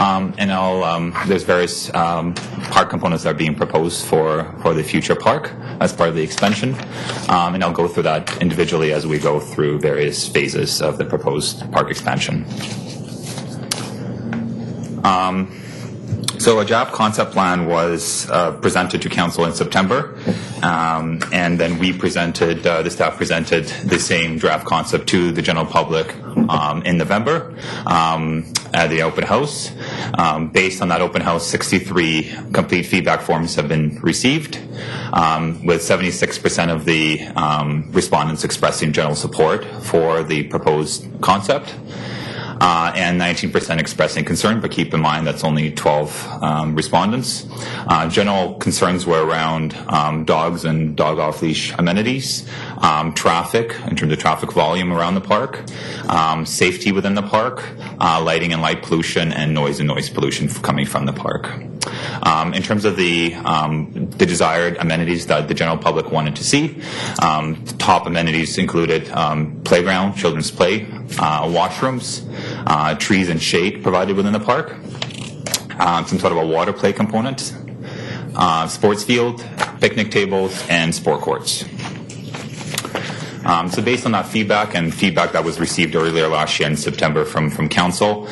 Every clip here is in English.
There's various park components that are being proposed for the future park as part of the expansion, and I'll go through that individually as we go through various phases of the proposed park expansion. So a draft concept plan was presented to Council in September, and then we presented, the staff presented the same draft concept to the general public in November at the open house. Based on that open house, 63 complete feedback forms have been received, with 76% of the respondents expressing general support for the proposed concept. And 19% expressing concern, but keep in mind that's only 12 respondents. General concerns were around dogs and dog off-leash amenities, traffic, in terms of traffic volume around the park, safety within the park, lighting and light pollution, and noise pollution coming from the park. In terms of the desired amenities that the general public wanted to see, top amenities included playground, children's play, washrooms, trees and shade provided within the park, some sort of a water play component, sports field, picnic tables, and sport courts. So based on that feedback and feedback that was received earlier last year in September from Council,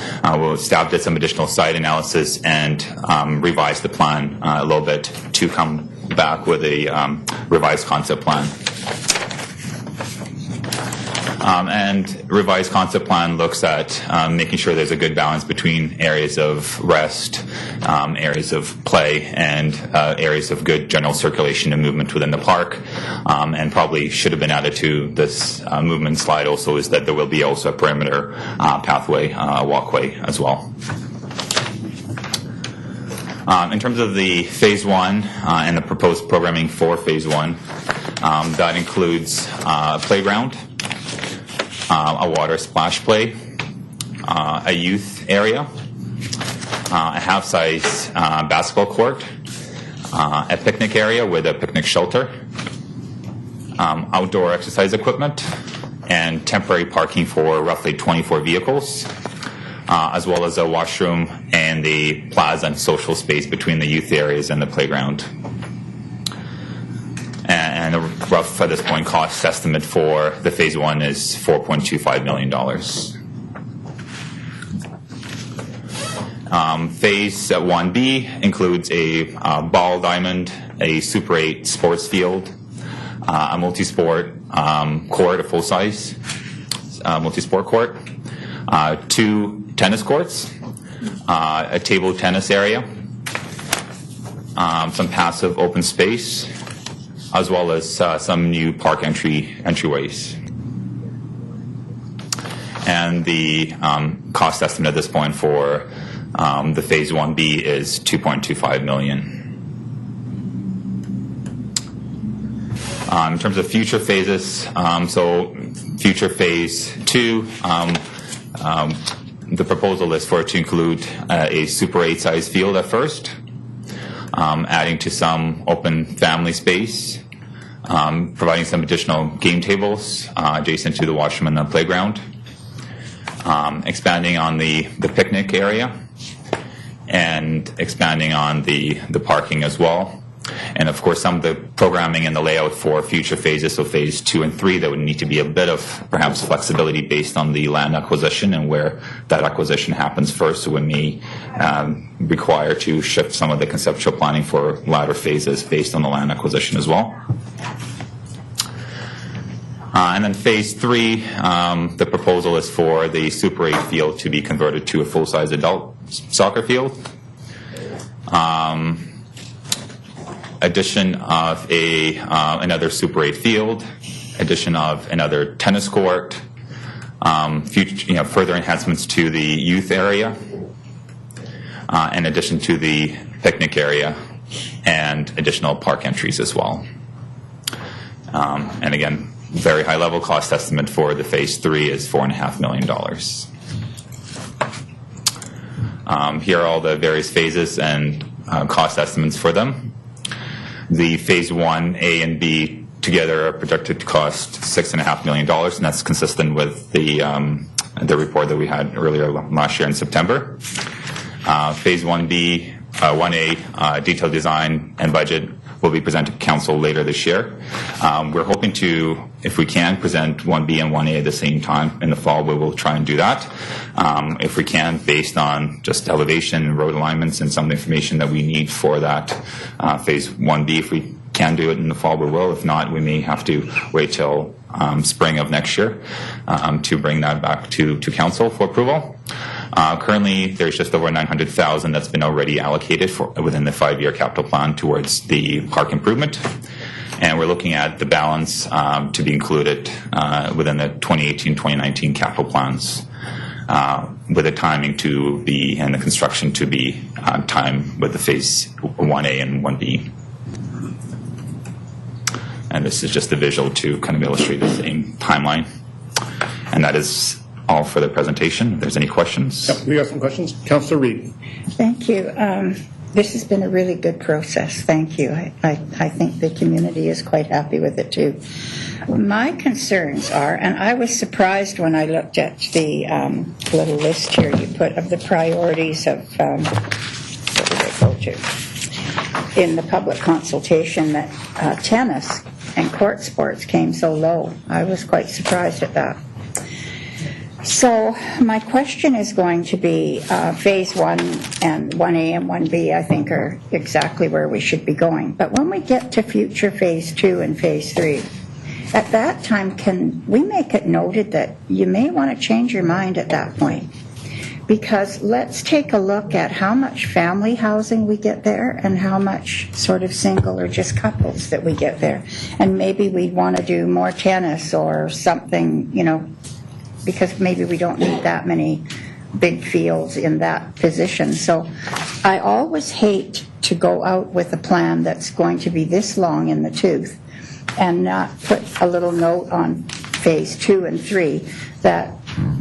staff did some additional site analysis and revised the plan a little bit to come back with a revised concept plan. And revised concept plan looks at making sure there's a good balance between areas of rest, areas of play, and areas of good general circulation and movement within the park. And probably should have been added to this movement slide also is that there will be also a perimeter pathway, walkway as well. In terms of the Phase 1 and the proposed programming for Phase 1, that includes a playground, a water splash play, a youth area, a half-size basketball court, a picnic area with a picnic shelter, outdoor exercise equipment, and temporary parking for roughly 24 vehicles, as well as a washroom and the plaza and social space between the youth areas and the playground. And a rough, at this point, cost estimate for the Phase 1 is $4.25 million. Phase 1B includes a ball diamond, a Super 8 sports field, a multi-sport court, a full-size multi-sport court, 2 tennis courts, a table tennis area, some passive open space, as well as some new park entryways. And the cost estimate at this point for the Phase 1B is $2.25 million. In terms of future phases, so future Phase 2, the proposal is for it to include a Super 8 size field at first, adding to some open family space, providing some additional game tables adjacent to the washroom and the playground, expanding on the picnic area, and expanding on the parking as well. And of course, some of the programming and the layout for future phases, so Phase 2 and 3, there would need to be a bit of perhaps flexibility based on the land acquisition and where that acquisition happens first. So we may require to shift some of the conceptual planning for latter phases based on the land acquisition as well. And then Phase 3, the proposal is for the Super 8 field to be converted to a full-size adult soccer field. Addition of another Super 8 field, addition of another tennis court, further enhancements to the youth area, in addition to the picnic area, and additional park entries as well. And again, very high level cost estimate for the Phase 3 is $4.5 million. Here are all the various phases and cost estimates for them. The Phase 1, A and B together are projected to cost $6.5 million, and that's consistent with the report that we had earlier last year in September. Phase 1B, 1A, detailed design and budget will be presented to council later this year. We're hoping to, if we can, present 1B and 1A at the same time in the fall. We will try and do that. If we can, based on just elevation and road alignments and some of the information that we need for that Phase 1B. If we can do it in the fall, we will. If not, we may have to wait till spring of next year to bring that back to council for approval. Currently, there's just over $900,000 that's been already allocated within the 5-year capital plan towards the park improvement, and we're looking at the balance to be included within the 2018-2019 capital plans, with the timing to be and the construction to be timed with the Phase 1A and 1B. And this is just a visual to kind of illustrate the same timeline. And that is all for the presentation. If there's any questions. Yep, we got some questions. Councillor Reid. Thank you. This has been a really good process. Thank you. I think the community is quite happy with it too. My concerns are, and I was surprised when I looked at the little list here you put of the priorities of, what did I go to? In the public consultation, that tennis and court sports came so low. I was quite surprised at that. So my question is going to be Phase 1 and 1A and 1B I think are exactly where we should be going. But when we get to future Phase 2 and Phase 3, at that time can we make it noted that you may want to change your mind at that point? Because let's take a look at how much family housing we get there and how much sort of single or just couples that we get there. And maybe we'd want to do more tennis or something, you know, because maybe we don't need that many big fields in that position. So I always hate to go out with a plan that's going to be this long in the tooth and not put a little note on Phase 2 and 3 that,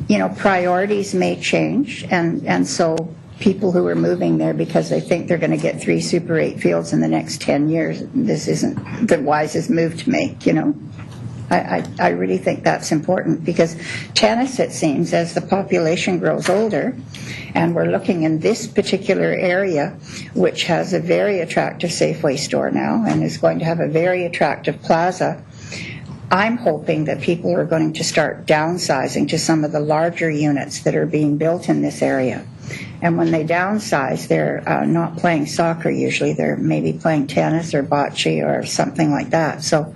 you know, priorities may change, and so people who are moving there because they think they're going to get 3 Super 8 fields in the next 10 years, this isn't the wisest move to make, you know. I really think that's important because tennis, it seems, as the population grows older, and we're looking in this particular area, which has a very attractive Safeway store now and is going to have a very attractive plaza, I'm hoping that people are going to start downsizing to some of the larger units that are being built in this area. And when they downsize, they're not playing soccer usually. They're maybe playing tennis or bocce or something like that. So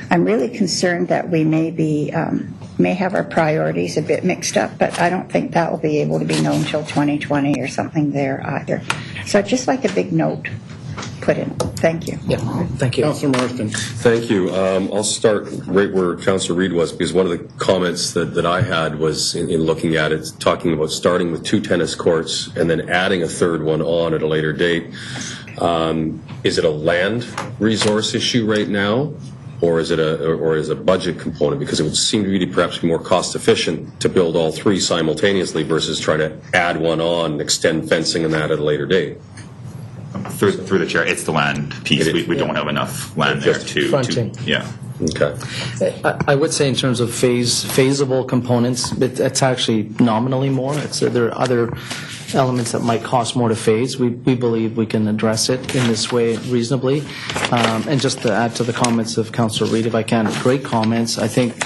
I'm really concerned that we may have our priorities a bit mixed up, but I don't think that will be able to be known until 2020 or something there either. So I'd just like a big note put in. Thank you. Yeah, thank you. Councillor Marston. Thank you. I'll start right where Councillor Reid was, because one of the comments that I had was in looking at it, talking about starting with 2 tennis courts and then adding a third one on at a later date. Is it a land resource issue right now? Or is it a budget component? Because it would seem to be perhaps more cost efficient to build all 3 simultaneously versus try to add one on, extend fencing and that at a later date. Through the chair, it's the land piece. We don't have enough land there to fronting. Yeah. Okay. I would say in terms of phasable components, it's actually nominally more. There are other elements that might cost more to phase. We believe we can address it in this way reasonably. And just to add to the comments of Councillor Reid, if I can, great comments. I think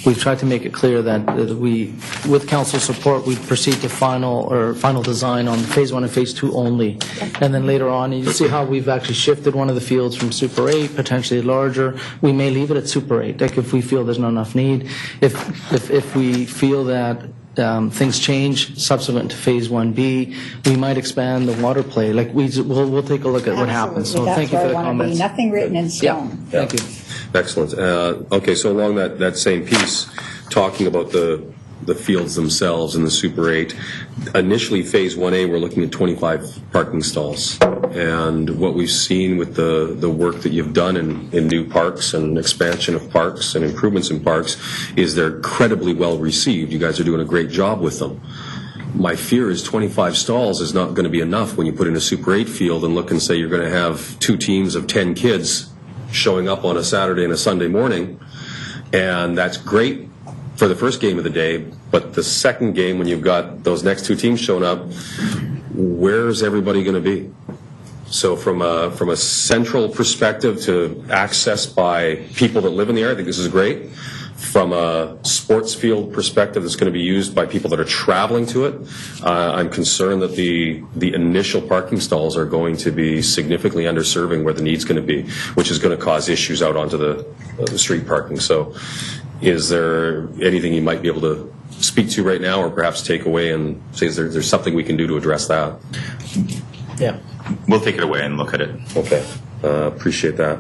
we've tried to make it clear that we, with council support, we proceed to final design on Phase 1 and Phase 2 only. And then later on, you see how we've actually shifted one of the fields from Super 8, potentially larger. We may leave it at Super 8, like if we feel there's not enough need. If we feel that things change subsequent to Phase 1B, we might expand the water play. Like we'll take a look at what happens. So thank you for the comments. Nothing written in stone. Yeah. Thank you. Excellent. Okay, so along that same piece, talking about the fields themselves and the Super 8, initially Phase 1A we're looking at 25 parking stalls. And what we've seen with the work that you've done in new parks and expansion of parks and improvements in parks is they're incredibly well received. You guys are doing a great job with them. My fear is 25 stalls is not going to be enough when you put in a Super 8 field and look and say you're going to have 2 teams of 10 kids showing up on a Saturday and a Sunday morning. And that's great for the first game of the day, but the second game when you've got those next 2 teams showing up, where's everybody going to be? So from a central perspective to access by people that live in the area, I think this is great. From a sports field perspective that's going to be used by people that are traveling to it, I'm concerned that the initial parking stalls are going to be significantly underserving where the need's going to be, which is going to cause issues out onto the street parking. So is there anything you might be able to speak to right now or perhaps take away and say is there's something we can do to address that? Yeah. We'll take it away and look at it. Okay. Appreciate that.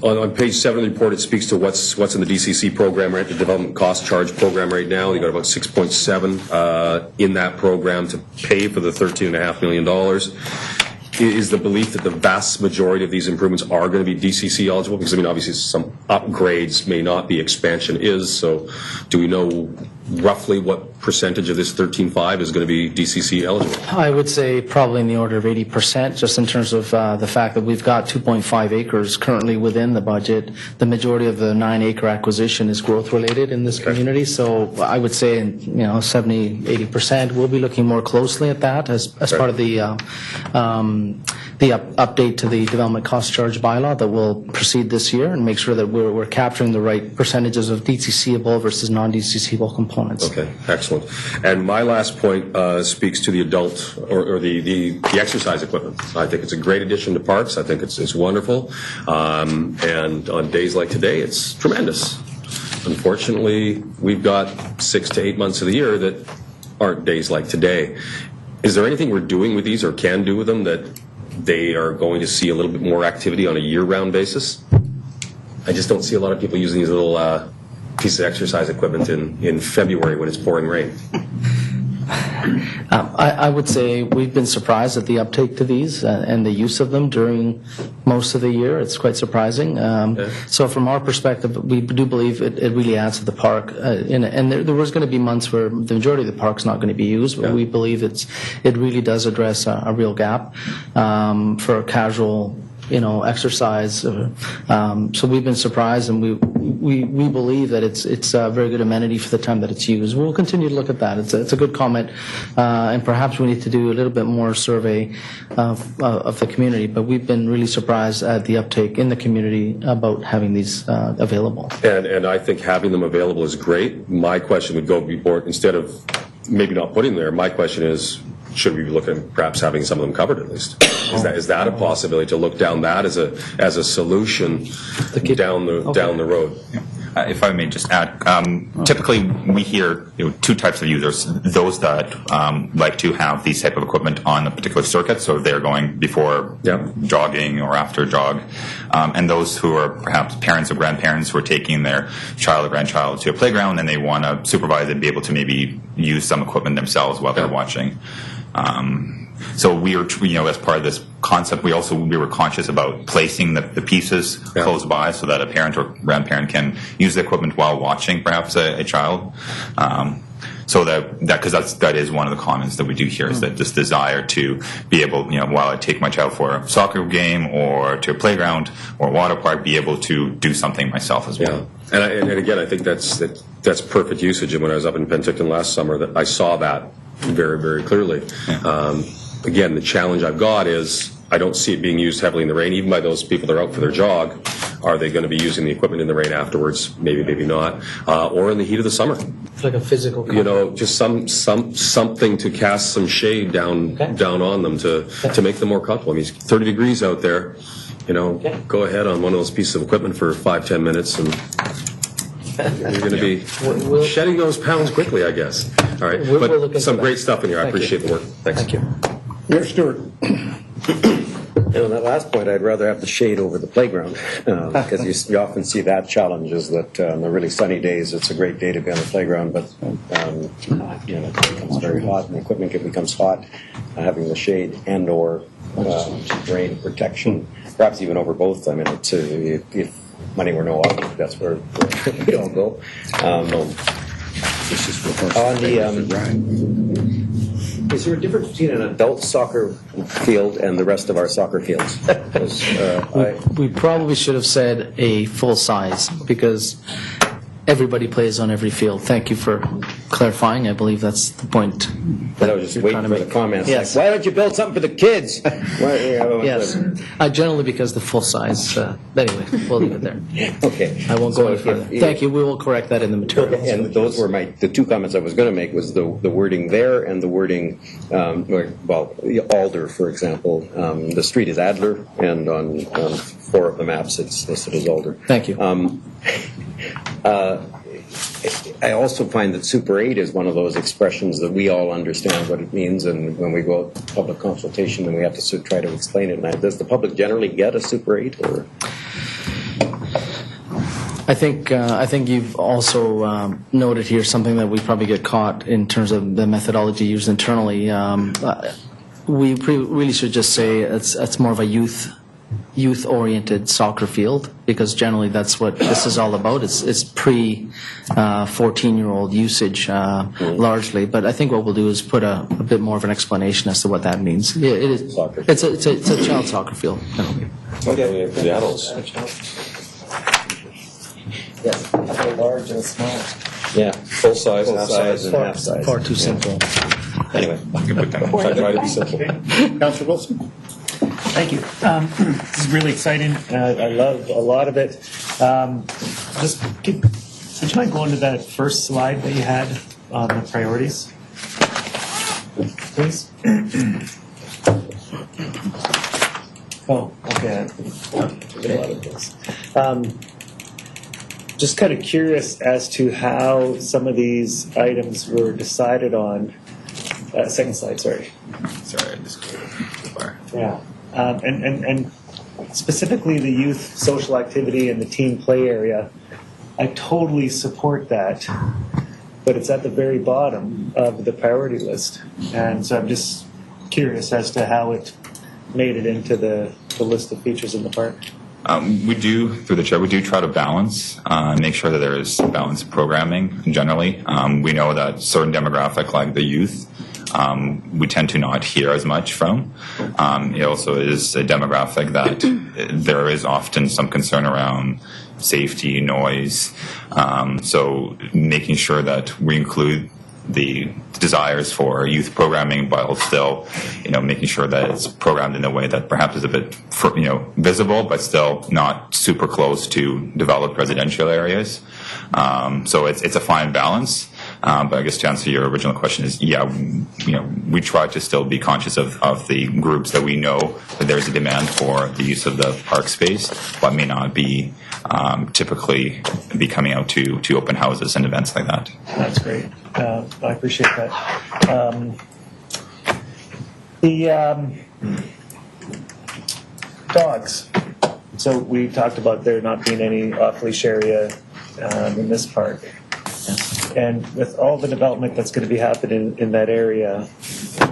On page 7 of the report, it speaks to what's in the DCC program, right? The Development Cost Charge program right now. You got about 6.7 in that program to pay for the $13.5 million. Is the belief that the vast majority of these improvements are going to be DCC eligible? Because, I mean, obviously some upgrades may not be, expansion is. So do we know roughly what percentage of this 13.5 is going to be DCC eligible? I would say probably in the order of 80%, just in terms of the fact that we've got 2.5 acres currently within the budget. The majority of the 9-acre acquisition is growth-related in this community. So I would say, 70-80%. We'll be looking more closely at that as part of the update to the development cost charge bylaw that will proceed this year, and make sure that we're capturing the right percentages of DCCable versus non-DCCable components. Okay, excellent. And my last point speaks to the adult or the exercise equipment. I think it's a great addition to parks. I think it's wonderful. And on days like today, it's tremendous. Unfortunately, we've got 6 to 8 months of the year that aren't days like today. Is there anything we're doing with these or can do with them that they are going to see a little bit more activity on a year-round basis? I just don't see a lot of people using these little pieces of exercise equipment in February when it's pouring rain. I would say we've been surprised at the uptake to these and the use of them during most of the year. It's quite surprising. So from our perspective, we do believe it really adds to the park. And there was going to be months where the majority of the park's not going to be used, but we believe it really does address a real gap for casual exercise. So we've been surprised, and we believe that it's a very good amenity for the time that it's used. We'll continue to look at that. It's a good comment, and perhaps we need to do a little bit more survey of the community. But we've been really surprised at the uptake in the community about having these available. And I think having them available is great. My question would go before, instead of maybe not putting there, my question is, should we be looking at perhaps having some of them covered at least? Is that a possibility to look down that as a solution down the road? If I may just add, typically we hear two types of users: those that like to have these type of equipment on a particular circuit, so they're going before jogging or after jog, and those who are perhaps parents or grandparents who are taking their child or grandchild to a playground and they want to supervise and be able to maybe use some equipment themselves while they're watching. So we were, as part of this concept, we were conscious about placing the pieces close by so that a parent or grandparent can use the equipment while watching perhaps a child. So because that is one of the comments that we do hear, is that this desire to be able, while I take my child for a soccer game or to a playground or a water park, be able to do something myself as well. Yeah. And again, I think that's perfect usage. And when I was up in Penticton last summer, that I saw that very, very clearly. Yeah. Again, the challenge I've got is I don't see it being used heavily in the rain, even by those people that are out for their jog. Are they going to be using the equipment in the rain afterwards? Maybe, maybe not. Or in the heat of the summer. It's like a physical contact. Just something to cast some shade down on them to make them more comfortable. I mean, it's 30 degrees out there. Go ahead on one of those pieces of equipment for 5-10 minutes and you're going to be shedding those pounds quickly, I guess. All right. But some great stuff in here. I appreciate the work. Thanks. Thank you. Mayor Stewart. On that last point, I'd rather have the shade over the playground because you often see that challenge is that on the really sunny days, it's a great day to be on the playground, but it becomes very hot and the equipment becomes hot. Having the shade and or rain protection, perhaps even over both. I mean, if money were no object, that's where we all go. Is there a difference between an adult soccer field and the rest of our soccer fields? We probably should have said a full size because everybody plays on every field. Thank you for clarifying. I believe that's the point. But I was just you're waiting trying for to the make. comments. Yes. Like, why don't you build something for the kids? Yes. Generally because the full size. Anyway, we'll leave it there. Okay. I won't go any further. Thank you. We will correct that in the materials. And those were the two comments I was going to make was the wording there and the wording, Alder, for example. The street is Adler, and on 4 of the maps it's listed as Alder. Thank you. I also find that Super 8 is one of those expressions that we all understand what it means, and when we go out to public consultation, then we have to try to explain it. Now, does the public generally get a Super 8? Or? I think you've also noted here something that we probably get caught in terms of the methodology used internally. We really should just say it's more of a youth-oriented soccer field, because generally that's what this is all about. It's pre-14-year-old usage largely, but I think what we'll do is put a bit more of an explanation as to what that means. Yeah, it is. Soccer. It's a child soccer field. Okay, the adults. Yes, a large and a small. Yeah. Full size, half size. and half size. Far too simple. Anyway. I try to be simple. Councillor Wilson? Thank you. This is really exciting. I love a lot of it. Would you mind going to that first slide that you had on the priorities, please? Oh, okay. A lot of things. Just kind of curious as to how some of these items were decided on. Second slide, sorry. Sorry, I just go too far. Yeah. And specifically the youth social activity and the teen play area, I totally support that, but it's at the very bottom of the priority list. And so I'm just curious as to how it made it into the list of features in the park. We do, through the chair, we do try to balance and make sure that there is balanced programming generally. We know that certain demographic, like the youth, we tend to not hear as much from. It also is a demographic that there is often some concern around safety, noise. So making sure that we include the desires for youth programming, while still, making sure that it's programmed in a way that perhaps is a bit, visible, but still not super close to developed residential areas. So it's a fine balance. But I guess to answer your original question is, we try to still be conscious of the groups that we know that there's a demand for the use of the park space, but may not be typically be coming out to open houses and events like that. That's great. I appreciate that. The dogs. So we talked about there not being any off-leash area in this park. And with all the development that's going to be happening in that area,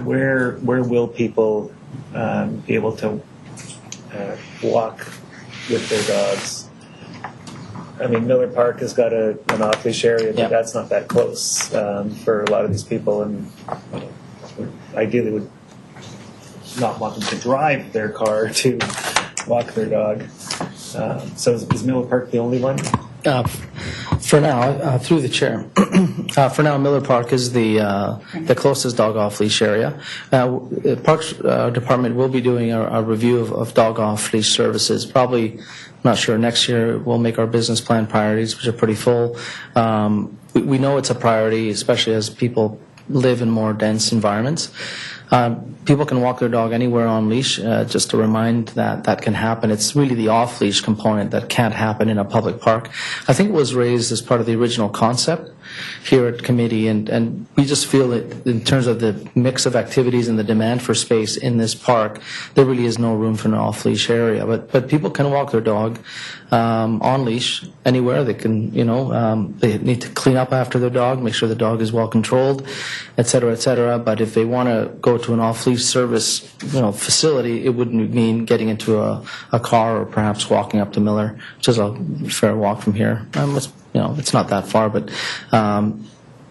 where will people be able to walk with their dogs? I mean, Miller Park has got an off-leash area, but that's not that close for a lot of these people, and ideally would not want them to drive their car to walk their dog. So is Miller Park the only one? For now, through the chair, for now, Miller Park is the closest dog off-leash area. Parks Department will be doing a review of dog off-leash services. Probably, not sure, next year we'll make our business plan priorities, which are pretty full. We know it's a priority, especially as people live in more dense environments. People can walk their dog anywhere on leash. Just to remind that can happen. It's really the off-leash component that can't happen in a public park. I think it was raised as part of the original concept here at committee, and we just feel that in terms of the mix of activities and the demand for space in this park, there really is no room for an off-leash area. But people can walk their dog on leash anywhere. They can, they need to clean up after their dog, make sure the dog is well controlled, et cetera, et cetera. But if they want to go to an off-leash service, facility, it wouldn't mean getting into a car or perhaps walking up to Miller, which is a fair walk from here. It's not that far, but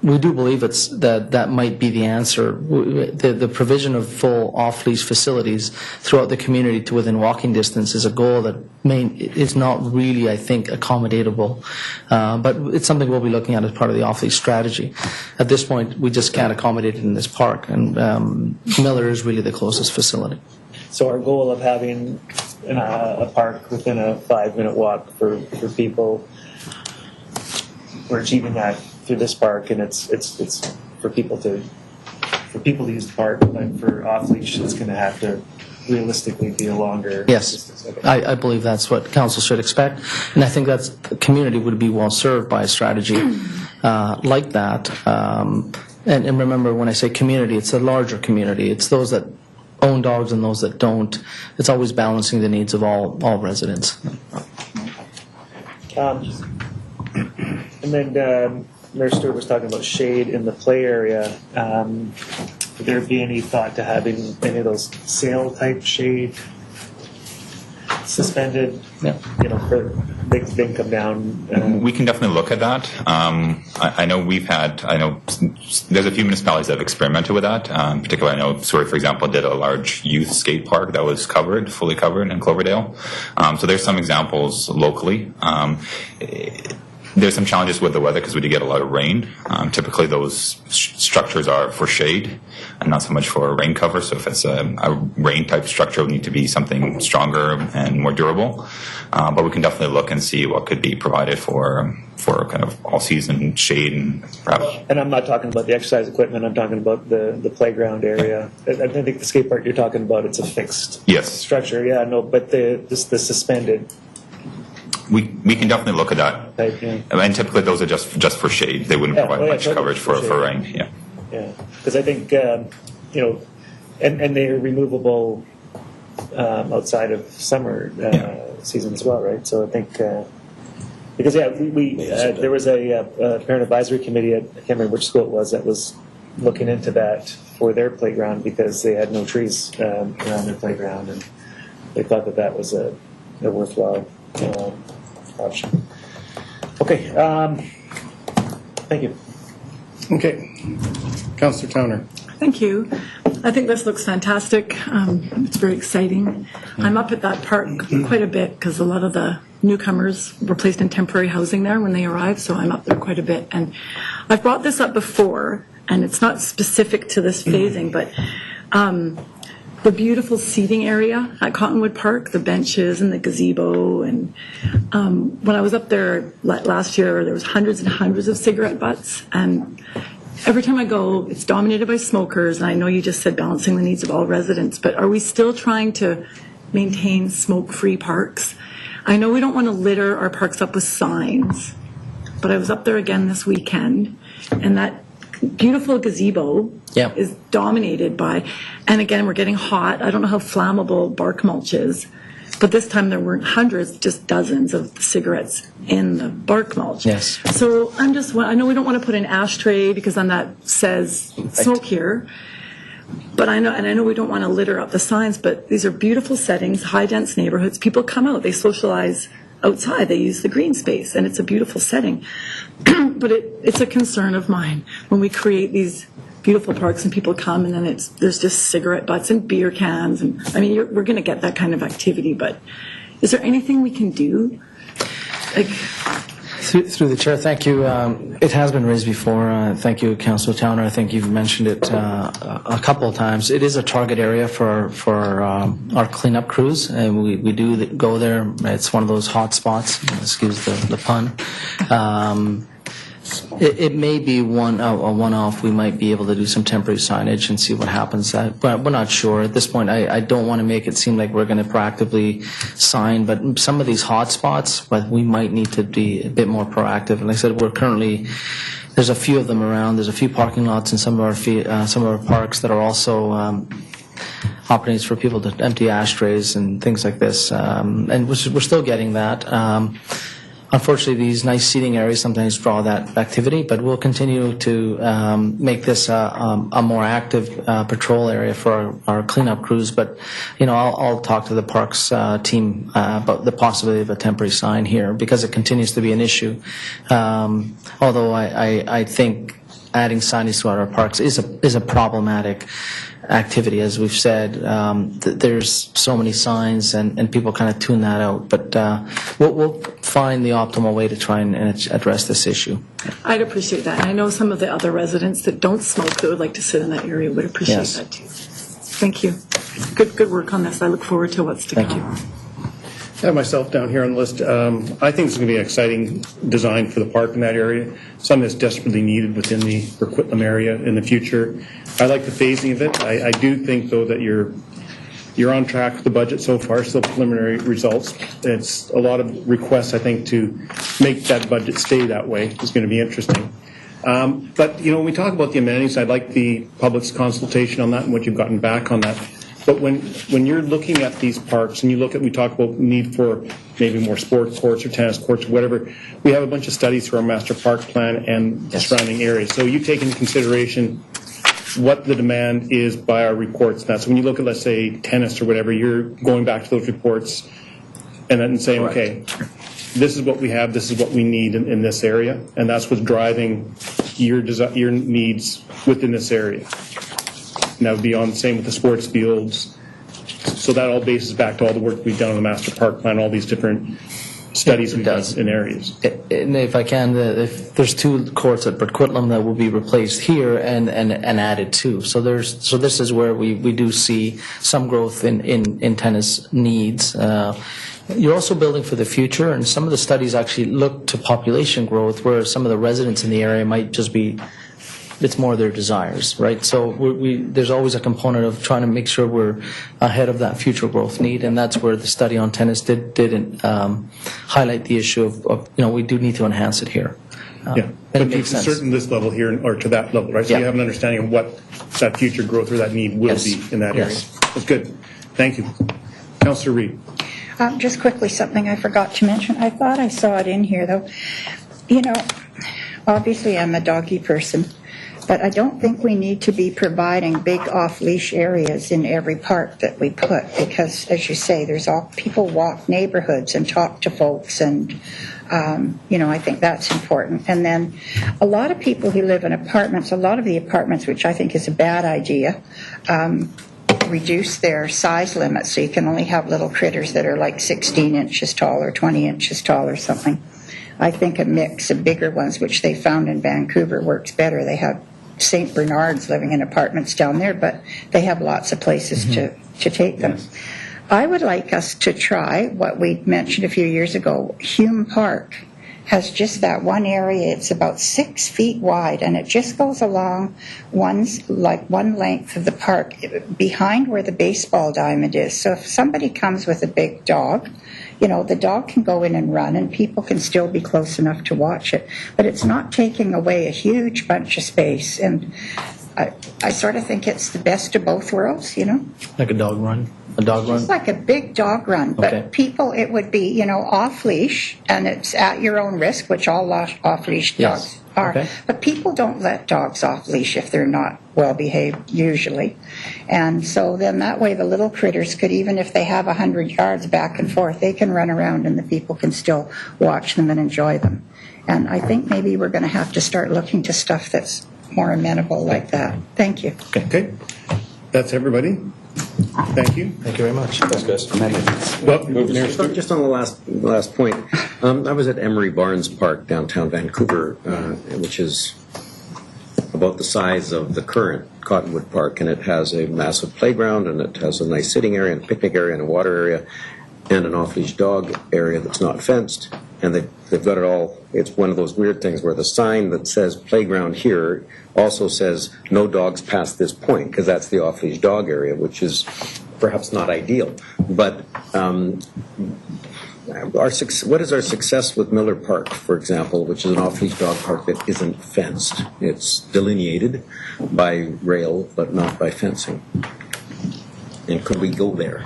we do believe that might be the answer. The provision of full off-leash facilities throughout the community to within walking distance is a goal that is not really, I think, accommodatable. But it's something we'll be looking at as part of the off-leash strategy. At this point, we just can't accommodate it in this park, and Miller is really the closest facility. So our goal of having a park within a 5-minute walk for people, we're achieving that through this park, and it's for people to use the park, and for off leash, it's going to have to realistically be a longer distance. Okay. I believe that's what council should expect, and I think that's the community would be well served by a strategy like that. And remember, when I say community, it's a larger community. It's those that own dogs and those that don't. It's always balancing the needs of all residents. And then Mayor Stewart was talking about shade in the play area. Would there be any thought to having any of those sail-type shade suspended? Yeah. For they can come down. We can definitely look at that. I know there's a few municipalities that have experimented with that. Particularly, I know Surrey, for example, did a large youth skate park that was fully covered in Cloverdale. So there's some examples locally. There's some challenges with the weather because we do get a lot of rain. Typically, those structures are for shade and not so much for rain cover. So if it's a rain-type structure, it would need to be something stronger and more durable. But we can definitely look and see what could be provided for kind of all-season shade and perhaps. And I'm not talking about the exercise equipment. I'm talking about the playground area. I think the skate park you're talking about, it's a fixed structure. Yeah, no, but the suspended. We can definitely look at that. Type, yeah. And typically those are just for shade. They wouldn't provide much coverage for rain. Yeah. Yeah, because I think and they're removable outside of summer season as well, right? So I think because we there was a parent advisory committee at, I can't remember which school it was, that was looking into that for their playground because they had no trees around their playground, and they thought that was a worthwhile option. Okay, thank you. Okay. Councillor Towner. Thank you. I think this looks fantastic. It's very exciting. I'm up at that park quite a bit because a lot of the newcomers were placed in temporary housing there when they arrived, so I'm up there quite a bit. And I've brought this up before, and it's not specific to this phasing, but the beautiful seating area at Cottonwood Park, the benches and the gazebo. And when I was up there last year, there was hundreds and hundreds of cigarette butts. And every time I go, it's dominated by smokers. And I know you just said balancing the needs of all residents, but are we still trying to maintain smoke-free parks? I know we don't want to litter our parks up with signs, but I was up there again this weekend, and that beautiful gazebo is dominated by, and again, we're getting hot. I don't know how flammable bark mulch is, but this time there weren't hundreds, just dozens of cigarettes in the bark mulch. Yes. So I know we don't want to put an ashtray because then that says smoke here, but I know we don't want to litter up the signs, but these are beautiful settings, high dense neighborhoods. People come out, they socialize outside, they use the green space, and it's a beautiful setting. But it's a concern of mine when we create these beautiful parks and people come and then there's just cigarette butts and beer cans, and I mean we're going to get that kind of activity. But is there anything we can do? Through the chair, thank you. It has been raised before. Thank you, Councillor Towner. I think you've mentioned it a couple of times. It is a target area for our cleanup crews, and we do go there. It's one of those hot spots. Excuse the pun. It may be a one-off. We might be able to do some temporary signage and see what happens. But we're not sure at this point. I don't want to make it seem like we're going to proactively sign, but some of these hot spots, but we might need to be a bit more proactive. And like I said, there's a few of them around. There's a few parking lots in some of our parks that are also opportunities for people to empty ashtrays and things like this. And we're still getting that. Unfortunately, these nice seating areas sometimes draw that activity, but we'll continue to make this a more active patrol area for our cleanup crews. But, I'll talk to the parks team about the possibility of a temporary sign here because it continues to be an issue. Although I think adding signage throughout our parks is a problematic activity. As we've said, there's so many signs, and people kind of tune that out. But we'll find the optimal way to try and address this issue. I'd appreciate that. And I know some of the other residents that don't smoke that would like to sit in that area would appreciate Yes. that too. Thank you. Good work on this. I look forward to what's to come. Thank you. I have myself down here on the list. I think it's going to be an exciting design for the park in that area, something that's desperately needed within the Coquitlam area in the future. I like the phasing of it. I do think, though, that you're on track with the budget so far, still preliminary results. It's a lot of requests, I think, to make that budget stay that way is going to be interesting. But, when we talk about the amenities, I'd like the public's consultation on that and what you've gotten back on that. But when you're looking at these parks and we talk about need for maybe more sports courts or tennis courts or whatever, we have a bunch of studies through our master park plan and the surrounding areas. So you take into consideration what the demand is by our reports. So when you look at, let's say, tennis or whatever, you're going back to those reports and then saying, okay, this is what we have, this is what we need in this area, and that's what's driving your needs within this area. And that would be on the same with the sports fields. So that all bases back to all the work we've done on the master park plan, all these different studies we've done in areas. And if I can, if there's 2 courts at Coquitlam that will be replaced here and added to. So this is where we do see some growth in tennis needs. You're also building for the future, and some of the studies actually look to population growth, where some of the residents in the area might just be, it's more their desires, right? So there's always a component of trying to make sure we're ahead of that future growth need, and that's where the study on tennis did highlight the issue of we do need to enhance it here. Yeah, but to a certain this level here or to that level, right? So you have an understanding of what that future growth or that need will be in that area. That's good. Thank you. Councillor Reid. Just quickly, something I forgot to mention. I thought I saw it in here, though. Obviously I'm a doggy person, but I don't think we need to be providing big off-leash areas in every park that we put, because, as you say, people walk neighborhoods and talk to folks, and I think that's important. And then a lot of people who live in apartments, a lot of the apartments, which I think is a bad idea, reduce their size limit, so you can only have little critters that are like 16 inches tall or 20 inches tall or something. I think a mix of bigger ones, which they found in Vancouver, works better. They have St. Bernards living in apartments down there, but they have lots of places to take them. Yes. I would like us to try what we mentioned a few years ago. Hume Park has just that one area. It's about 6 feet wide, and it just goes along one length of the park behind where the baseball diamond is. So if somebody comes with a big dog, the dog can go in and run, and people can still be close enough to watch it. But it's not taking away a huge bunch of space, and I sort of think it's the best of both worlds, Like a dog run? A dog run? It's like a big dog run, but okay. People, it would be, off-leash, and it's at your own risk, which all off-leash dogs are. Okay. But people don't let dogs off-leash if they're not well-behaved, usually. And so then that way the little critters could, even if they have 100 yards back and forth, they can run around and the people can still watch them and enjoy them. And I think maybe we're going to have to start looking to stuff that's more amenable like that. Thank you. Okay. That's everybody. Thank you. Thank you very much. Thanks, guys. Well, Mayor, Just on the last point, I was at Emery Barnes Park, downtown Vancouver, which is about the size of the current Cottonwood Park, and it has a massive playground, and it has a nice sitting area and a picnic area and a water area and an off-leash dog area that's not fenced, and they've got it all. It's one of those weird things where the sign that says playground here also says no dogs past this point, because that's the off-leash dog area, which is perhaps not ideal. But what is our success with Miller Park, for example, which is an off-leash dog park that isn't fenced? It's delineated by rail, but not by fencing. And could we go there?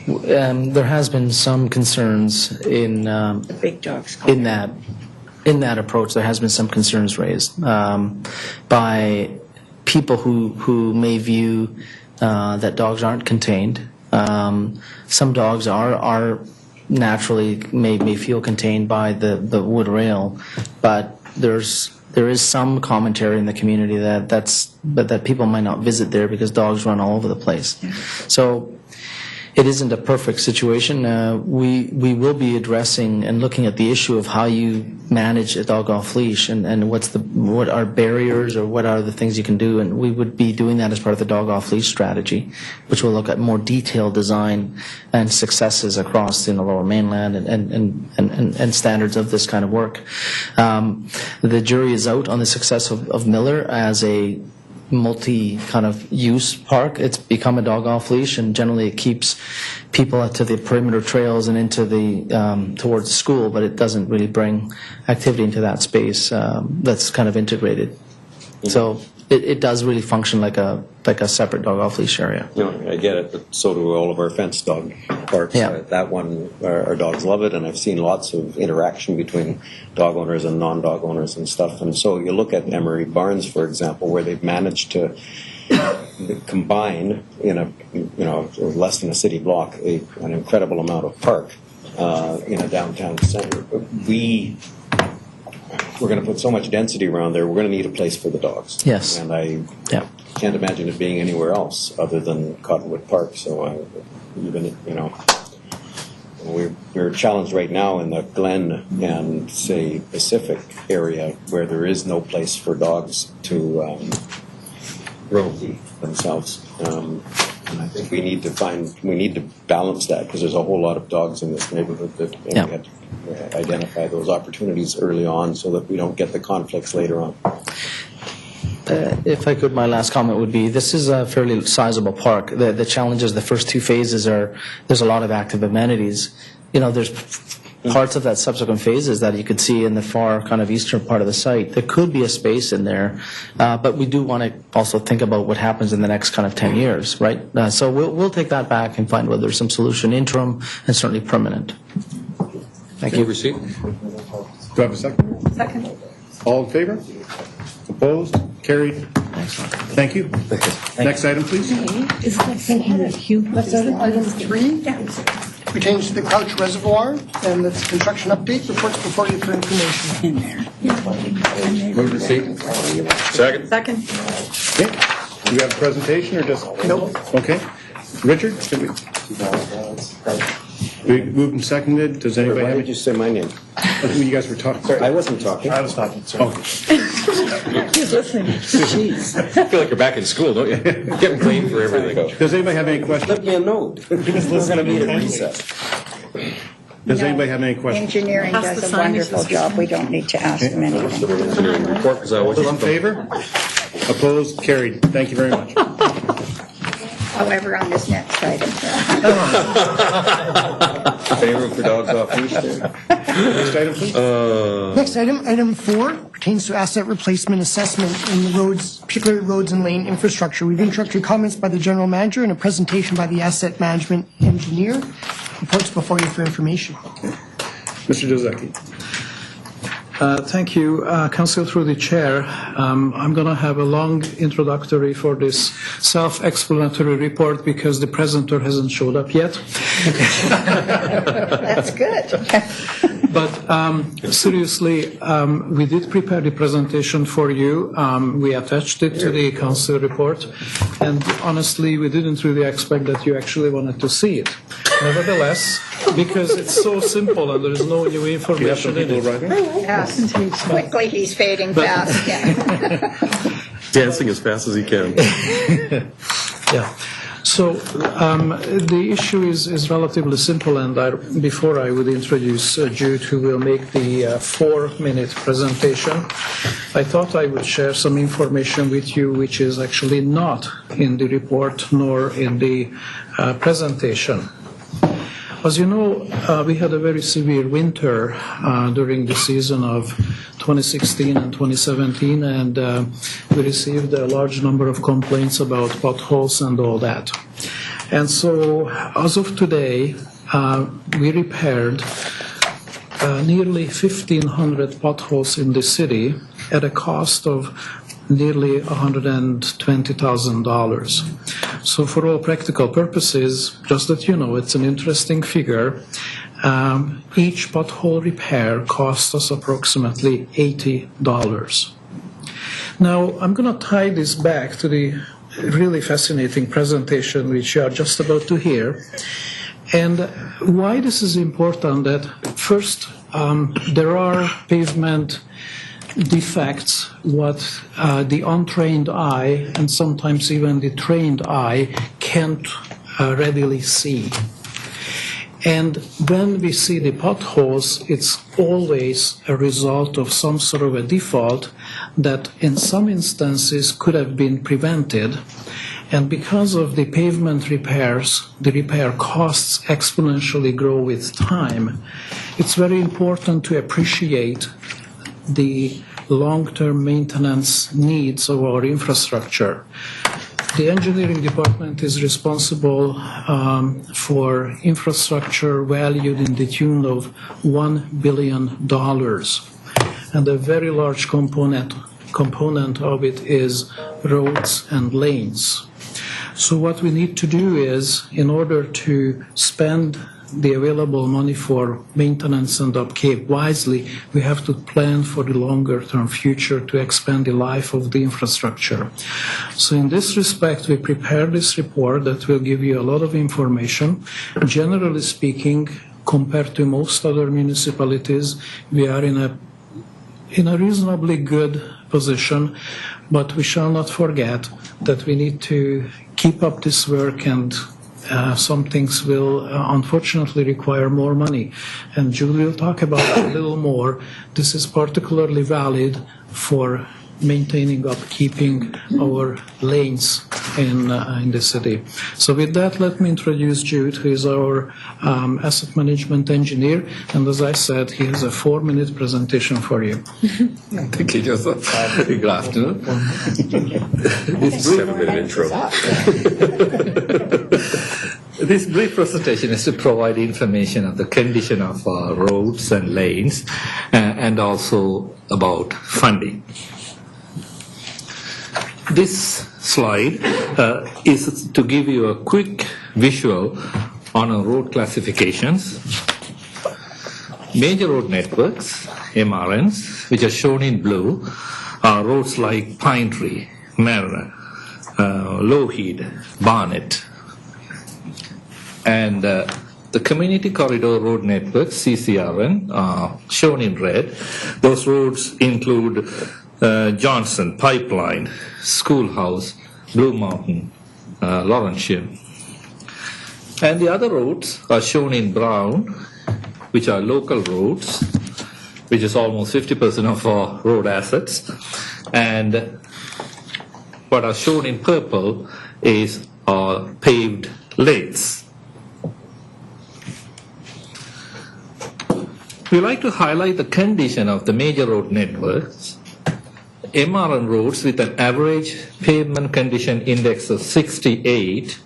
There has been some concerns in The big dogs. in that approach. There has been some concerns raised by people who may view that dogs aren't contained. Some dogs are naturally may feel contained by the wood rail, but there's there is some commentary in the community that people might not visit there because dogs run all over the place. So it isn't a perfect situation. We will be addressing and looking at the issue of how you manage a dog off leash and what are barriers or what are the things you can do, and we would be doing that as part of the dog off leash strategy, which will look at more detailed design and successes across the Lower Mainland and standards of this kind of work. The jury is out on the success of Miller as a multi kind of use park. It's become a dog off leash, and generally it keeps people to the perimeter trails and into the towards the school, but it doesn't really bring activity into that space that's kind of integrated. So it does really function like a separate dog off leash area. I get it, but so do all of our fenced dog parks. Yeah. That one, our dogs love it, and I've seen lots of interaction between dog owners and non-dog owners and stuff. And so you look at Emery Barnes, for example, where they've managed to combine in a less than a city block an incredible amount of park in a downtown center. We're going to put so much density around there, we're going to need a place for the dogs. Yes. And I can't imagine it being anywhere else other than Cottonwood Park. So we're challenged right now in the Glen and, say, Pacific area where there is no place for dogs to roam themselves. And I think we need to balance that, because there's a whole lot of dogs in this neighborhood that we have to identify those opportunities early on so that we don't get the conflicts later on. If I could, my last comment would be, this is a fairly sizable park. The challenges, the first two phases there's a lot of active amenities. There's parts of that subsequent phases that you could see in the far kind of eastern part of the site. There could be a space in there, but we do want to also think about what happens in the next kind of 10 years, right? So we'll take that back and find whether there's some solution, interim and certainly permanent. Thank you. Receipt. Do I have a second? Second. All in favor? Opposed? Carried. Thank you. Next item, please. Is that thinking that Hugh? That's item 3. Pertains to the Crouch Reservoir, and that's construction update. Reports before you for information. In there. Move receipt. Second. Second. Okay. Do we have a presentation or just? Nope. Okay. Richard? We moved and seconded. Does anybody Why have would you say my name? you guys were talking? I wasn't talking. I was talking, sir. He's listening. Jeez. I feel like you're back in school, don't you? Getting blamed for everything. Does anybody have any questions? Let me a note. We're going to meet at recess. Does anybody have any questions? Engineering Pass does the a sign. wonderful job. We don't need to ask them anything. Report, because I always All in favor? Opposed? Carried. Thank you very much. However, on this next item. Favor for dogs off leash there. Next item, please. Next item 4, pertains to asset replacement assessment in the roads, particularly roads and lane infrastructure. We've introductory comments by the general manager and a presentation by the asset management engineer. Reports before you for information. Mr. Dozeki. Thank you, Council, through the chair. I'm going to have a long introductory for this self-explanatory report because the presenter hasn't showed up yet. That's good. But seriously, we did prepare the presentation for you. We attached it to the council report, and honestly, we didn't really expect that you actually wanted to see it. Nevertheless, because it's so simple and there's no new information in it. Yes. Quickly, he's fading fast. Yeah. dancing as fast as he can. Yeah. So the issue is relatively simple, and before I would introduce Jude, who will make the 4-minute presentation, I thought I would share some information with you which is actually not in the report nor in the presentation. As you know, we had a very severe winter during the season of 2016 and 2017, and we received a large number of complaints about potholes and all that. And so, as of today, we repaired nearly 1,500 potholes in the city at a cost of nearly $120,000. So for all practical purposes, just that you know, it's an interesting figure. Each pothole repair cost us approximately $80. Now, I'm going to tie this back to the really fascinating presentation which you are just about to hear. And why this is important that first, there are pavement defects what the untrained eye and sometimes even the trained eye can't readily see. And when we see the potholes, it's always a result of some sort of a default that in some instances could have been prevented. And because of the pavement repairs, the repair costs exponentially grow with time. It's very important to appreciate the long-term maintenance needs of our infrastructure. The engineering department is responsible for infrastructure valued in the tune of $1 billion. And a very large component of it is roads and lanes. So what we need to do is, in order to spend the available money for maintenance and upkeep wisely, we have to plan for the longer-term future to expand the life of the infrastructure. So in this respect, we prepared this report that will give you a lot of information. Generally speaking, compared to most other municipalities, we are in a reasonably good position, but we shall not forget that we need to keep up this work, and some things will unfortunately require more money. And Julie will talk about it a little more. This is particularly valid for maintaining, upkeeping our lanes in the city. So with that, let me introduce Jude, who is our asset management engineer. And as I said, he has a 4-minute presentation for you. Thank you, Joseph. Good afternoon. This 7-minute intro. This brief presentation is to provide information on the condition of our roads and lanes and also about funding. This slide is to give you a quick visual on our road classifications. Major road networks, MRNs, which are shown in blue, are roads like Pine Tree, Mariner, Lougheed, Barnet. And the Community Corridor Road Network, CCRN, shown in red. Those roads include Johnson, Pipeline, Schoolhouse, Blue Mountain, Laurentian. And the other roads are shown in brown, which are local roads, which is almost 50% of our road assets. And what are shown in purple is our paved lanes. We like to highlight the condition of the major road networks. MRN roads with an average pavement condition index of 68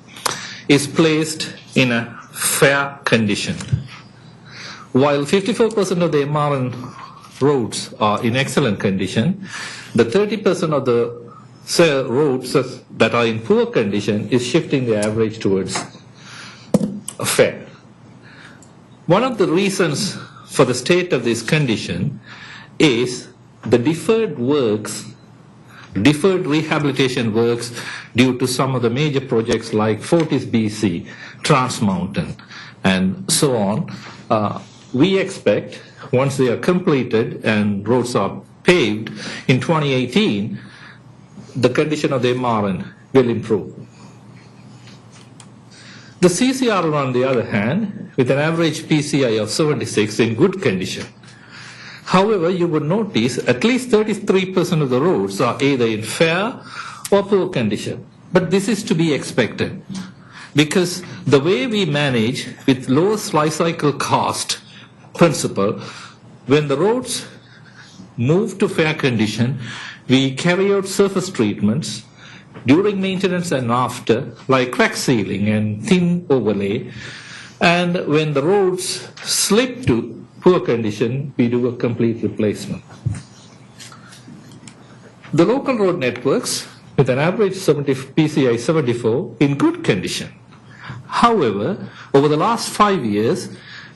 is placed in a fair condition. While 54% of the MRN roads are in excellent condition, the 30% of the roads that are in poor condition is shifting the average towards a fair. One of the reasons for the state of this condition is the deferred rehabilitation works due to some of the major projects like Fortis BC, Trans Mountain, and so on. We expect, once they are completed and roads are paved in 2018, the condition of the MRN will improve. The CCRN, on the other hand, with an average PCI of 76 in good condition. However, you would notice at least 33% of the roads are either in fair or poor condition. But this is to be expected because the way we manage with lowest life cycle cost principle, when the roads move to fair condition, we carry out surface treatments during maintenance and after, like crack sealing and thin overlay. And when the roads slip to poor condition, we do a complete replacement. The local road networks with an average PCI 74 in good condition. However, over the last 5 years,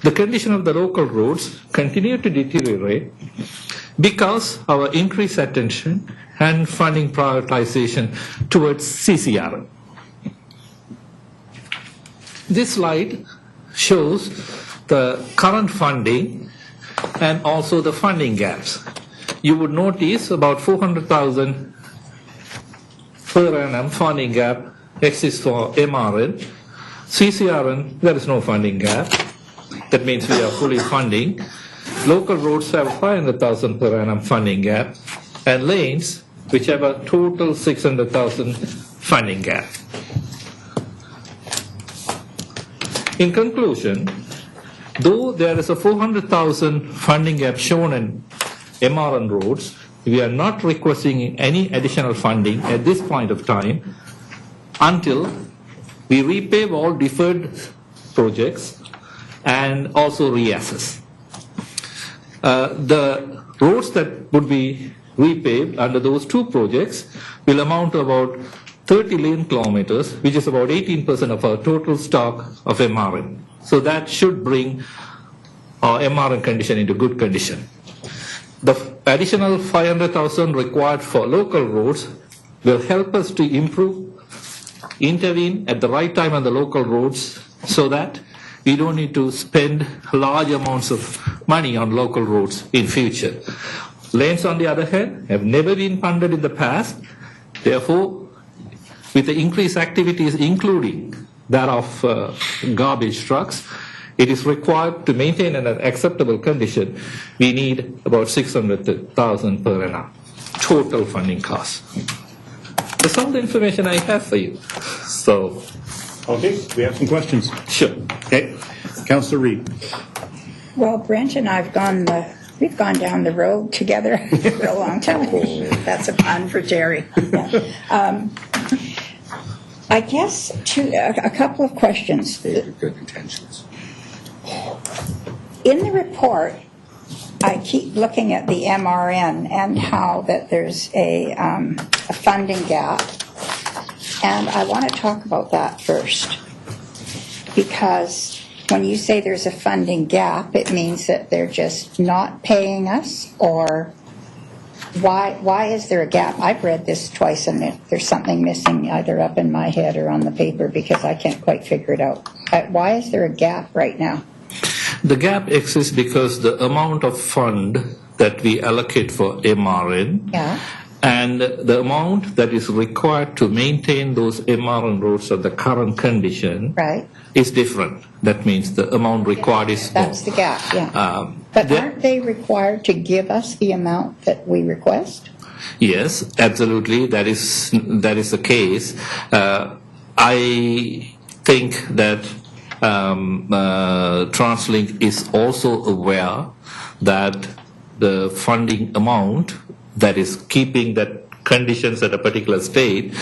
the condition of the local roads continue to deteriorate because our increased attention and funding prioritization towards CCRM. This slide shows the current funding and also the funding gaps. You would notice about 400,000 per annum funding gap exists for MRN. CCRN, there is no funding gap. That means we are fully funding. Local roads have 500,000 per annum funding gap, and lanes, which have a total 600,000 funding gap. In conclusion, though there is a 400,000 funding gap shown in MRN roads, we are not requesting any additional funding at this point of time until we repave all deferred projects and also reassess. The roads that would be repaved under those two projects will amount to about 30 lane kilometers, which is about 18% of our total stock of MRN. So that should bring our MRN condition into good condition. The additional 500,000 required for local roads will help us to improve, intervene at the right time on the local roads so that we don't need to spend large amounts of money on local roads in future. Lanes, on the other hand, have never been funded in the past. Therefore, with the increased activities, including that of garbage trucks, it is required to maintain an acceptable condition. We need about 600,000 per annum total funding costs. That's all the information I have for you. So, Okay, we have some questions. sure. Okay, Councillor Reid. Well, Brent and I've we've gone down the road together for a long time. That's a pun for Jerry. Yeah. I guess a couple of questions. Good intentions. In the report, I keep looking at the MRN and how that there's a funding gap, and I want to talk about that first, because when you say there's a funding gap, it means that they're just not paying us, or why is there a gap? I've read this twice, and there's something missing either up in my head or on the paper because I can't quite figure it out. Why is there a gap right now? The gap exists because the amount of fund that we allocate for MRN and the amount that is required to maintain those MRN roads at the current condition is different. That means the amount required is more. That's the gap, yeah. But aren't they required to give us the amount that we request? Yes, absolutely. That is the case. I think that TransLink is also aware that the funding amount that is keeping that conditions at a particular state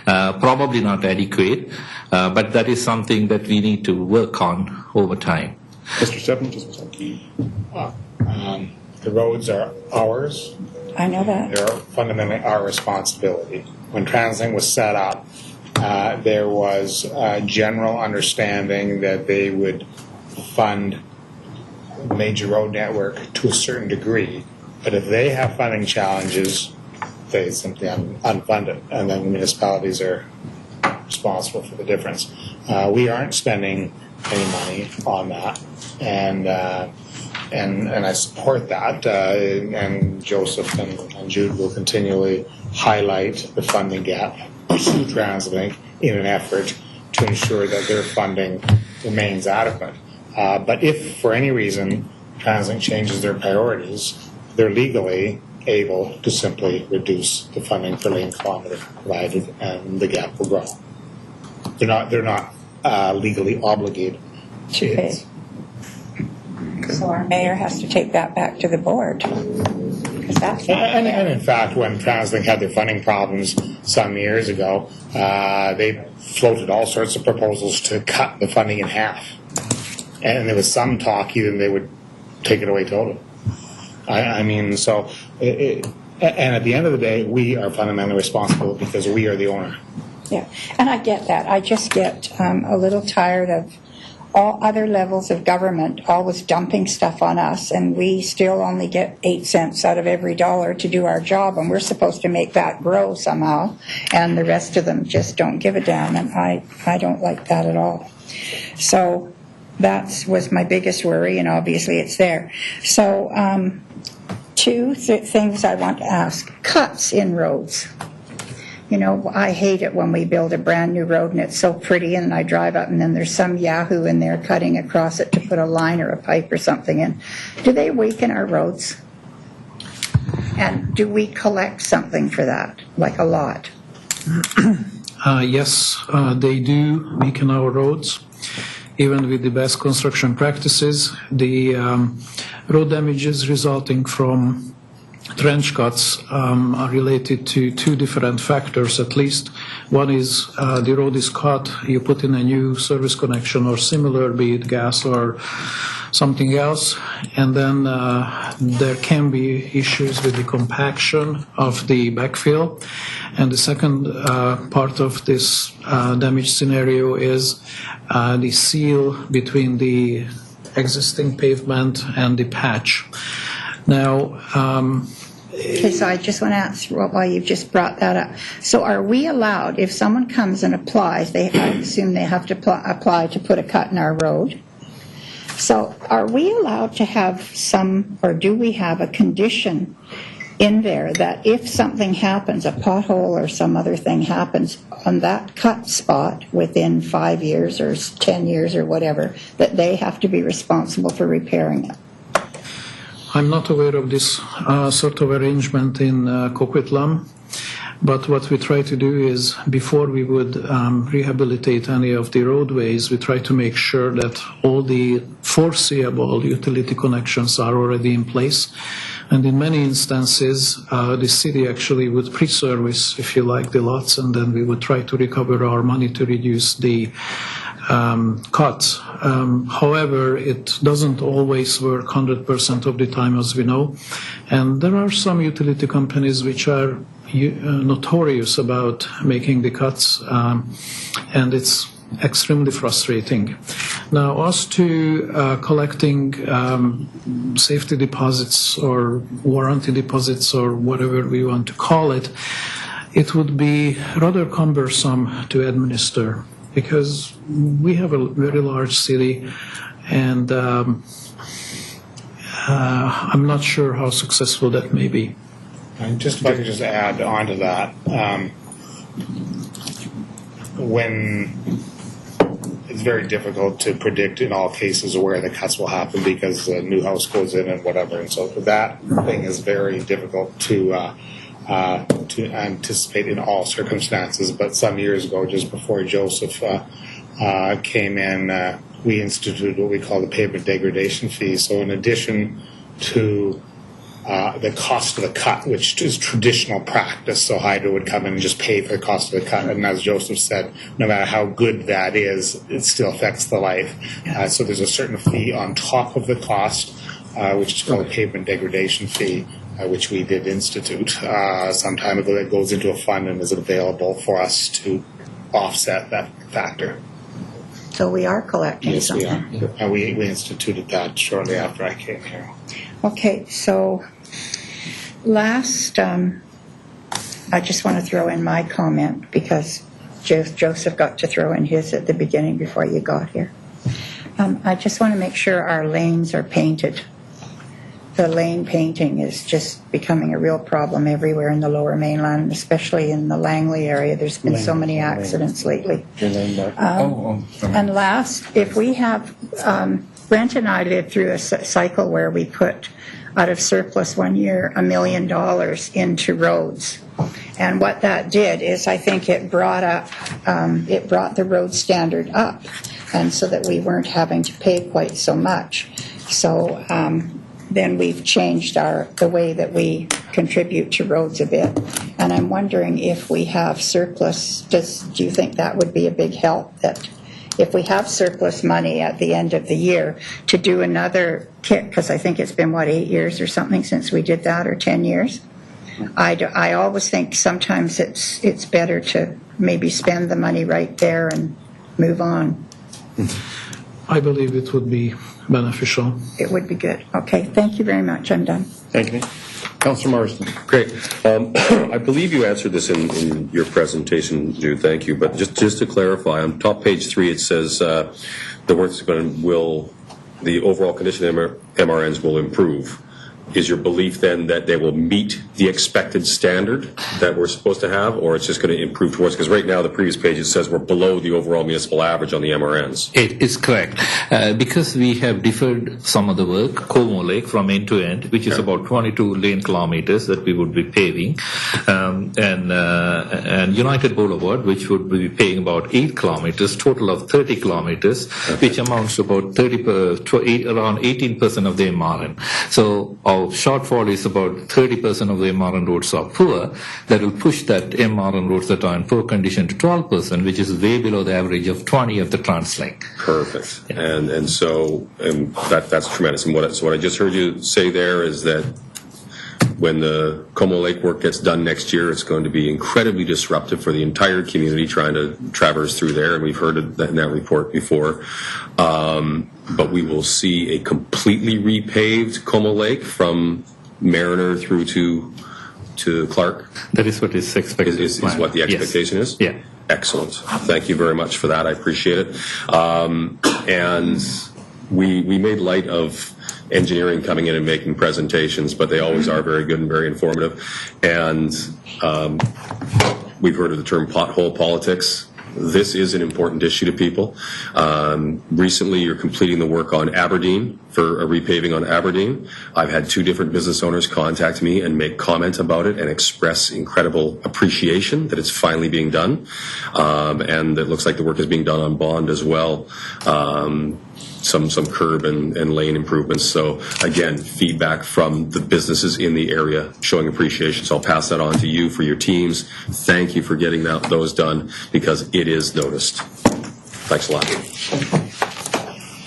probably not adequate, but that is something that we need to work on over time. Mr. Steffen, just a second. The roads are ours. I know that. They're fundamentally our responsibility. When TransLink was set up, there was a general understanding that they would fund the major road network to a certain degree, but if they have funding challenges, they simply unfund it, and then the municipalities are responsible for the difference. We aren't spending any money on that, and I support that, and Joseph and Jude will continually highlight the funding gap to TransLink in an effort to ensure that their funding remains adequate. But if for any reason TransLink changes their priorities, they're legally able to simply reduce the funding per lane kilometer provided, and the gap will grow. They're not legally obligated to pay. So our mayor has to take that back to the board. And in fact, when TransLink had their funding problems some years ago, they floated all sorts of proposals to cut the funding in half. And there was some talk even they would take it away totally. And at the end of the day, we are fundamentally responsible because we are the owner. Yeah, and I get that. I just get a little tired all other levels of government always dumping stuff on us, and we still only get 8 cents out of every dollar to do our job, and we're supposed to make that grow somehow, and the rest of them just don't give a damn, and I don't like that at all. So that was my biggest worry, and obviously it's there. So two things I want to ask. Cuts in roads. You know, I hate it when we build a brand new road and it's so pretty, and I drive up and then there's some yahoo in there cutting across it to put a line or a pipe or something in. Do they weaken our roads? And do we collect something for that, like a lot? Yes, they do weaken our roads. Even with the best construction practices, the road damages resulting from trench cuts are related to two different factors at least. One is the road is cut, you put in a new service connection or similar, be it gas or something else, and then there can be issues with the compaction of the backfill. And the second part of this damage scenario is the seal between the existing pavement and the patch. Now, okay, so I just want to ask why you've just brought that up. So are we allowed, if someone comes and applies, I assume they have to apply to put a cut in our road. So are we allowed to have some, or do we have a condition in there that if something happens, a pothole or some other thing happens on that cut spot within 5 years or 10 years or whatever, that they have to be responsible for repairing it? I'm not aware of this sort of arrangement in Coquitlam, but what we try to do is, before we would rehabilitate any of the roadways, we try to make sure that all the foreseeable utility connections are already in place. And in many instances, the city actually would pre-service, if you like, the lots, and then we would try to recover our money to reduce the cuts. However, it doesn't always work 100% of the time, as we know. And there are some utility companies which are notorious about making the cuts, and it's extremely frustrating. Now, as to collecting safety deposits or warranty deposits or whatever we want to call it, it would be rather cumbersome to administer, because we have a very large city, and I'm not sure how successful that may be. And just if I could just add on to that, when it's very difficult to predict in all cases where the cuts will happen because a new house goes in and whatever, and so that thing is very difficult to anticipate in all circumstances. But some years ago, just before Joseph came in, we instituted what we call the pavement degradation fee. So in addition to the cost of the cut, which is traditional practice, so Hydro would come in and just pay for the cost of the cut, and as Joseph said, no matter how good that is, it still affects the life. So there's a certain fee on top of the cost, which is called a pavement degradation fee, which we did institute some time ago, that goes into a fund and is available for us to offset that factor. So we are collecting something. Yes, we are. And we instituted that shortly after I came here. Okay, so last, I just want to throw in my comment, because Joseph got to throw in his at the beginning before you got here. I just want to make sure our lanes are painted. The lane painting is just becoming a real problem everywhere in the Lower Mainland, especially in the Langley area. There's been so many accidents lately. And last, if we have, Brent and I lived through a cycle where we put out of surplus one year $1 million into roads. And what that did is, I think it brought the road standard up, and so that we weren't having to pay quite so much. So then we've changed the way that we contribute to roads a bit. And I'm wondering if we have surplus, do you think that would be a big help, that if we have surplus money at the end of the year to do another kit, because I think it's been, 8 years or something since we did that, or 10 years? I always think sometimes it's better to maybe spend the money right there and move on. I believe it would be beneficial. It would be good. Okay, thank you very much. I'm done. Thank you. Councillor Marsden. Great. I believe you answered this in your presentation, Jude. Thank you. But just to clarify, on top page 3, it says the work the overall condition of MRNs will improve. Is your belief then that they will meet the expected standard that we're supposed to have, or it's just going to improve towards? Because right now, the previous page, it says we're below the overall municipal average on the MRNs. It is correct. Because we have deferred some of the work, Como Lake from end to end, which is about 22 lane kilometers that we would be paving, and United Boulevard, which would be paving about 8 kilometers, total of 30 kilometers, which amounts to about around 18% of the MRN. So our shortfall is about 30% of the MRN roads are poor. That will push that MRN roads that are in poor condition to 12%, which is way below the average of 20 of the Translink. Perfect. Yeah. And so that's tremendous. And what I just heard you say there is that when the Como Lake work gets done next year, it's going to be incredibly disruptive for the entire community trying to traverse through there, and we've heard of that in that report before. But we will see a completely repaved Como Lake from Mariner through to Clark. That is what is expected. Is what the expectation is? Yeah. Excellent. Thank you very much for that. I appreciate it. And we made light of engineering coming in and making presentations, but they always are very good and very informative. And we've heard of the term pothole politics. This is an important issue to people. Recently, you're completing the work on Aberdeen, for a repaving on Aberdeen. I've had 2 different business owners contact me and make comment about it and express incredible appreciation that it's finally being done. And it looks like the work is being done on Bond as well. Some curb and lane improvements. So again, feedback from the businesses in the area showing appreciation. So I'll pass that on to you for your teams. Thank you for getting those done, because it is noticed. Thanks a lot.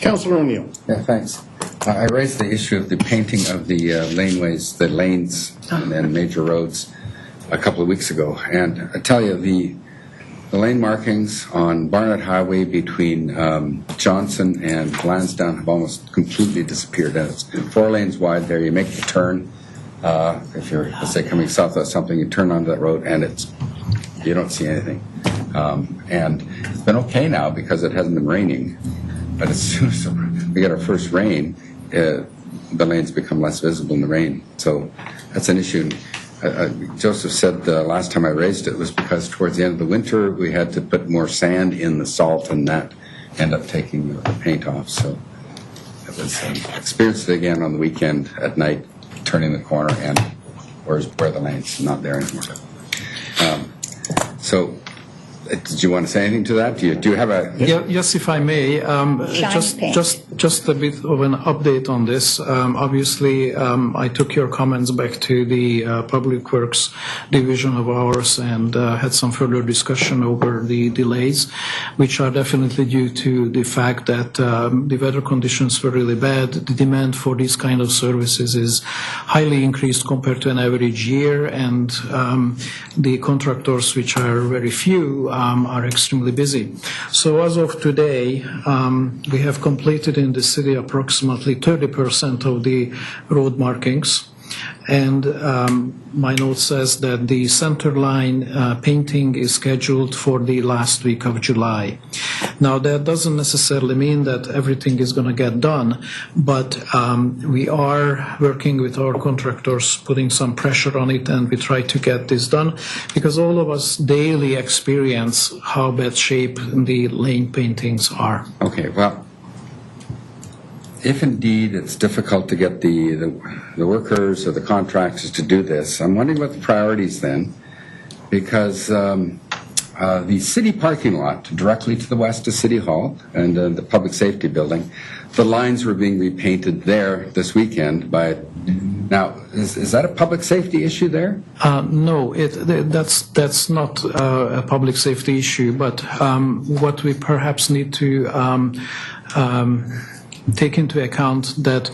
Councillor O'Neill. Yeah, thanks. I raised the issue of the painting of the laneways, the lanes, and major roads a couple of weeks ago. And I tell you, the lane markings on Barnett Highway between Johnson and Lansdowne have almost completely disappeared. And it's 4 lanes wide there. You make the turn. If you're, let's say, coming south of something, you turn onto that road, and you don't see anything. And it's been okay now because it hasn't been raining. But as soon as we get our first rain, the lanes become less visible in the rain. So that's an issue. Joseph said last time I raised it was because towards the end of the winter we had to put more sand in the salt, and that ended up taking the paint off. So it was experienced it again on the weekend at night, turning the corner, and where the lane's not there anymore. So did you want to say anything to that? Do you have a... Yes, if I may. Just a bit of an update on this. Obviously, I took your comments back to the Public Works division of ours and had some further discussion over the delays, which are definitely due to the fact that the weather conditions were really bad. The demand for these kind of services is highly increased compared to an average year, and the contractors, which are very few, are extremely busy. So as of today, we have completed in the city approximately 30% of the road markings. And my note says that the center line painting is scheduled for the last week of July. Now, that doesn't necessarily mean that everything is going to get done, but we are working with our contractors, putting some pressure on it, and we try to get this done, because all of us daily experience how bad shape the lane paintings are. Okay, well, if indeed it's difficult to get the workers or the contractors to do this, I'm wondering what the priorities then, because the city parking lot directly to the west of City Hall and the public safety building, the lines were being repainted there this weekend by... Now, is that a public safety issue there? No, that's not a public safety issue, but what we perhaps need to take into account that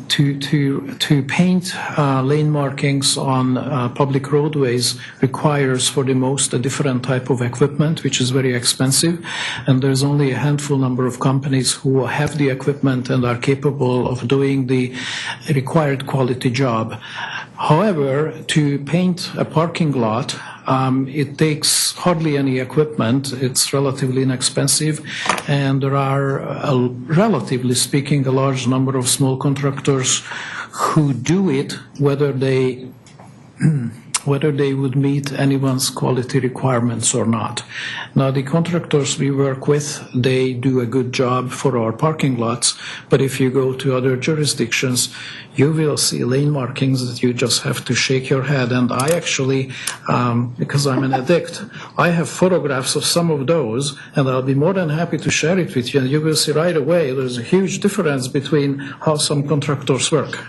to paint lane markings on public roadways requires, for the most, a different type of equipment, which is very expensive, and there's only a handful number of companies who have the equipment and are capable of doing the required quality job. However, to paint a parking lot, it takes hardly any equipment. It's relatively inexpensive, and there are, relatively speaking, a large number of small contractors who do it, whether they would meet anyone's quality requirements or not. Now, the contractors we work with, they do a good job for our parking lots, but if you go to other jurisdictions, you will see lane markings that you just have to shake your head. And I actually, because I'm an addict, I have photographs of some of those, and I'll be more than happy to share it with you, and you will see right away there's a huge difference between how some contractors work.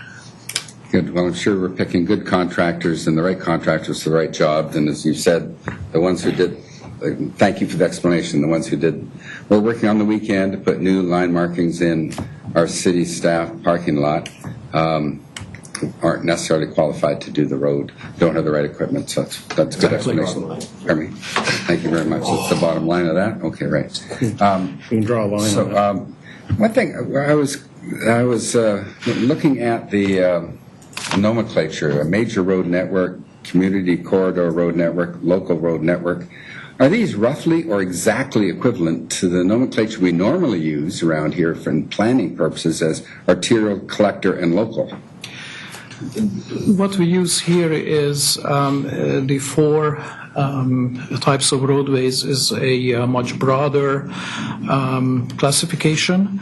Good. Well, I'm sure we're picking good contractors and the right contractors for the right job. And as you said, the ones who did, thank you for the explanation, the ones who did, we're working on the weekend to put new line markings in our city staff parking lot, aren't necessarily qualified to do the road, don't have the right equipment. So that's a good explanation. Pardon me. Thank you very much. That's the bottom line of that. Okay, right. We can draw a line on that. One thing, I was looking at the nomenclature, a major road network, community corridor road network, local road network. Are these roughly or exactly equivalent to the nomenclature we normally use around here for planning purposes as arterial, collector, and local? What we use here is the four types of roadways is a much broader classification.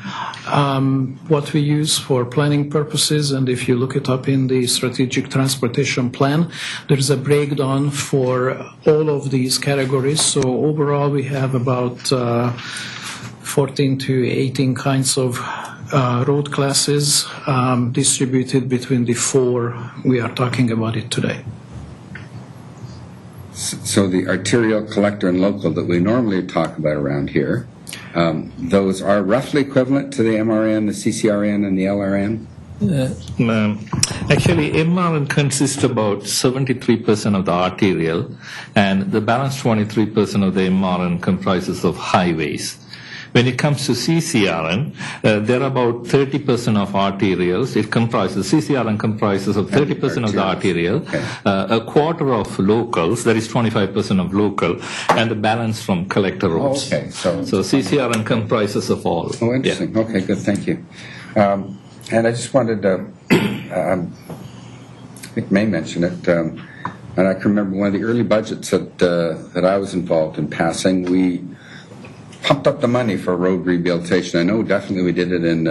What we use for planning purposes, and if you look it up in the Strategic Transportation Plan, there's a breakdown for all of these categories. So overall we have about 14 to 18 kinds of road classes distributed between the four we are talking about it today. So the arterial, collector, and local that we normally talk about around here, those are roughly equivalent to the MRN, the CCRN, and the LRN? Actually, MRN consists about 73% of the arterial, and the balance 23% of the MRN comprises of highways. When it comes to CCRN, there are about 30% of arterials. CCRN comprises of 30% of the arterial, a quarter of locals, that is 25% of local, and the balance from collector roads. Okay, so CCRN comprises of all. Oh, interesting. Yeah. Okay, good, thank you. And I just wanted to, I think May mentioned it, and I can remember one of the early budgets that I was involved in passing, we pumped up the money for road rehabilitation. I know definitely we did it in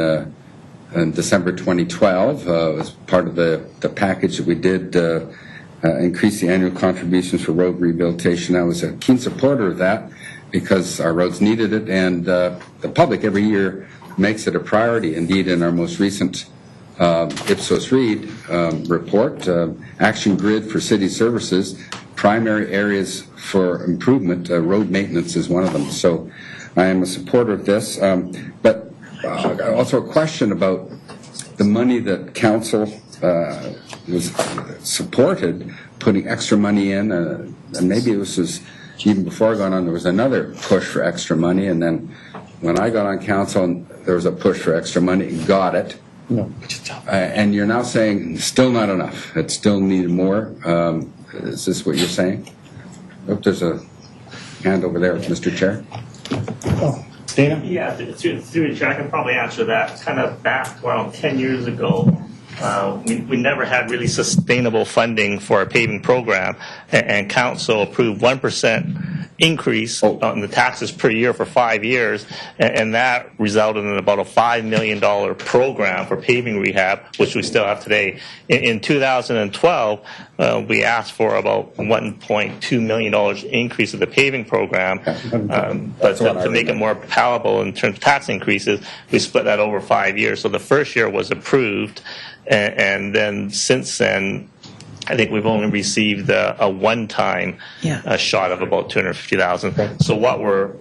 December 2012. It was part of the package that we did increase the annual contributions for road rehabilitation. I was a keen supporter of that because our roads needed it, and the public every year makes it a priority. Indeed, in our most recent Ipsos Reid report, Action Grid for City Services, primary areas for improvement, road maintenance is one of them. So I am a supporter of this, but also a question about the money that council was supported, putting extra money in, and maybe it was even before I got on, there was another push for extra money, and then when I got on council, there was a push for extra money, got it. No. And you're now saying still not enough, it still needed more. Is this what you're saying? Oh, there's a hand over there, Mr. Chair. Oh, Dana? Yeah, through the chair, I can probably answer that. Kind of back around 10 years ago, we never had really sustainable funding for a paving program, and council approved 1% increase on the taxes per year for 5 years, and that resulted in about a $5 million program for paving rehab, which we still have today. In 2012, we asked for about $1.2 million increase of the paving program, but to make it more palatable in terms of tax increases, we split that over 5 years. So the first year was approved, and then since then, I think we've only received a one-time shot of about $250,000. So what we're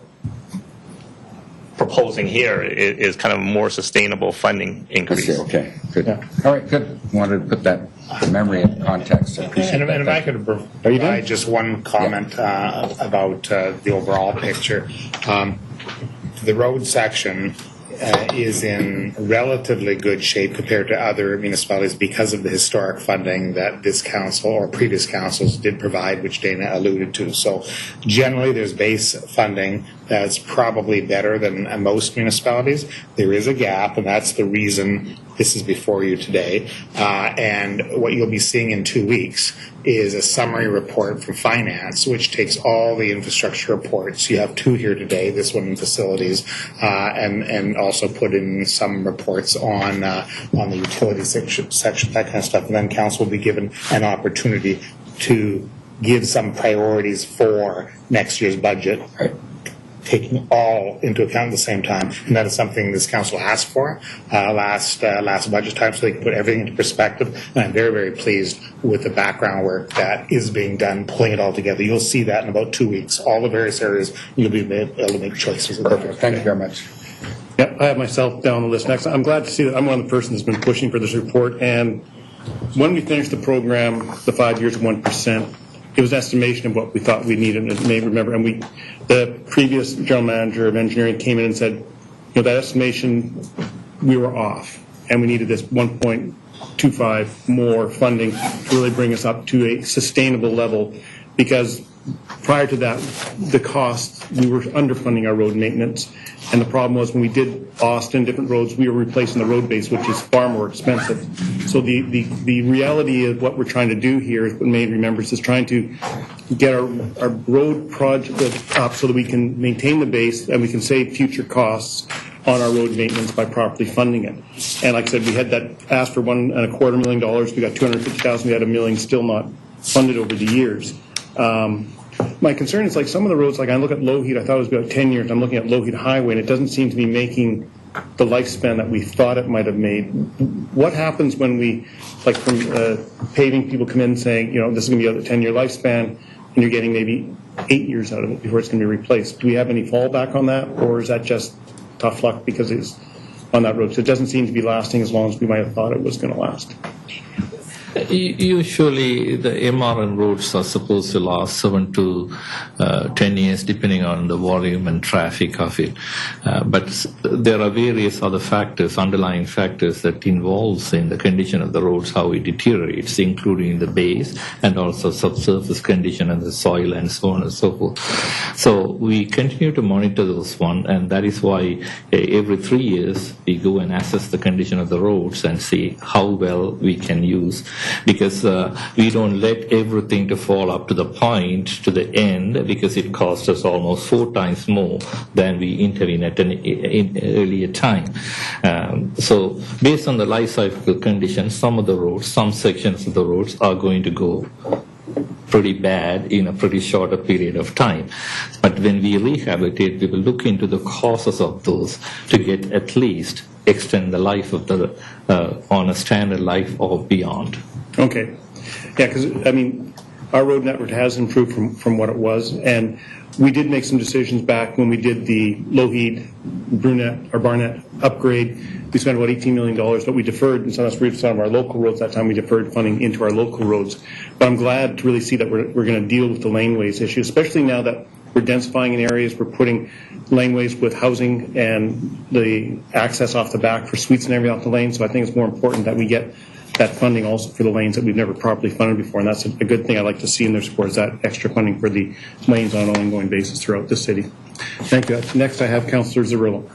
proposing here is kind of a more sustainable funding I increase. see, okay, good. All right, good. Wanted to put that memory in context. I appreciate And if that. I could provide just one comment about the overall picture. The road section is in relatively good shape compared to other municipalities because of the historic funding that this council or previous councils did provide, which Dana alluded to. So generally there's base funding that's probably better than most municipalities. There is a gap, and that's the reason this is before you today. And what you'll be seeing in 2 weeks is a summary report from finance, which takes all the infrastructure reports. You have 2 here today, this one in facilities, and also put in some reports on the utility section, that kind of stuff. And then council will be given an opportunity to give some priorities for next year's budget, taking all into account at the same time. And that is something this council asked for last budget time, so they can put everything into perspective. And I'm very, very pleased with the background work that is being done, pulling it all together. You'll see that in about 2 weeks. All the various areas, you'll be able to make choices. Perfect. Thank you very much. Yeah, I have myself down on the list next. I'm glad to see that I'm one of the persons that's been pushing for this report. And when we finished the program, the 5 years, 1%, it was an estimation of what we thought we needed. And you may remember, and the previous general manager of engineering came in and said, that estimation, we were off, and we needed this 1.25 more funding to really bring us up to a sustainable level, because prior to that, the cost, we were underfunding our road maintenance. And the problem was when we did Austin, different roads, we were replacing the road base, which is far more expensive. So the reality of what we're trying to do here, what Maine remembers, is trying to get our road project up so that we can maintain the base and we can save future costs on our road maintenance by properly funding it. And like I said, we had that asked for $1.25 million. We got $250,000. We had $1 million still not funded over the years. My concern is, like, some of the roads, like I look at Lougheed, I thought it was about 10 years. I'm looking at Lougheed Highway, and it doesn't seem to be making the lifespan that we thought it might have made. What happens when we, like from paving, people come in saying, this is going to be a 10-year lifespan, and you're getting maybe 8 years out of it before it's going to be replaced? Do we have any fallback on that, or is that just tough luck because it's on that road? So it doesn't seem to be lasting as long as we might have thought it was going to last. Usually, the MRN roads are supposed to last 7 to 10 years, depending on the volume and traffic of it. But there are various other factors, underlying factors that involves in the condition of the roads, how it deteriorates, including the base and also subsurface condition and the soil and so on and so forth. So we continue to monitor those one, and that is why every 3 years we go and assess the condition of the roads and see how well we can use. Because we don't let everything to fall up to the point, to the end, because it costs us almost 4 times more than we intervene at an earlier time. So based on the life cycle conditions, some of the roads, some sections of the roads are going to go pretty bad in a pretty shorter period of time. But when we rehabilitate, we will look into the causes of those to get at least extend the life of the on a standard life or beyond. Okay. Yeah, because, our road network has improved from what it was, and we did make some decisions back when we did the Lougheed Barnett upgrade. We spent about $18 million, but we deferred, and some of our local roads that time, we deferred funding into our local roads. But I'm glad to really see that we're going to deal with the laneways issue, especially now that we're densifying in areas, we're putting laneways with housing and the access off the back for suites and everything off the lane. So I think it's more important that we get that funding also for the lanes that we've never properly funded before, and that's a good thing I'd like to see in their support, is that extra funding for the lanes on an ongoing basis throughout the city. Thank you. Next I have Councillor Zerillo.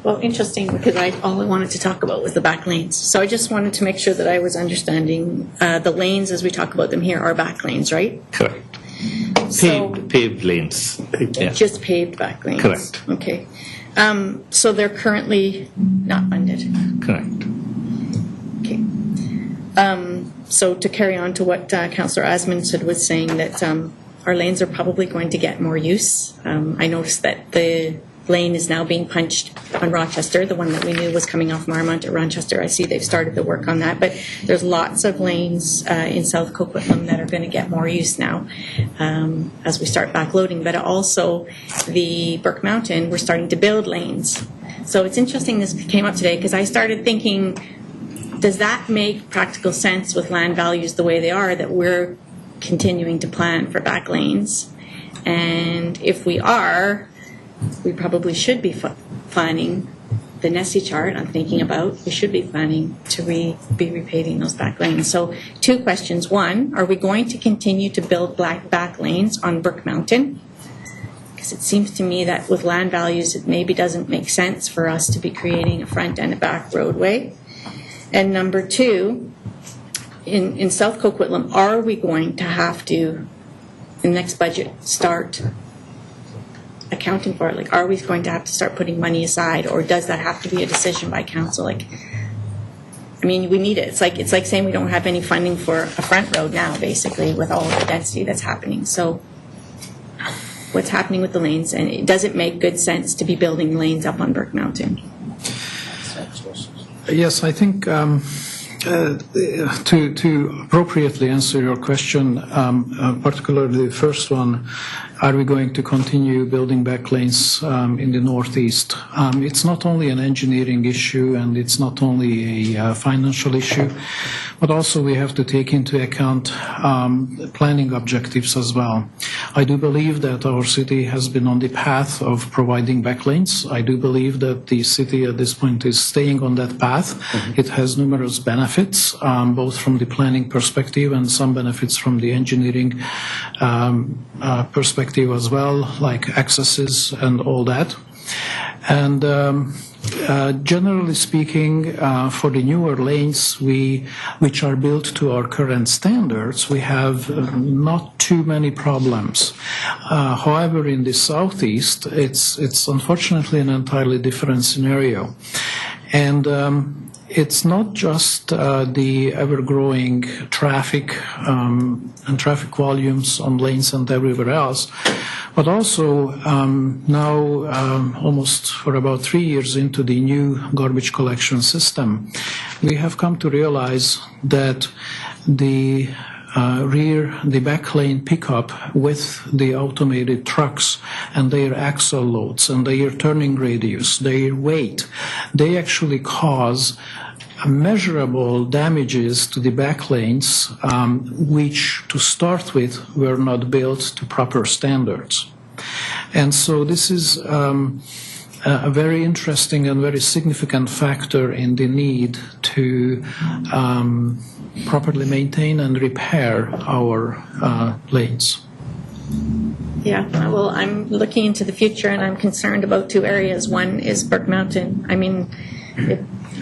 Well, interesting, because all I wanted to talk about was the back lanes. So I just wanted to make sure that I was understanding the lanes as we talk about them here are back lanes, right? Correct. Paved lanes. Yeah. Just paved back lanes. Correct. Okay. So they're currently not funded. Correct. Okay. So to carry on to what Councillor Asmundson was saying, that our lanes are probably going to get more use. I noticed that the lane is now being punched on Rochester, the one that we knew was coming off Marmont at Rochester. I see they've started the work on that, but there's lots of lanes in South Coquitlam that are going to get more use now as we start backloading. But also the Burke Mountain, we're starting to build lanes. So it's interesting this came up today because I started thinking, does that make practical sense with land values the way they are, that we're continuing to plan for back lanes? And if we are, we probably should be planning the Nessie chart I'm thinking about. We should be planning to be repaving those back lanes. So 2 questions. 1, are we going to continue to build back lanes on Burke Mountain? Because it seems to me that with land values, it maybe doesn't make sense for us to be creating a front and a back roadway. And number 2, in South Coquitlam, are we going to have to, in the next budget, start accounting for it? Like, are we going to have to start putting money aside, or does that have to be a decision by council? Like, I mean, we need it. It's like saying we don't have any funding for a front road now, basically, with all of the density that's happening. So what's happening with the lanes, and does it make good sense to be building lanes up on Burke Mountain? Yes, I think to appropriately answer your question, particularly the first one, are we going to continue building back lanes in the Northeast? It's not only an engineering issue and it's not only a financial issue, but also we have to take into account planning objectives as well. I do believe that our city has been on the path of providing back lanes. I do believe that the city at this point is staying on that path. Mm-hmm. It has numerous benefits, both from the planning perspective and some benefits from the engineering perspective as well, like accesses and all that. And generally speaking, for the newer lanes which are built to our current standards, we have not too many problems. However, in the southeast, it's unfortunately an entirely different scenario. And it's not just the ever-growing traffic and traffic volumes on lanes and everywhere else, but also now almost for about 3 years into the new garbage collection system, we have come to realize that the back lane pickup with the automated trucks and their axle loads and their turning radius, their weight, they actually cause measurable damages to the back lanes, which to start with were not built to proper standards. And so this is a very interesting and very significant factor in the need to properly maintain and repair our lanes. Yeah, well, I'm looking into the future and I'm concerned about 2 areas. One is Burke Mountain. I mean,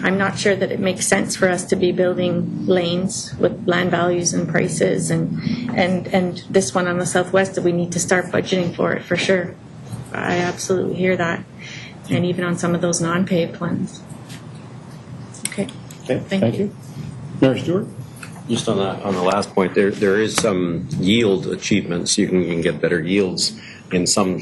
I'm not sure that it makes sense for us to be building lanes with land values and prices, and this one on the southwest, that we need to start budgeting for it for sure. I absolutely hear that, and even on some of those non-paved ones. Okay, thank you. Mayor Stewart? Just on the last point, there is some yield achievements. You can get better yields in some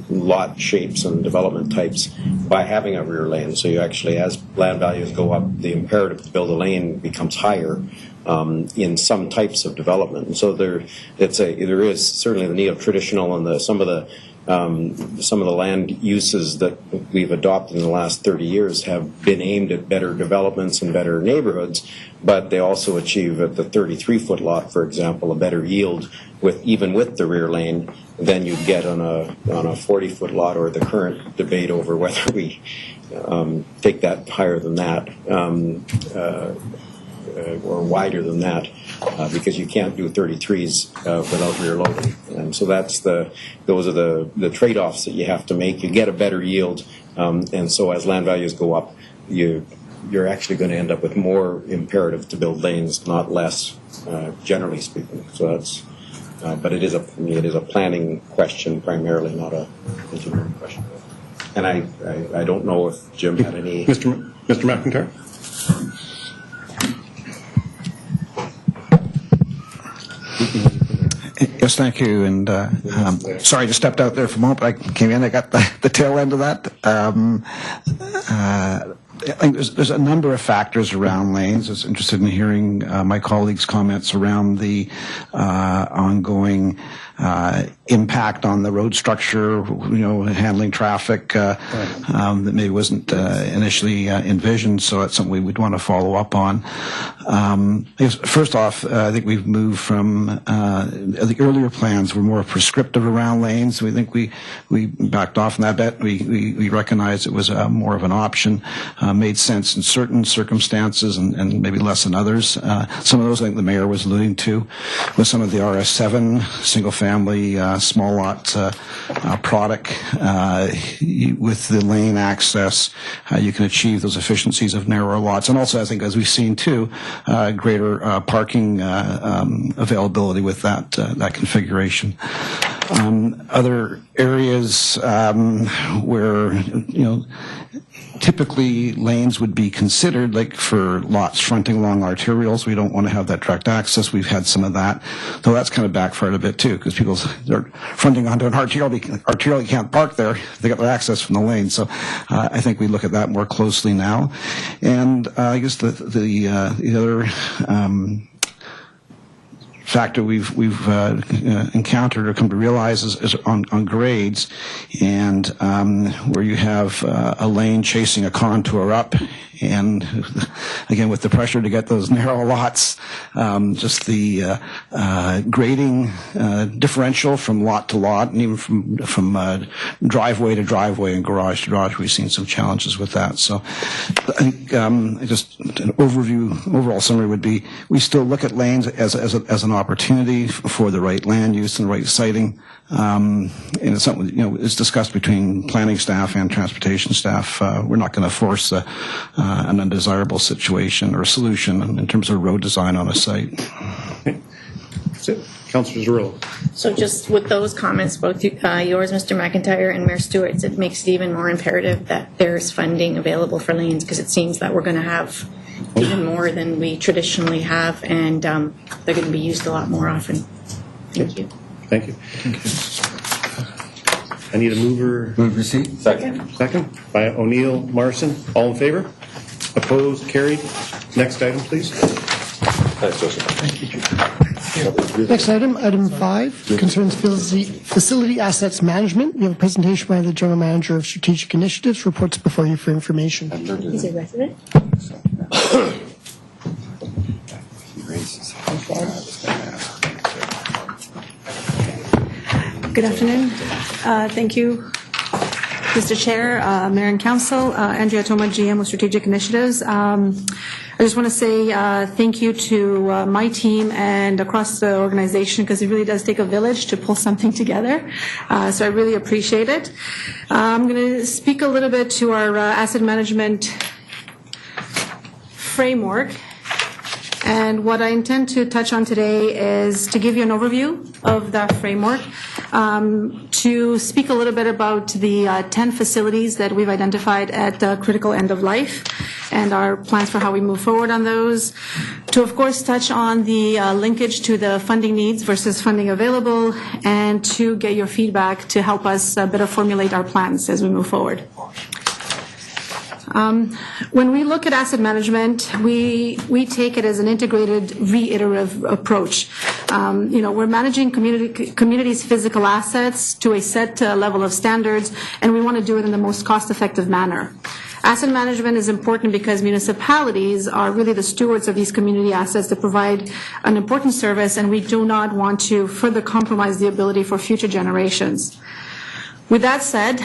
lot shapes and development types by having a rear lane. So you actually, as land values go up, the imperative to build a lane becomes higher in some types of development. And so there is certainly the need of traditional and some of the land uses that we've adopted in the last 30 years have been aimed at better developments and better neighborhoods, but they also achieve at the 33-foot lot, for example, a better yield even with the rear lane than you'd get on a 40-foot lot, or the current debate over whether we take that higher than that or wider than that, because you can't do 33s without rear loading. And so those are the trade-offs that you have to make. You get a better yield, and so as land values go up, you're actually going to end up with more imperative to build lanes, not less, generally speaking. So that's, but it is a planning question primarily, not a engineering question. And I don't know if Jim had any. Mr. McIntyre? Yes, thank you. And sorry, I just stepped out there for a moment, but I came in. I got the tail end of that. I think there's a number of factors around lanes. I was interested in hearing my colleagues' comments around the ongoing impact on the road structure, handling traffic that maybe wasn't initially envisioned. So that's something we would want to follow up on. First off, I think we've moved from the earlier plans were more prescriptive around lanes. We think we backed off on that bit. We recognized it was more of an option, made sense in certain circumstances and maybe less in others. Some of those I think the mayor was alluding to with some of the RS7 single-family small lot product. With the lane access, you can achieve those efficiencies of narrower lots. And also, I think, as we've seen too, greater parking availability with that configuration. Other areas where typically lanes would be considered, like for lots fronting along arterials. We don't want to have that direct access. We've had some of that, though that's kind of backfired a bit too, because people are fronting onto an arterial. You can't park there. They got their access from the lane. So I think we look at that more closely now. And I guess the other factor we've encountered or come to realize is on grades, and where you have a lane chasing a contour up, and again with the pressure to get those narrow lots, just the grading differential from lot to lot, and even from driveway to driveway and garage to garage, we've seen some challenges with that. So I think just an overall summary would be we still look at lanes as an opportunity for the right land use and the right siting, and it's something it's discussed between planning staff and transportation staff. We're not going to force an undesirable situation or a solution in terms of road design on a site. That's it. Councillor Zarrillo. So just with those comments, both yours, Mr. McIntyre, and Mayor Stewart's, it makes it even more imperative that there's funding available for lanes, because it seems that we're going to have even more than we traditionally have, and they're going to be used a lot more often. Thank you. Thank you. I need a mover. Move receipt. Second by O'Neill Marson. All in favor? Opposed? Carried. Next item, please. Thanks, Joseph. Thank you. Next item 5, concerns facility assets management. We have a presentation by the General Manager of Strategic Initiatives. Reports before you for information. He's a resident? Good afternoon. Thank you, Mr. Chair, Mayor and Council. Andrea Toma, GM with Strategic Initiatives. I just want to say thank you to my team and across the organization, because it really does take a village to pull something together. So I really appreciate it. I'm going to speak a little bit to our asset management framework. And what I intend to touch on today is to give you an overview of that framework, to speak a little bit about the 10 facilities that we've identified at the critical end of life and our plans for how we move forward on those, to of course touch on the linkage to the funding needs versus funding available, and to get your feedback to help us better formulate our plans as we move forward. When we look at asset management, we take it as an integrated, reiterative approach. We're managing communities' physical assets to a set level of standards, and we want to do it in the most cost-effective manner. Asset management is important because municipalities are really the stewards of these community assets that provide an important service, and we do not want to further compromise the ability for future generations. With that said,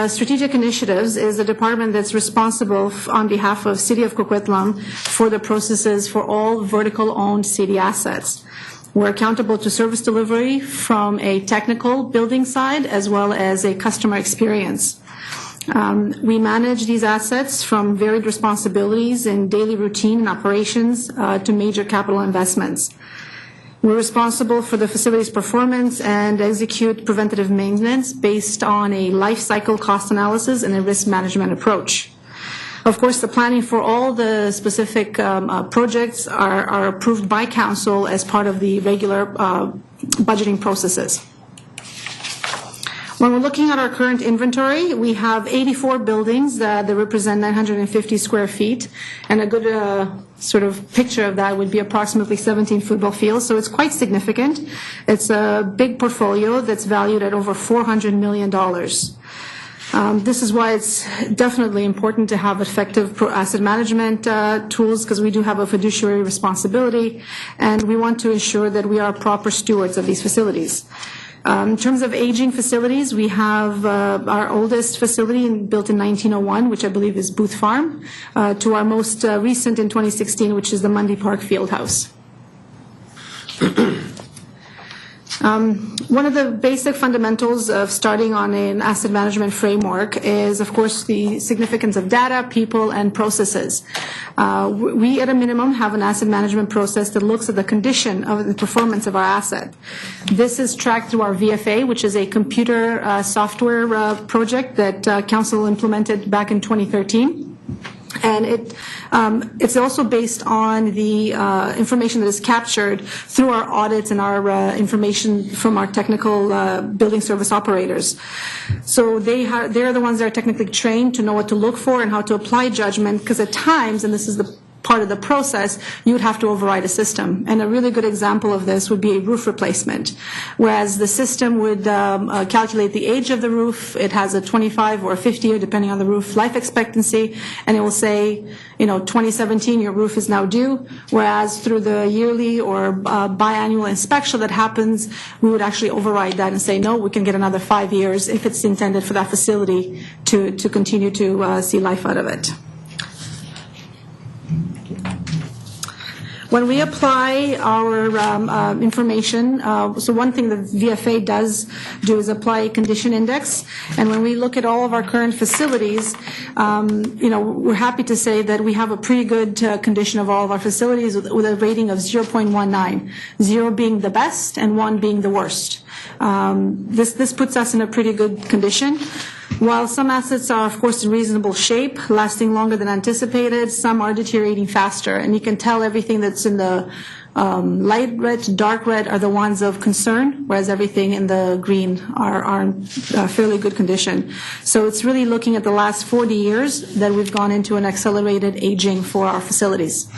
Strategic Initiatives is a department that's responsible on behalf of City of Coquitlam for the processes for all vertical-owned city assets. We're accountable to service delivery from a technical building side as well as a customer experience. We manage these assets from varied responsibilities in daily routine and operations to major capital investments. We're responsible for the facility's performance and execute preventative maintenance based on a life cycle cost analysis and a risk management approach. Of course, the planning for all the specific projects are approved by council as part of the regular budgeting processes. When we're looking at our current inventory, we have 84 buildings that represent 950 square feet, and a good sort of picture of that would be approximately 17 football fields, so it's quite significant. It's a big portfolio that's valued at over $400 million. This is why it's definitely important to have effective asset management tools, because we do have a fiduciary responsibility, and we want to ensure that we are proper stewards of these facilities. In terms of aging facilities, we have our oldest facility built in 1901, which I believe is Booth Farm, to our most recent in 2016, which is the Mundy Park Fieldhouse. One of the basic fundamentals of starting on an asset management framework is, of course, the significance of data, people, and processes. We, at a minimum, have an asset management process that looks at the condition of the performance of our asset. This is tracked through our VFA, which is a computer software project that Council implemented back in 2013. And it's also based on the information that is captured through our audits and our information from our technical building service operators. So they're the ones that are technically trained to know what to look for and how to apply judgment, because at times, and this is the part of the process, you would have to override a system. And a really good example of this would be a roof replacement, whereas the system would calculate the age of the roof. It has a 25 or a 50-year, depending on the roof, life expectancy, and it will say, 2017, your roof is now due, whereas through the yearly or biannual inspection that happens, we would actually override that and say, no, we can get another 5 years if it's intended for that facility to continue to see life out of it. When we apply our information, so one thing the VFA does do is apply a condition index, and when we look at all of our current facilities, we're happy to say that we have a pretty good condition of all of our facilities with a rating of 0.19, 0 being the best and 1 being the worst. This puts us in a pretty good condition. While some assets are, of course, in reasonable shape, lasting longer than anticipated, some are deteriorating faster. And you can tell everything that's in the light red to dark red are the ones of concern, whereas everything in the green are in fairly good condition. So it's really looking at the last 40 years that we've gone into an accelerated aging for our facilities.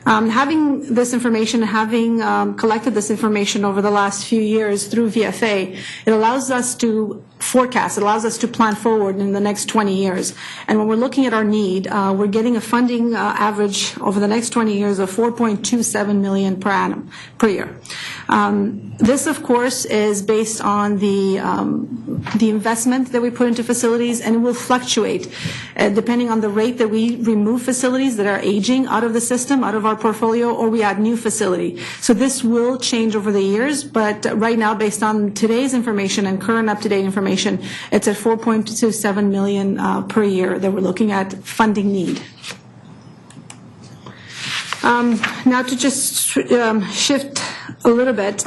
Having this information, having collected this information over the last few years through VFA, it allows us to forecast, it allows us to plan forward in the next 20 years. And when we're looking at our need, we're getting a funding average over the next 20 years of $4.27 million per annum, per year. This, of course, is based on the investment that we put into facilities, and it will fluctuate depending on the rate that we remove facilities that are aging out of the system, out of our portfolio, or we add new facility. So this will change over the years, but right now, based on today's information and current up-to-date information, it's at $4.27 million per year that we're looking at funding need. Now to just shift a little bit,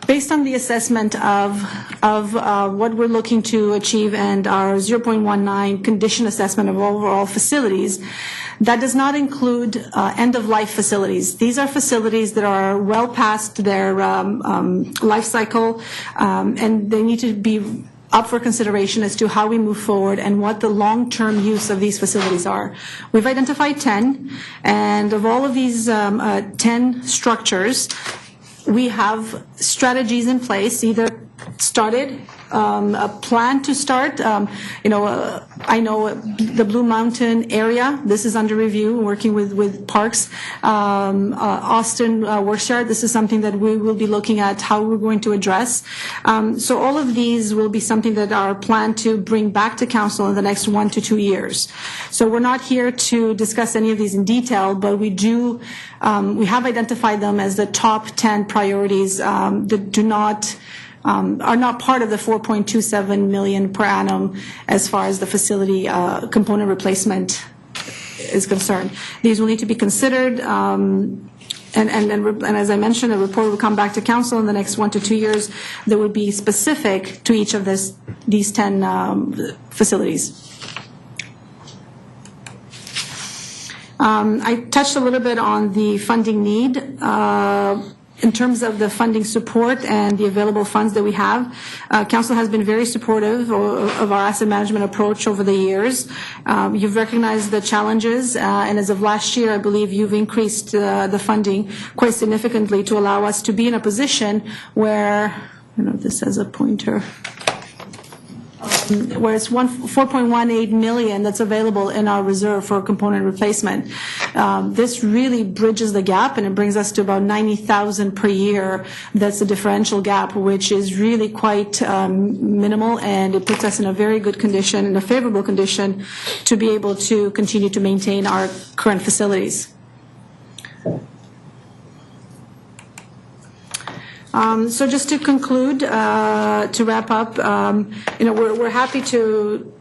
based on the assessment of what we're looking to achieve and our 0.19 condition assessment of overall facilities, that does not include end-of-life facilities. These are facilities that are well past their life cycle, and they need to be up for consideration as to how we move forward and what the long-term use of these facilities are. We've identified 10, and of all of these 10 structures, we have strategies in place, either started, a plan to start. I know the Blue Mountain area, this is under review, working with parks. Austin Workshare, this is something that we will be looking at how we're going to address. So all of these will be something that are planned to bring back to council in the next 1 to 2 years. So we're not here to discuss any of these in detail, but we have identified them as the top 10 priorities that are not part of the $4.27 million per annum as far as the facility component replacement is concerned. These will need to be considered And as I mentioned, a report will come back to council in the next 1 to 2 years that would be specific to each of these 10 facilities. I touched a little bit on the funding need. In terms of the funding support and the available funds that we have, Council has been very supportive of our asset management approach over the years. You've recognized the challenges, and as of last year, I believe you've increased the funding quite significantly to allow us to be in a position where, I don't know if this has a pointer, where it's 4.18 million that's available in our reserve for component replacement. This really bridges the gap, and it brings us to about 90,000 per year. That's a differential gap, which is really quite minimal, and it puts us in a very good condition, in a favorable condition, to be able to continue to maintain our current facilities. So just to conclude, to wrap up, we're happy to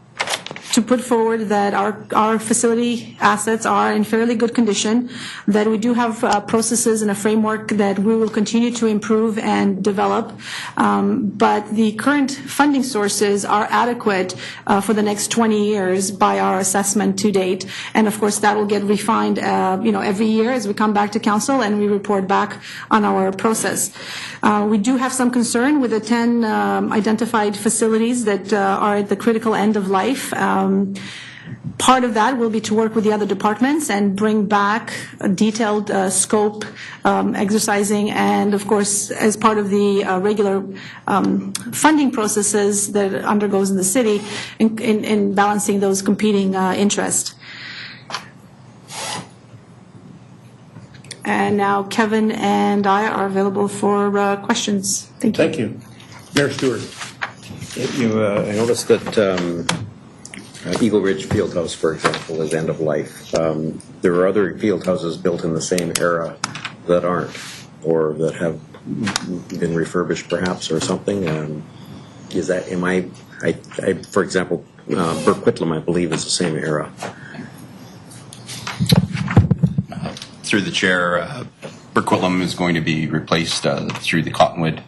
put forward that our facility assets are in fairly good condition, that we do have processes and a framework that we will continue to improve and develop, but the current funding sources are adequate for the next 20 years by our assessment to date, and of course that will get refined every year as we come back to council and we report back on our process. We do have some concern with the 10 identified facilities that are at the critical end of life. Part of that will be to work with the other departments and bring back a detailed scope exercising, and of course as part of the regular funding processes that undergoes in the city in balancing those competing interests. And now Kevin and I are available for questions. Thank you. Thank you. Mayor Stewart. I noticed that Eagle Ridge Fieldhouse, for example, is end of life. There are other field houses built in the same era that aren't, or that have been refurbished perhaps or something. Is that, for example, Coquitlam, I believe, is the same era. Through the chair, Coquitlam is going to be replaced through the Cottonwood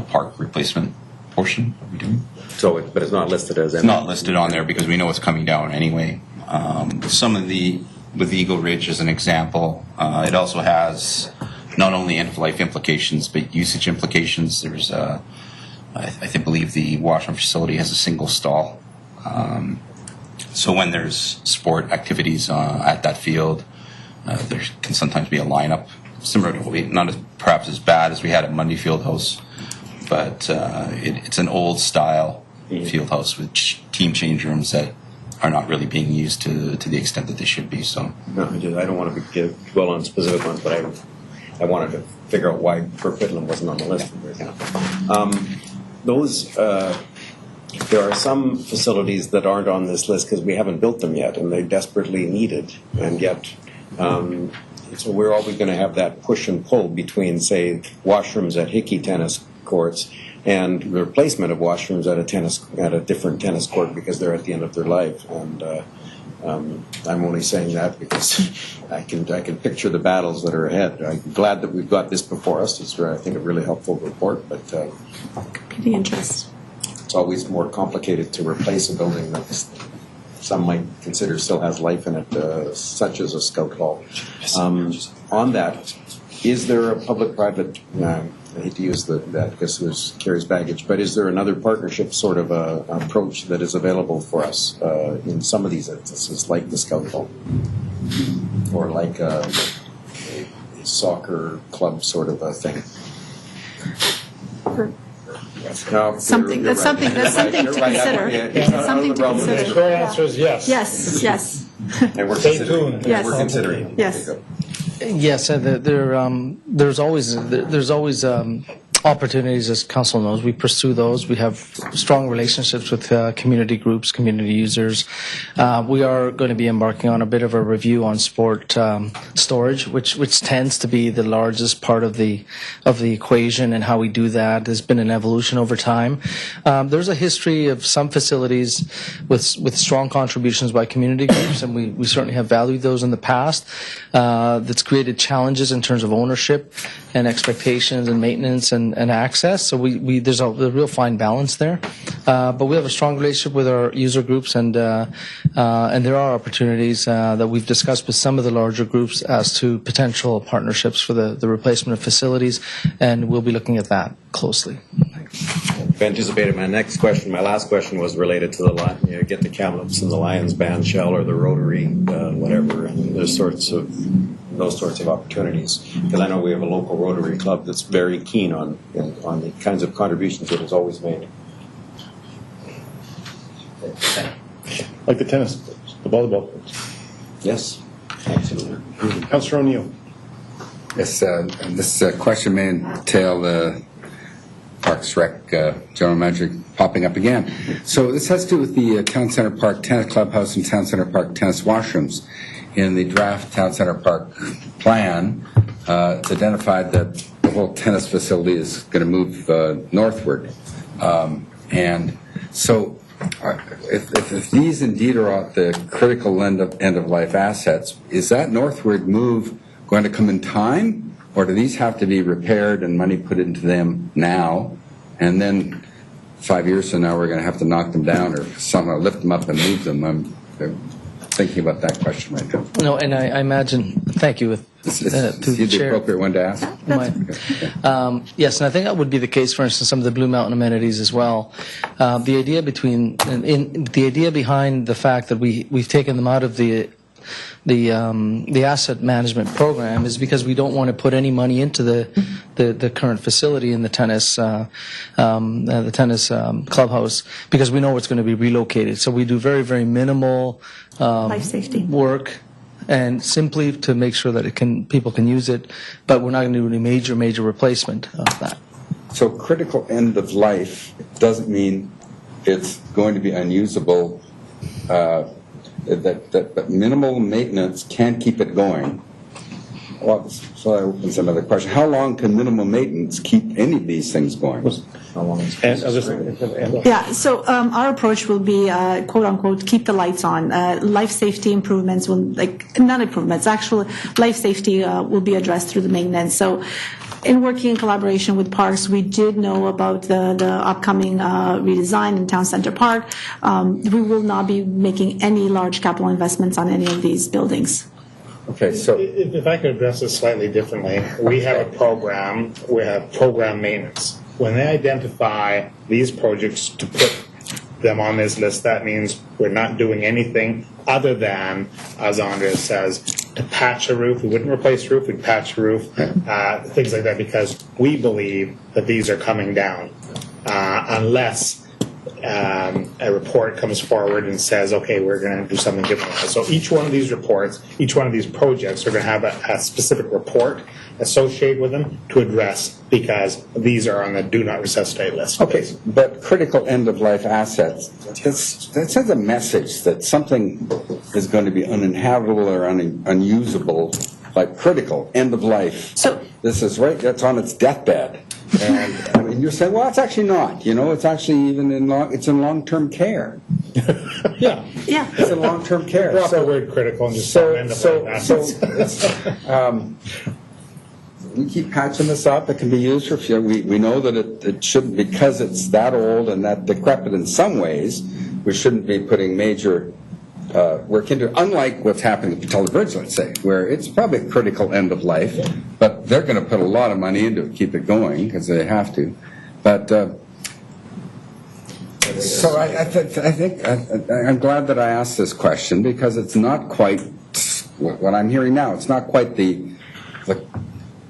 park replacement portion. Are we doing? But it's not listed as. It's not listed on there because we know it's coming down anyway. Some of with Eagle Ridge as an example, it also has not only end-of-life implications but usage implications. There's I believe the washroom facility has a single stall. So when there's sport activities at that field, there can sometimes be a lineup similar to not perhaps as bad as we had at Mundy Fieldhouse, but it's an old style field house with team change rooms that are not really being used to the extent that they should be. So no, I don't want to dwell on specific ones, but I wanted to figure out why Coquitlam wasn't on the list, for example. There are some facilities that aren't on this list because we haven't built them yet, and they're desperately needed, and yet. So we're always going to have that push and pull between, say, washrooms at Hickey tennis courts and the replacement of washrooms at a different tennis court because they're at the end of their life. And I'm only saying that because I can picture the battles that are ahead. I'm glad that we've got this before us. It's, I think, a really helpful report, but competing interest. It's always more complicated to replace a building that's some might consider still has life in it, such as a scout hall. On that, is there a public-private, I hate to use that because it carries baggage, but is there another partnership sort of approach that is available for us in some of these instances, like the scout hall? Or like a soccer club sort of a thing? No, something you're that's something to consider. It's something to consider. The short answer is yes. Yes. And we're Stay tuned. Yes. We're considering. Yes. Yes, there's always opportunities, as council knows, we pursue those. We have strong relationships with community groups, community users. We are going to be embarking on a bit of a review on sport storage, which tends to be the largest part of the equation, and how we do that. There's been an evolution over time. There's a history of some facilities with strong contributions by community groups, and we certainly have valued those in the past. That's created challenges in terms of ownership and expectations and maintenance and access. So there's a real fine balance there. But we have a strong relationship with our user groups, and there are opportunities that we've discussed with some of the larger groups as to potential partnerships for the replacement of facilities, and we'll be looking at that closely. I've anticipated my next question. My last question was related to the get the Kamloops and the Lions band shell or the Rotary, whatever, and those sorts of opportunities. Because I know we have a local Rotary club that's very keen on the kinds of contributions it has always made. Like the tennis, the volleyball courts. Yes, absolutely. Councillor O'Neill. Yes, this question may entail the Parks Rec General Manager popping up again. So this has to do with the Town Center Park Tennis Clubhouse and Town Center Park Tennis Washrooms. In the draft Town Center Park plan, it's identified that the whole tennis facility is going to move northward. And so if these indeed are at the critical end of life assets, is that northward move going to come in time? Or do these have to be repaired and money put into them now, and then 5 years from now we're going to have to knock them down or somehow lift them up and move them? I'm thinking about that question right now. No, and I imagine, thank you, to the the appropriate one to ask? Yes, and I think that would be the case, for instance, some of the Blue Mountain amenities as well. The idea behind the fact that we've taken them out of the asset management program is because we don't want to put any money into the current facility in the tennis clubhouse, because we know it's going to be relocated. So we do very, very minimal Life safety work, and simply to make sure that people can use it, but we're not going to do any major replacement of that. So critical end of life doesn't mean it's going to be unusable. That minimal maintenance can keep it going. Well, so that opens another question. How long can minimal maintenance keep any of these things going? How long is Yeah, so our approach will be, quote unquote, keep the lights on. Life safety improvements will, not improvements, actual life safety will be addressed through the maintenance. So in working in collaboration with Parks, we did know about the upcoming redesign in Town Center Park. We will not be making any large capital investments on any of these buildings. Okay, so if I could address this slightly differently, we have a program. We have program maintenance. When they identify these projects to put them on this list, that means we're not doing anything other than, as Andrea says, to patch a roof. We wouldn't replace the roof, we'd patch a roof, things like that, because we believe that these are coming down unless a report comes forward and says, okay, we're going to do something different. So each one of these reports, each one of these projects are going to have a specific report associated with them to address, because these are on the do not resuscitate list. Okay, but critical end of life assets, that sends a message that something is going to be uninhabitable or unusable, like critical end of life. So this is right, that's on its deathbed. And I mean, you're saying, well, it's actually not. It's actually even in long-term care. Yeah. It's in long-term care. Drop the word critical and just end of life assets. We keep patching this up. It can be used for fuel. We know that it shouldn't, because it's that old and that decrepit in some ways, we shouldn't be putting major work into it, unlike what's happening at Pattullo Bridge, let's say, where it's probably a critical end of life, but they're going to put a lot of money into it to keep it going, because they have to. But so I think I'm glad that I asked this question, because it's not quite what I'm hearing now. It's not quite the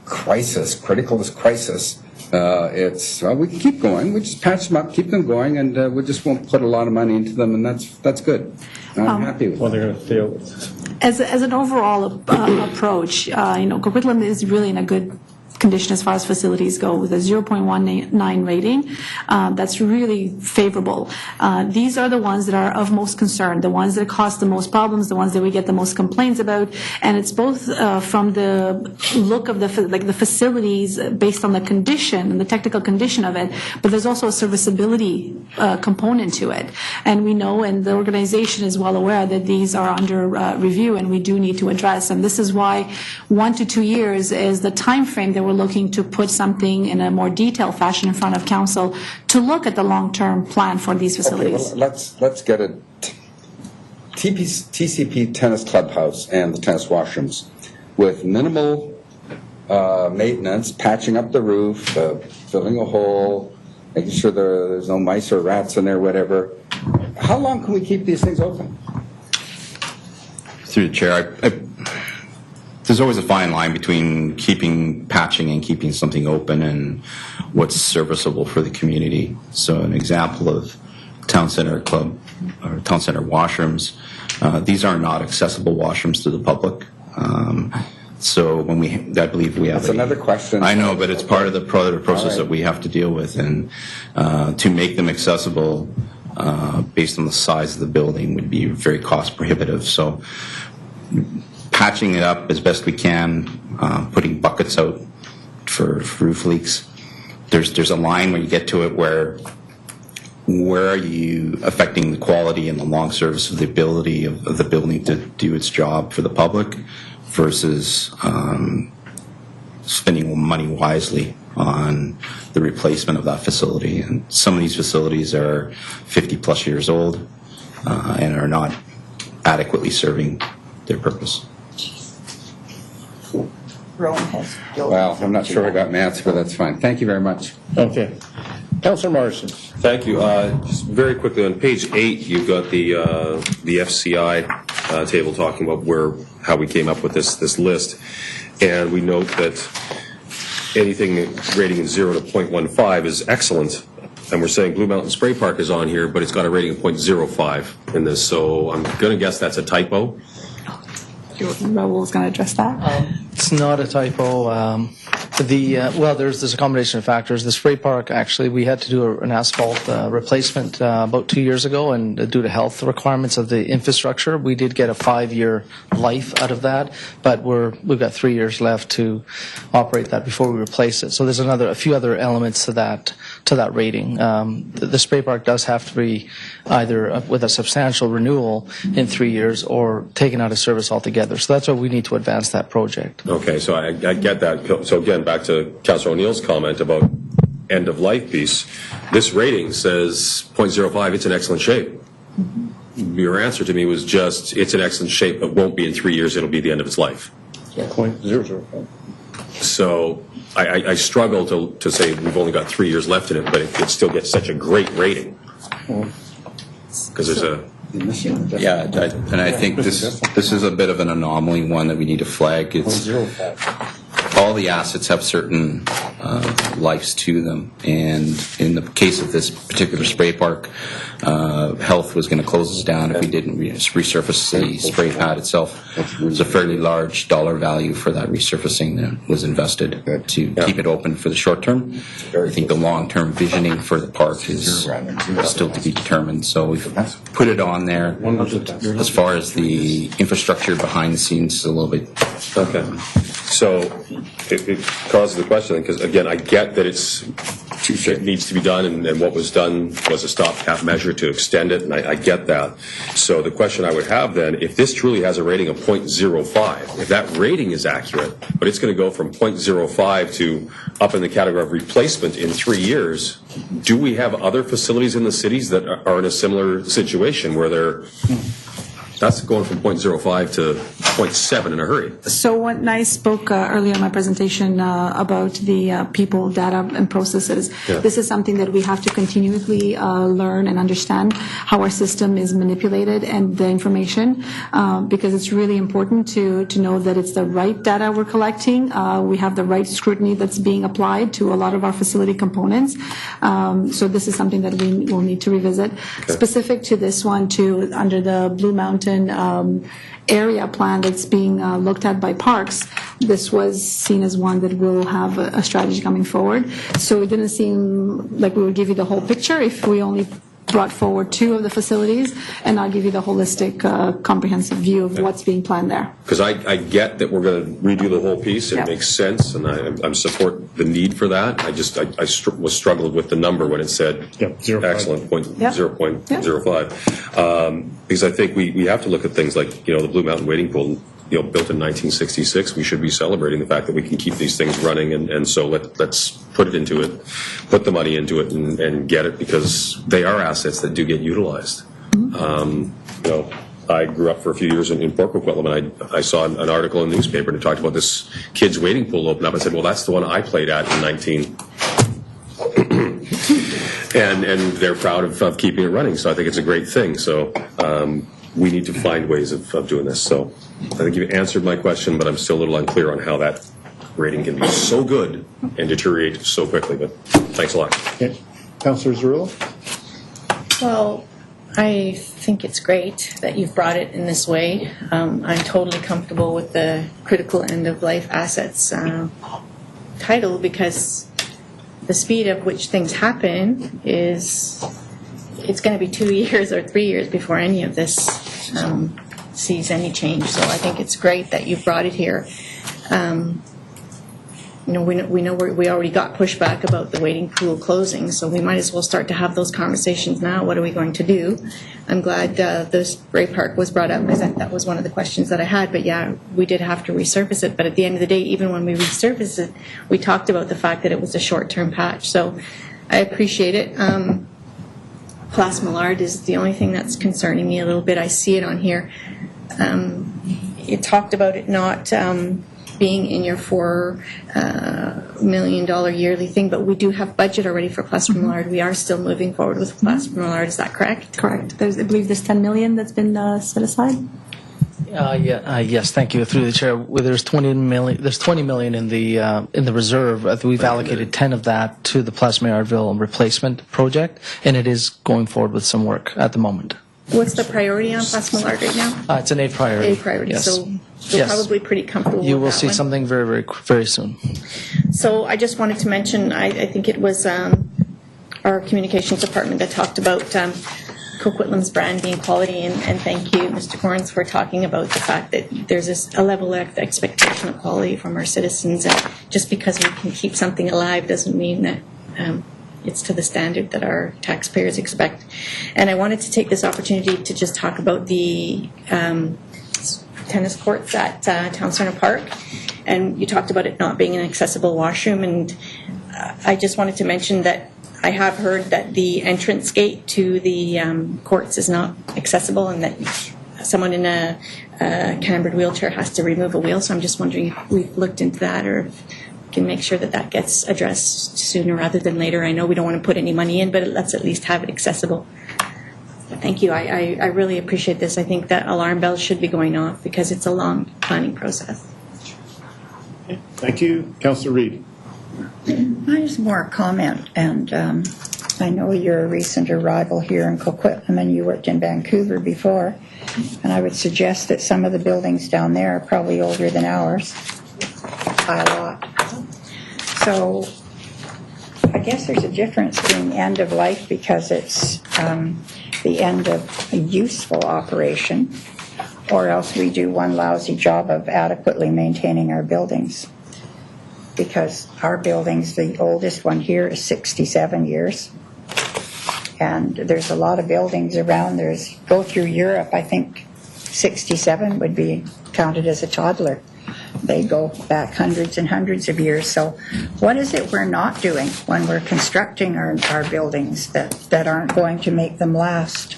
crisis, criticalist crisis. It's we can keep going. We just patch them up, keep them going, and we just won't put a lot of money into them, and that's good. I'm happy with. Well, they're going to fail with this. As an overall approach, Coquitlam is really in a good condition as far as facilities go, with a 0.19 rating. That's really favorable. These are the ones that are of most concern, the ones that cause the most problems, the ones that we get the most complaints about, and it's both from the look of the facilities based on the condition and the technical condition of it, but there's also a serviceability component to it. And we know, and the organization is well aware, that these are under review and we do need to address. And this is why 1 to 2 years is the time frame that we're looking to put something in a more detailed fashion in front of council to look at the long-term plan for these facilities. Okay, well, let's get it. TCP tennis clubhouse and the tennis washrooms with minimal maintenance, patching up the roof, filling a hole, making sure there's no mice or rats in there, whatever. How long can we keep these things open? Through the chair, there's always a fine line between keeping patching and keeping something open and what's serviceable for the community. So an example of town center club or town center washrooms, these are not accessible washrooms to the public. So when I believe we have That's another question. I know, but it's part of the process that we have to deal with, and to make them accessible based on the size of the building would be very cost prohibitive. So patching it up as best we can, putting buckets out for roof leaks. There's a line where you get to it where are you affecting the quality and the long service of the ability of the building to do its job for the public versus spending money wisely on the replacement of that facility. And some of these facilities are 50 plus years old and are not adequately serving their purpose. Well, I'm not sure I got my answer, but that's fine. Thank you very much. Okay. Councillor Morrison. Thank you. Just very quickly, on page 8, you've got the FCI table talking about how we came up with this list, and we note that anything rating in 0 to 0.15 is excellent, and we're saying Blue Mountain Spray Park is on here, but it's got a rating of 0.05 in this, so I'm going to guess that's a typo. Raul's going to address that. It's not a typo. Well, there's a combination of factors. The spray park, actually, we had to do an asphalt replacement about 2 years ago, and due to health requirements of the infrastructure, we did get a 5-year life out of that, but we've got 3 years left to operate that before we replace it. So there's a few other elements to that rating. The spray park does have to be either with a substantial renewal in 3 years or taken out of service altogether. So that's why we need to advance that project. Okay, so I get that. So again, back to Councillor O'Neill's comment about end of life piece. This rating says 0.05. It's in excellent shape. Mm-hmm. Your answer to me was just it's in excellent shape, but won't be in 3 years. It'll be the end of its life. 0.005. So I struggle to say we've only got 3 years left in it, but it still gets such a great rating because there's a. Yeah, and I think this is a bit of an anomaly, one that we need to flag. It's all the assets have certain lives to them, and in the case of this particular spray park, health was going to close us down if we didn't resurface the spray pad itself. There's a fairly large dollar value for that resurfacing that was invested to keep it open for the short term. I think the long-term visioning for the park is still to be determined, so we've put it on there. As far as the infrastructure behind the scenes, a little bit. Okay. So it causes the question, because again, I get that it needs to be done, and what was done was a stopgap measure to extend it, and I get that. So the question I would have then, if this truly has a rating of 0.05, if that rating is accurate, but it's going to go from 0.05 to up in the category of replacement in 3 years, do we have other facilities in the cities that are in a similar situation where that's going from 0.05 to 0.7 in a hurry? So when I spoke earlier in my presentation about the people, data, and processes, this is something that we have to continually learn and understand how our system is manipulated and the information, because it's really important to know that it's the right data we're collecting. We have the right scrutiny that's being applied to a lot of our facility components. So this is something that we will need to revisit. Specific to this one, too, under the Blue Mountain Edmonton area plan that's being looked at by Parks, this was seen as one that will have a strategy coming forward. So it didn't seem like we would give you the whole picture if we only brought forward 2 of the facilities and not give you the holistic, comprehensive view of what's being planned there. Because I get that we're going to redo the whole piece. It makes sense, and I support the need for that. I was struggled with the number when it said excellent point 0.05. Because I think we have to look at things like the Blue Mountain Wading Pool. Built in 1966, we should be celebrating the fact that we can keep these things running, and so let's put it into it, put the money into it, and get it, because they are assets that do get utilized. I grew up for a few years in Coquitlam, and I saw an article in the newspaper and it talked about this kids' wading pool open up. I said, well, that's the one I played at in 19. and they're proud of keeping it running, so I think it's a great thing. So we need to find ways of doing this. So I think you've answered my question, but I'm still a little unclear on how that rating can be so good and deteriorate so quickly. But thanks a lot. Okay. Councillor Zarula? Well, I think it's great that you've brought it in this way. I'm totally comfortable with the critical end-of-life assets title, because the speed at which things happen it's going to be 2 years or 3 years before any of this sees any change. So I think it's great that you brought it here. We already got pushback about the wading pool closing, so we might as well start to have those conversations now. What are we going to do? I'm glad the spray park was brought up, because that was one of the questions that I had. But yeah, we did have to resurface it. But at the end of the day, even when we resurfaced it, we talked about the fact that it was a short-term patch. So I appreciate it. Place Millard is the only thing that's concerning me a little bit. I see it on here. You talked about it not being in your $4 million yearly thing, but we do have budget already for Place Millard. We are still moving forward with Place Millard. Is that correct? Correct. I believe there's $10 million that's been set aside. Yes, thank you. Through the chair, there's $20 million. There's $20 million in the reserve. We've allocated 10 of that to the Place Maillardville replacement project, and it is going forward with some work at the moment. What's the priority on Place Millard right now? It's an A priority. A priority. Yes. So you're probably pretty comfortable with that. You will see something very, very, very soon. So I just wanted to mention, I think it was our communications department that talked about Coquitlam's brand being quality, and thank you, Mr. Corns, for talking about the fact that there's a level of expectation of quality from our citizens, and just because we can keep something alive doesn't mean that it's to the standard that our taxpayers expect. And I wanted to take this opportunity to just talk about the tennis courts at Town Center Park, and you talked about it not being an accessible washroom, and I just wanted to mention that I have heard that the entrance gate to the courts is not accessible, and that someone in a cambered wheelchair has to remove a wheel. So I'm just wondering if we've looked into that, or if we can make sure that that gets addressed sooner rather than later. I know we don't want to put any money in, but let's at least have it accessible. Thank you. I really appreciate this. I think that alarm bells should be going off, because it's a long planning process. Thank you. Councillor Reid. I just more a comment, and I know you're a recent arrival here in Coquitlam, and you worked in Vancouver before, and I would suggest that some of the buildings down there are probably older than ours by a lot. So I guess there's a difference being end of life because it's the end of a useful operation, or else we do one lousy job of adequately maintaining our buildings. Because our buildings, the oldest one here is 67 years. And there's a lot of buildings around. Go through Europe, I think 67 would be counted as a toddler. They go back hundreds and hundreds of years. So what is it we're not doing when we're constructing our buildings that aren't going to make them last?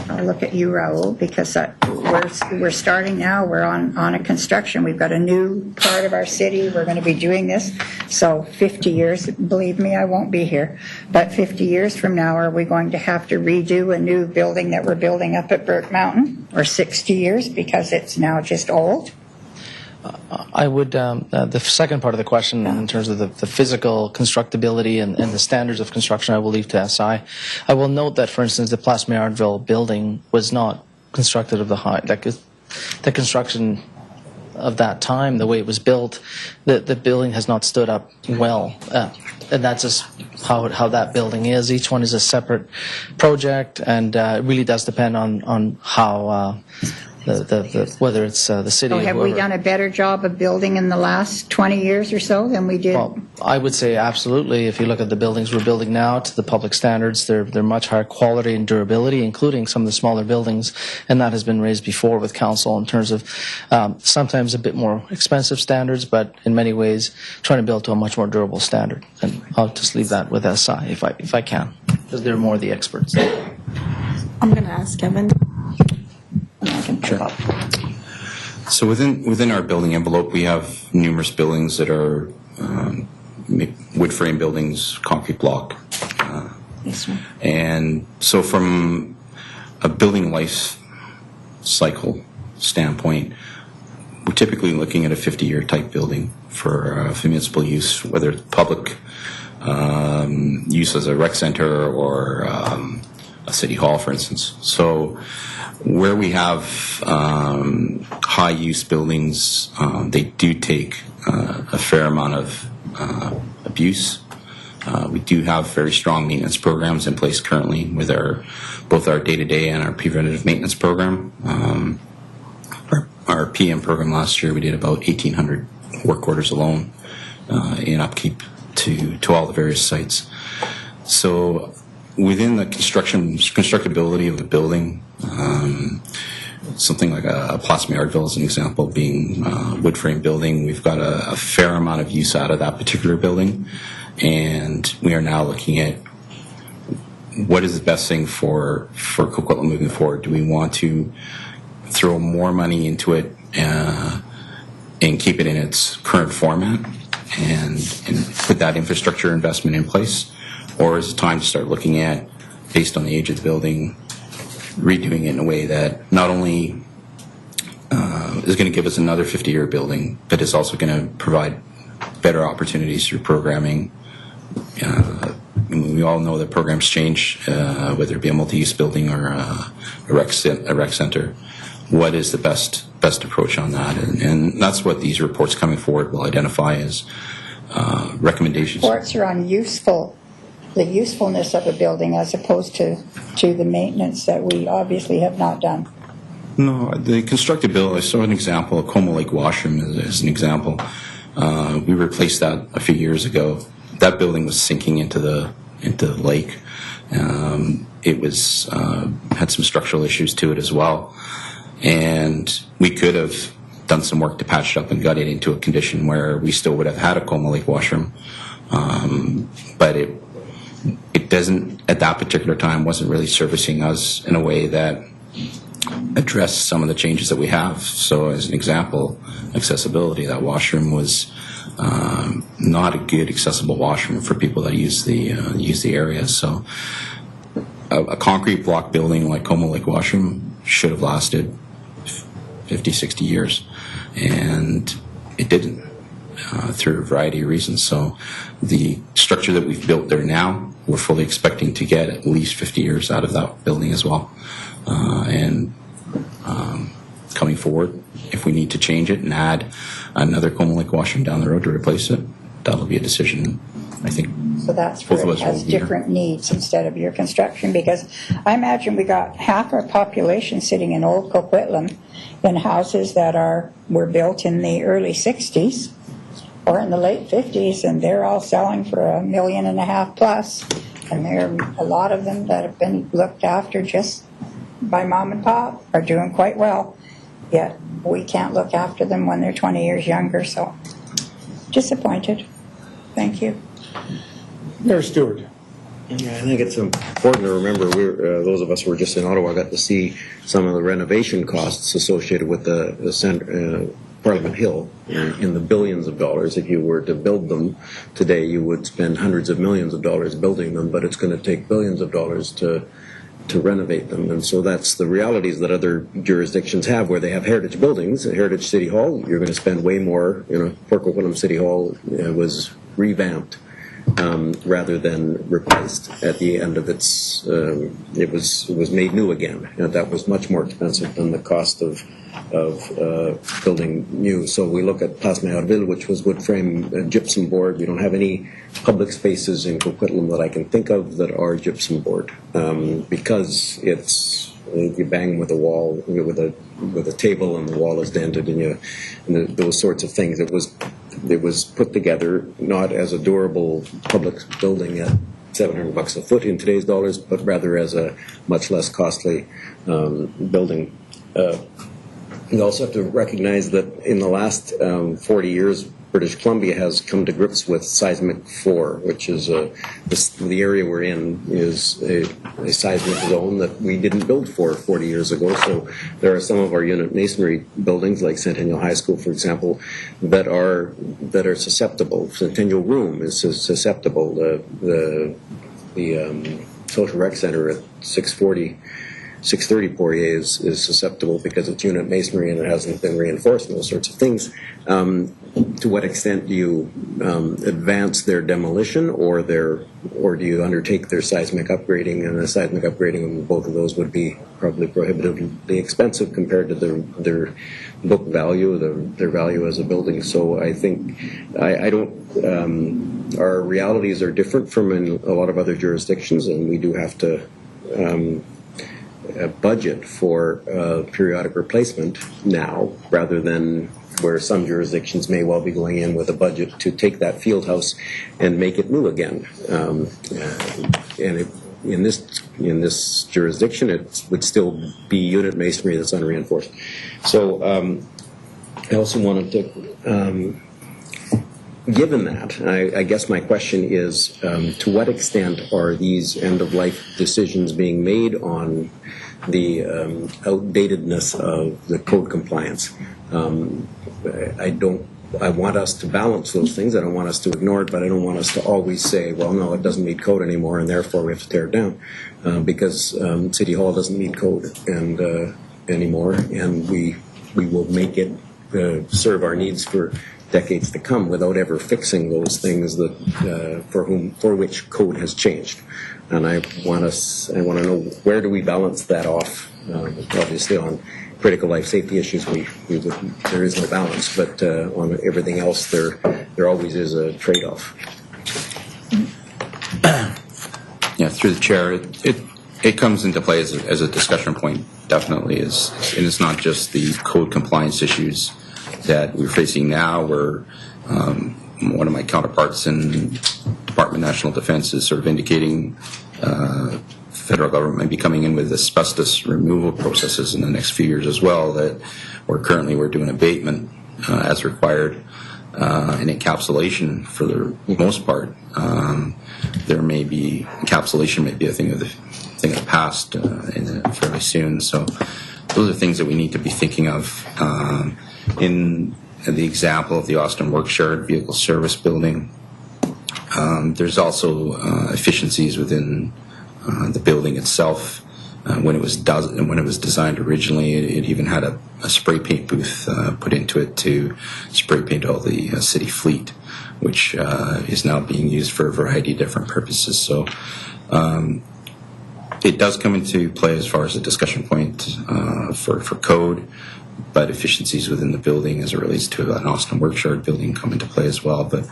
I'll look at you, Raul, because we're starting now. We're on a construction. We've got a new part of our city. We're going to be doing this. So 50 years, believe me, I won't be here. But 50 years from now, are we going to have to redo a new building that we're building up at Burke Mountain? Or 60 years because it's now just old? I would, the second part of the question in terms of the physical constructability and the standards of construction, I will leave to SI. I will note that, for instance, the Place Maillardville building was not constructed of the high, the construction of that time, the way it was built, the building has not stood up well. And that's just how that building is. Each one is a separate project, and it really does depend on how whether it's the city. So have we done a better job of building in the last 20 years or so than we did? Well, I would say absolutely. If you look at the buildings we're building now to the public standards, they're much higher quality and durability, including some of the smaller buildings, and that has been raised before with council in terms of sometimes a bit more expensive standards, but in many ways trying to build to a much more durable standard. And I'll just leave that with SI if I can, because they're more the experts. I'm going to ask Kevin. Sure. So within our building envelope, we have numerous buildings that are wood frame buildings, concrete block. And so from a building life cycle standpoint, we're typically looking at a 50-year type building for municipal use, whether it's public use as a rec center or a city hall, for instance. So where we have high-use buildings, they do take a fair amount of abuse. We do have very strong maintenance programs in place currently with both our day-to-day and our preventative maintenance program. Our PM program last year, we did about 1,800 work orders alone in upkeep to all the various sites. So within the constructability of the building, something like a Plasma Yardville as an example, being a wood frame building, we've got a fair amount of use out of that particular building, and we are now looking at what is the best thing for Coquitlam moving forward. Do we want to throw more money into it and keep it in its current format and put that infrastructure investment in place? Or is it time to start looking at, based on the age of the building, redoing it in a way that not only is going to give us another 50-year building, but is also going to provide better opportunities through programming. We all know that programs change, whether it be a multi-use building or a rec center. What is the best approach on that? And that's what these reports coming forward will identify as recommendations. Reports are on the usefulness of a building as opposed to the maintenance that we obviously have not done. No, the constructability, I saw an example, Como Lake Washroom is an example. We replaced that a few years ago. That building was sinking into the lake. It was had some structural issues to it as well. And we could have done some work to patch it up and got it into a condition where we still would have had a Como Lake Washroom. But it doesn't, at that particular time, wasn't really servicing us in a way that addressed some of the changes that we have. So as an example, accessibility, that washroom was not a good accessible washroom for people that use the area. So a concrete block building like Como Lake Washroom should have lasted 50, 60 years, and it didn't through a variety of reasons. So the structure that we've built there now, we're fully expecting to get at least 50 years out of that building as well. And coming forward, if we need to change it and add another Como Lake Washroom down the road to replace it, that'll be a decision, I think. So that's where it has different needs instead of your construction, because I imagine we got half our population sitting in old Coquitlam in houses that were built in the early 60s or in the late 50s, and they're all selling for $1.5 million plus, and there are a lot of them that have been looked after just by mom and pop are doing quite well, yet we can't look after them when they're 20 years younger, so disappointed. Thank you. Mayor Stewart. Yeah, I think it's important to remember, those of us who were just in Ottawa got to see some of the renovation costs associated with the Parliament Hill in the billions of dollars. If you were to build them today, you would spend hundreds of millions of dollars building them, but it's going to take billions of dollars to renovate them. And so that's the realities that other jurisdictions have where they have heritage buildings. A heritage city hall, you're going to spend way more. Port Coquitlam City Hall was revamped rather than replaced at the end of its, it was made new again. And that was much more expensive than the cost of building new. So we look at Place Mayorville, which was wood frame gypsum board. We don't have any public spaces in Coquitlam that I can think of that are gypsum board, because it's, you bang with a wall, with a table, and the wall is dented, and those sorts of things. It was put together not as a durable public building at $700 a foot in today's dollars, but rather as a much less costly building. You also have to recognize that in the last 40 years, British Columbia has come to grips with seismic 4, which is the area we're in is a seismic zone that we didn't build for 40 years ago. So there are some of our unit masonry buildings, like Centennial High School, for example, that are susceptible. Centennial Room is susceptible. The Social Rec Center at 630 Poirier is susceptible because it's unit masonry and it hasn't been reinforced and those sorts of things. To what extent do you advance their demolition or do you undertake their seismic upgrading? And the seismic upgrading of both of those would be probably prohibitively expensive compared to their book value, their value as a building. So I think I don't. Our realities are different from in a lot of other jurisdictions, and we do have to budget for periodic replacement now, rather than where some jurisdictions may well be going in with a budget to take that field house and make it new again. In this jurisdiction, it would still be unit masonry that's unreinforced. So I also wanted to. Given that, I guess my question is, to what extent are these end-of-life decisions being made on the outdatedness of the code compliance? I want us to balance those things. I don't want us to ignore it, but I don't want us to always say, well, no, it doesn't meet code anymore, and therefore we have to tear it down, because City Hall doesn't meet code anymore, and we will make it serve our needs for decades to come without ever fixing those things that for which code has changed. And I want to know, where do we balance that off? Obviously on critical life safety issues there is no balance, but on everything else there always is a trade-off. Yeah, through the chair, it comes into play as a discussion point, definitely, and it's not just the code compliance issues that we're facing now, where one of my counterparts in Department of National Defense is sort of indicating federal government might be coming in with asbestos removal processes in the next few years as well, that we're doing abatement as required, and encapsulation for the most part. There may be, encapsulation may be a thing of the past fairly soon. So those are things that we need to be thinking of. In the example of the Austin Workshard Vehicle Service Building, there's also efficiencies within the building itself. When it was designed originally, it even had a spray paint booth put into it to spray paint all the city fleet, which is now being used for a variety of different purposes. So it does come into play as far as a discussion point for code, but efficiencies within the building as it relates to an Austin Workshard building come into play as well. But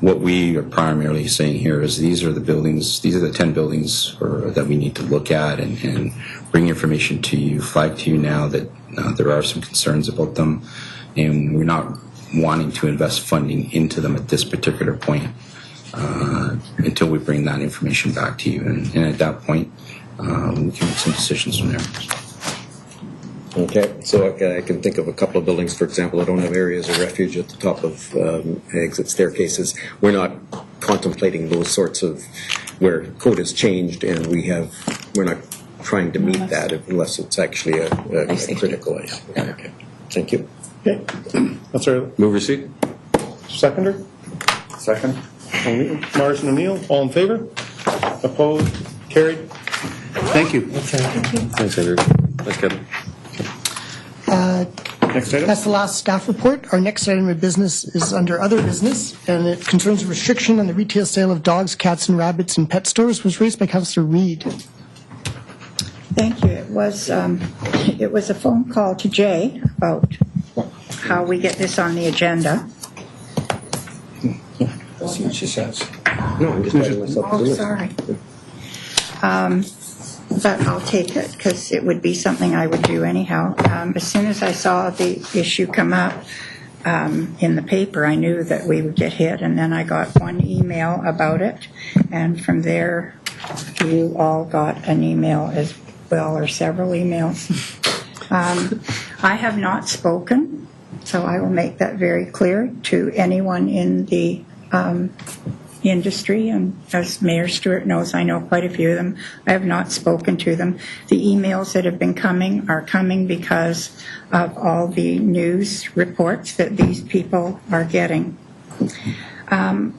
what we are primarily saying here is these are the 10 buildings that we need to look at and bring information to you, flag to you now that there are some concerns about them, and we're not wanting to invest funding into them at this particular point until we bring that information back to you. And at that point, we can make some decisions from there. Okay, so I can think of a couple of buildings, for example, that don't have areas of refuge at the top of exit staircases. We're not contemplating those sorts of where code has changed, and we're not trying to meet that unless it's actually a critical item. Okay, thank you. Okay, that's our move receipt. Seconder. Second. Morrison O'Neill, all in favor? Opposed? Carried. Thank you. Thanks, Andrew. Thanks, Kevin. Next item. That's the last staff report. Our next item of business is under other business, and it concerns a restriction on the retail sale of dogs, cats, and rabbits in pet stores. Was raised by Councillor Reid. Thank you. It was a phone call to Jay about how we get this on the agenda. Let's see what she says. No, I'm just letting myself do Oh, it. sorry. But I'll take it because it would be something I would do anyhow. As soon as I saw the issue come up in the paper, I knew that we would get hit, and then I got one email about it, and from there you all got an email as well, or several emails. I have not spoken, so I will make that very clear to anyone in the industry, and as Mayor Stewart knows, I know quite a few of them. I have not spoken to them. The emails that have been coming are coming because of all the news reports that these people are getting.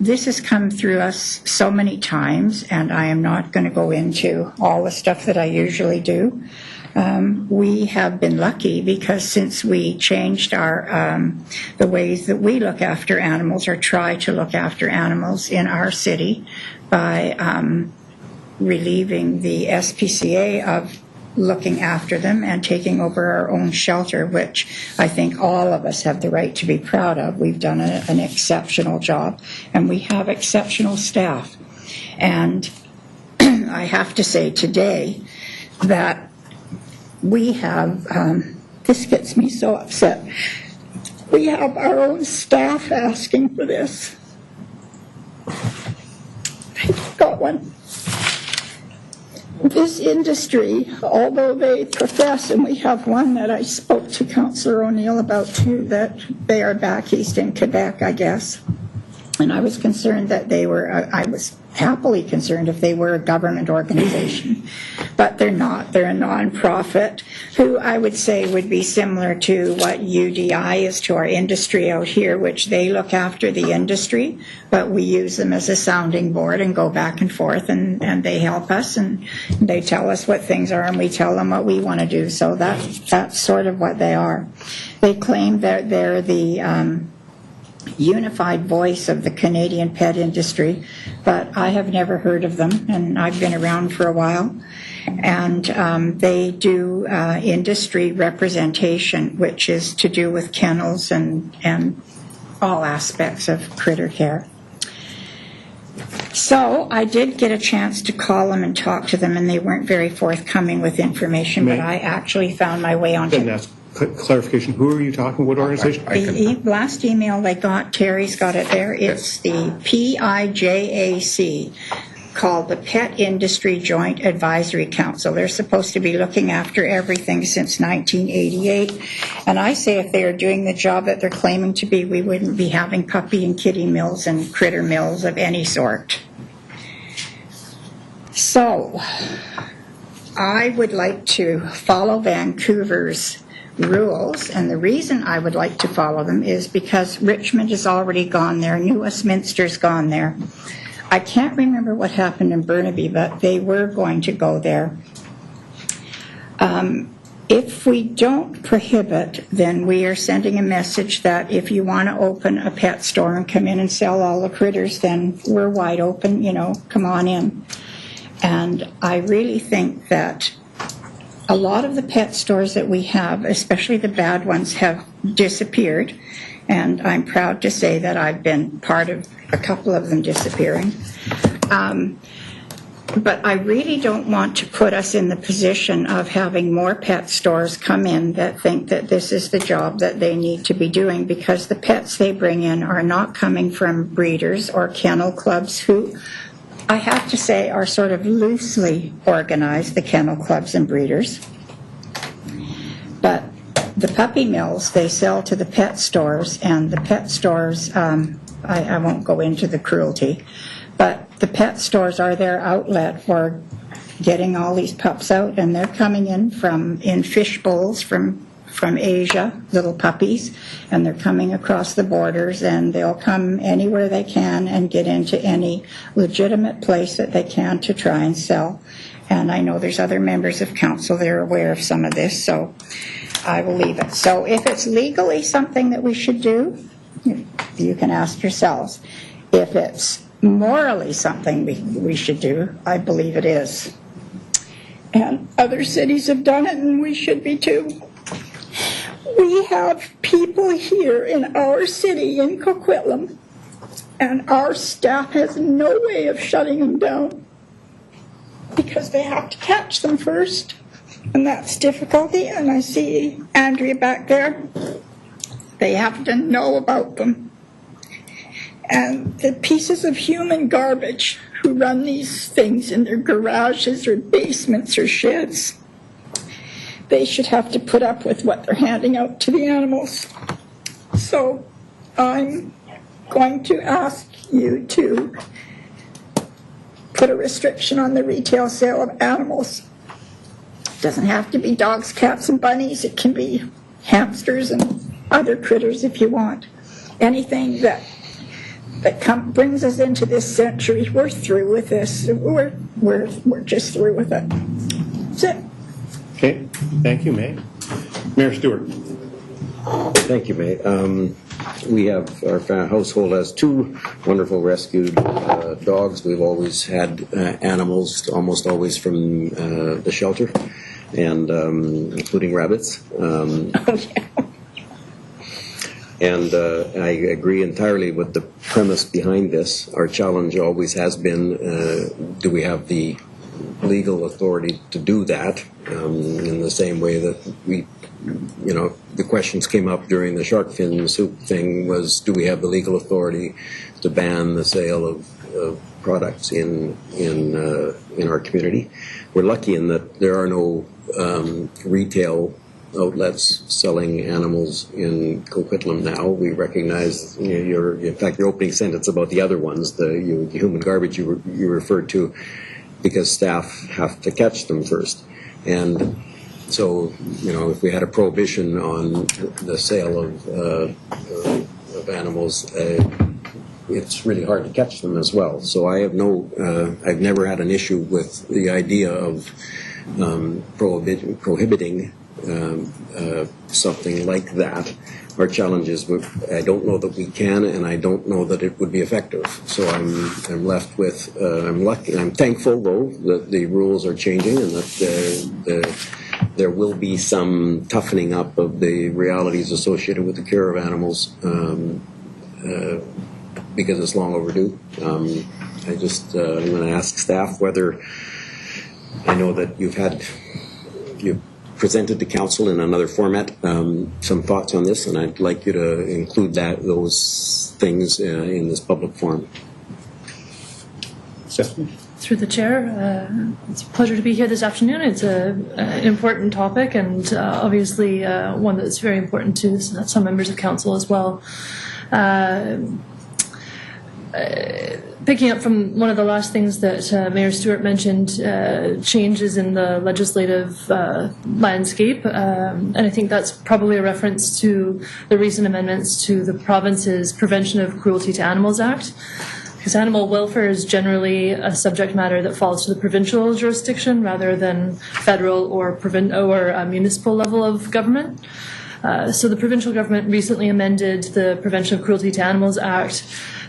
This has come through us so many times, and I am not going to go into all the stuff that I usually do. We have been lucky because since we changed our the ways that we look after animals or try to look after animals in our city by relieving the SPCA of looking after them and taking over our own shelter, which I think all of us have the right to be proud of. We've done an exceptional job, and we have exceptional staff. And I have to say today that we have, this gets me so upset, we have our own staff asking for this. I got one. This industry, although they profess, and we have one that I spoke to Councillor O'Neill about too, that they are back east in Quebec, I guess. And I was concerned that they were, I was happily concerned if they were a government organization. But they're not. They're a non-profit who I would say would be similar to what UDI is to our industry out here, which they look after the industry, but we use them as a sounding board and go back and forth, and they help us, and they tell us what things are, and we tell them what we want to do. So that's sort of what they are. They claim that they're the unified voice of the Canadian pet industry, but I have never heard of them, and I've been around for a while. And they do industry representation, which is to do with kennels and all aspects of critter care. So I did get a chance to call them and talk to them, and they weren't very forthcoming with information, but I actually found my way on to clarification. Who are you talking? What organization? The last email they got, Terry's got it there. It's the PIJAC, called the Pet Industry Joint Advisory Council. They're supposed to be looking after everything since 1988. And I say if they are doing the job that they're claiming to be, we wouldn't be having puppy and kitty mills and critter mills of any sort. So I would like to follow Vancouver's rules, and the reason I would like to follow them is because Richmond has already gone there, New Westminster's gone there. I can't remember what happened in Burnaby, but they were going to go there. If we don't prohibit, then we are sending a message that if you want to open a pet store and come in and sell all the critters, then we're wide open, come on in. And I really think that a lot of the pet stores that we have, especially the bad ones, have disappeared. And I'm proud to say that I've been part of a couple of them disappearing. But I really don't want to put us in the position of having more pet stores come in that think that this is the job that they need to be doing, because the pets they bring in are not coming from breeders or kennel clubs who, I have to say, are sort of loosely organized, the kennel clubs and breeders. But the puppy mills, they sell to the pet stores, and the pet stores, I won't go into the cruelty, but the pet stores are their outlet for getting all these pups out, and they're coming in fish bowls from Asia, little puppies, and they're coming across the borders, and they'll come anywhere they can and get into any legitimate place that they can to try and sell. And I know there's other members of council that are aware of some of this, so I will leave it. So if it's legally something that we should do, you can ask yourselves. If it's morally something we should do, I believe it is. And other cities have done it, and we should be too. We have people here in our city, in Coquitlam, and our staff has no way of shutting them down because they have to catch them first, and that's difficulty. And I see Andrea back there. They have to know about them. And the pieces of human garbage who run these things in their garages or basements or sheds, they should have to put up with what they're handing out to the animals. So I'm going to ask you to put a restriction on the retail sale of animals. It doesn't have to be dogs, cats, and bunnies. It can be hamsters and other critters if you want. Anything that brings us into this century. We're through with this. We're just through with it. That's it. Okay, thank you, May. Mayor Stewart. Thank you, May. We have, our household has 2 wonderful rescued dogs. We've always had animals, almost always from the shelter, and including rabbits. And I agree entirely with the premise behind this. Our challenge always has been, do we have the legal authority to do that? In the same way that the questions came up during the shark fin soup thing was, do we have the legal authority to ban the sale of products in our community? We're lucky in that there are no retail outlets selling animals in Coquitlam now. We recognize in fact, your opening sentence about the other ones, the human garbage you referred to, because staff have to catch them first. And so, if we had a prohibition on the sale of animals, it's really hard to catch them as well. So I have I've never had an issue with the idea of prohibiting something like that. Our challenge is I don't know that we can, and I don't know that it would be effective. So I'm left with I'm thankful though that the rules are changing and that there will be some toughening up of the realities associated with the care of animals because it's long overdue. I'm going to ask staff whether, I know that you've presented to council in another format some thoughts on this, and I'd like you to include those things in this public forum. Stephanie? Through the chair, it's a pleasure to be here this afternoon. It's an important topic, and obviously one that's very important to some members of council as well. Picking up from one of the last things that Mayor Stewart mentioned, changes in the legislative landscape, and I think that's probably a reference to the recent amendments to the province's Prevention of Cruelty to Animals Act, because animal welfare is generally a subject matter that falls to the provincial jurisdiction rather than federal or municipal level of government. So the provincial government recently amended the Prevention of Cruelty to Animals Act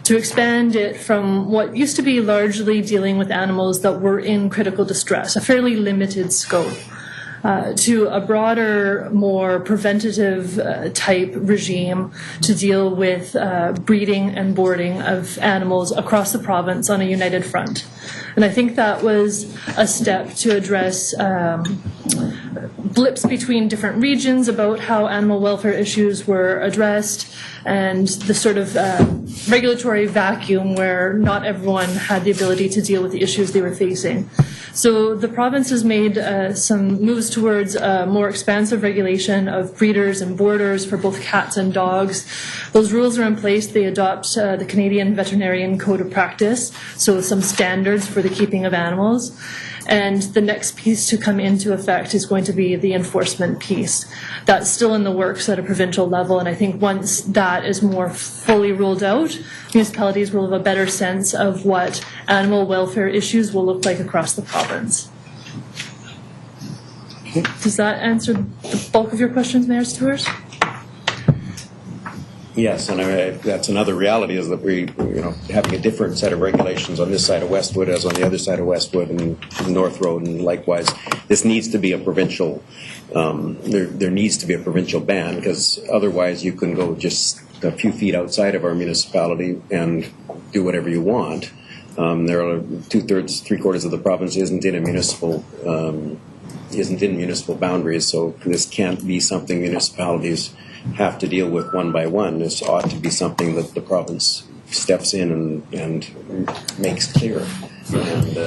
to expand it from what used to be largely dealing with animals that were in critical distress, a fairly limited scope, to a broader, more preventative type regime to deal with breeding and boarding of animals across the province on a united front. And I think that was a step to address blips between different regions about how animal welfare issues were addressed, and the sort of regulatory vacuum where not everyone had the ability to deal with the issues they were facing. So the province has made some moves towards more expansive regulation of breeders and boarders for both cats and dogs. Those rules are in place. They adopt the Canadian Veterinarian Code of Practice, so some standards for the keeping of animals. And the next piece to come into effect is going to be the enforcement piece. That's still in the works at a provincial level, and I think once that is more fully ruled out, municipalities will have a better sense of what animal welfare issues will look like across the province. Does that answer the bulk of your questions, Mayor Stewart? Yes, and that's another reality is that we, having a different set of regulations on this side of Westwood as on the other side of Westwood and North Road, and likewise, this needs to be a provincial. There needs to be a provincial ban, because otherwise you can go just a few feet outside of our municipality and do whatever you want. There are 2/3, 3/4 of the province isn't in municipal boundaries, so this can't be something municipalities have to deal with one by one. This ought to be something that the province steps in and makes clear. And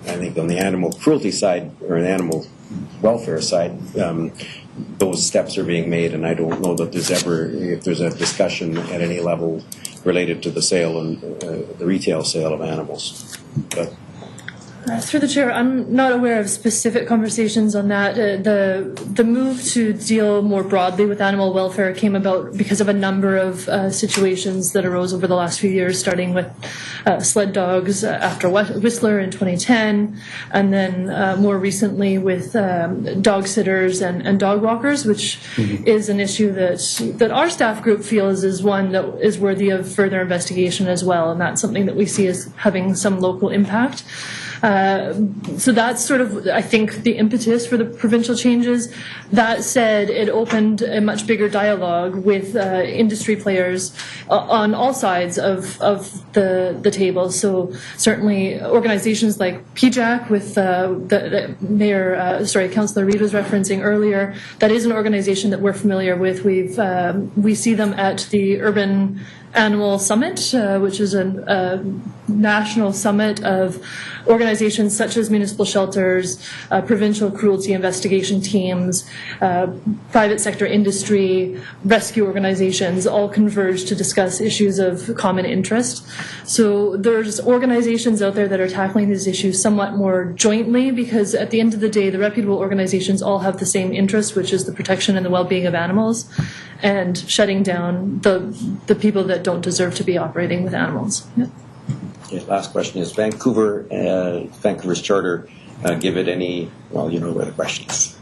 I think on the animal cruelty side, or the animal welfare side, those steps are being made, and I don't know that if there's a discussion at any level related to the sale and the retail sale of animals. But through the chair, I'm not aware of specific conversations on that. The move to deal more broadly with animal welfare came about because of a number of situations that arose over the last few years, starting with sled dogs after Whistler in 2010, and then more recently with dog sitters and dog walkers, which is an issue that our staff group feels is one that is worthy of further investigation as well, and that's something that we see as having some local impact. So that's sort of, I think, the impetus for the provincial changes. That said, it opened a much bigger dialogue with industry players on all sides of the table. So certainly organizations like PJAC, with the Mayor, Councillor Reid was referencing earlier, that is an organization that we're familiar with. We see them at the Urban Animal Summit, which is a national summit of organizations such as municipal shelters, provincial cruelty investigation teams, private sector industry, rescue organizations, all converge to discuss issues of common interest. So there's organizations out there that are tackling these issues somewhat more jointly, because at the end of the day, the reputable organizations all have the same interest, which is the protection and the well-being of animals, and shutting down the people that don't deserve to be operating with animals. Yeah. Okay, last question is Vancouver's charter give it any, well, you know where the question is.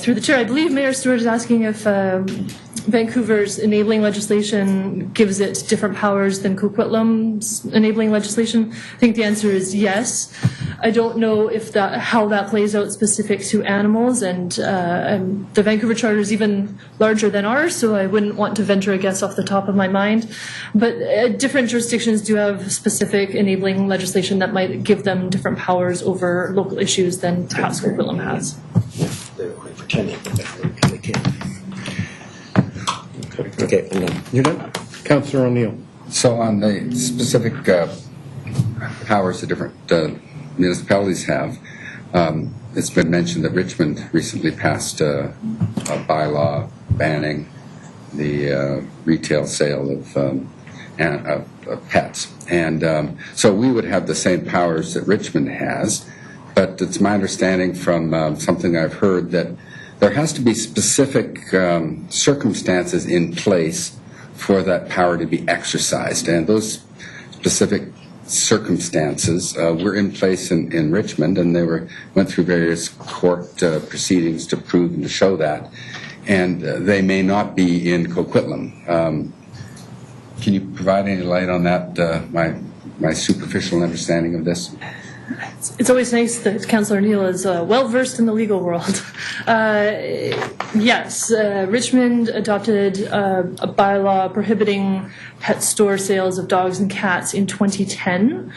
Through the chair, I believe Mayor Stewart is asking if Vancouver's enabling legislation gives it different powers than Coquitlam's enabling legislation. I think the answer is yes. I don't know if how that plays out specific to animals, and the Vancouver Charter is even larger than ours, so I wouldn't want to venture a guess off the top of my mind. But different jurisdictions do have specific enabling legislation that might give them different powers over local issues than perhaps Coquitlam has. They're only pretending that they can't. Okay, I'm done. You're done? Councillor O'Neill. So on the specific powers the different municipalities have, it's been mentioned that Richmond recently passed a bylaw banning the retail sale of pets. And so we would have the same powers that Richmond has, but it's my understanding from something I've heard that there has to be specific circumstances in place for that power to be exercised. And those specific circumstances were in place in Richmond, and they went through various court proceedings to prove and to show that. And they may not be in Coquitlam. Can you provide any light on that, my superficial understanding of this? It's always nice that Councillor O'Neill is well-versed in the legal world. Yes, Richmond adopted a bylaw prohibiting pet store sales of dogs and cats in 2010,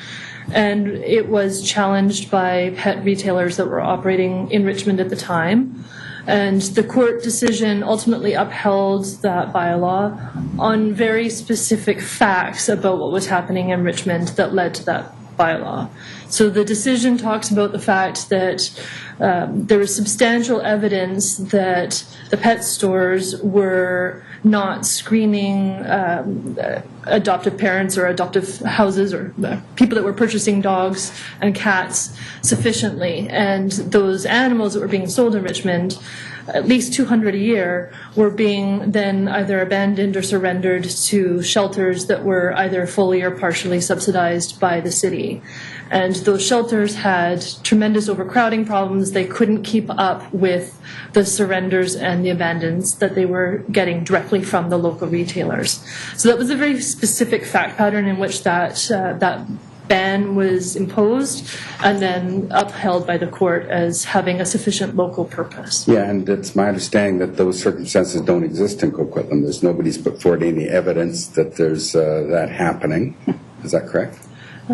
and it was challenged by pet retailers that were operating in Richmond at the time. And the court decision ultimately upheld that bylaw on very specific facts about what was happening in Richmond that led to that bylaw. So the decision talks about the fact that there was substantial evidence that the pet stores were not screening adoptive parents or adoptive houses or people that were purchasing dogs and cats sufficiently. And those animals that were being sold in Richmond at least 200 a year, were being then either abandoned or surrendered to shelters that were either fully or partially subsidized by the city. And those shelters had tremendous overcrowding problems. They couldn't keep up with the surrenders and the abandons that they were getting directly from the local retailers. So that was a very specific fact pattern in which that ban was imposed and then upheld by the court as having a sufficient local purpose. Yeah, and it's my understanding that those circumstances don't exist in Coquitlam. Nobody's put forward any evidence that there's that happening. Is that correct?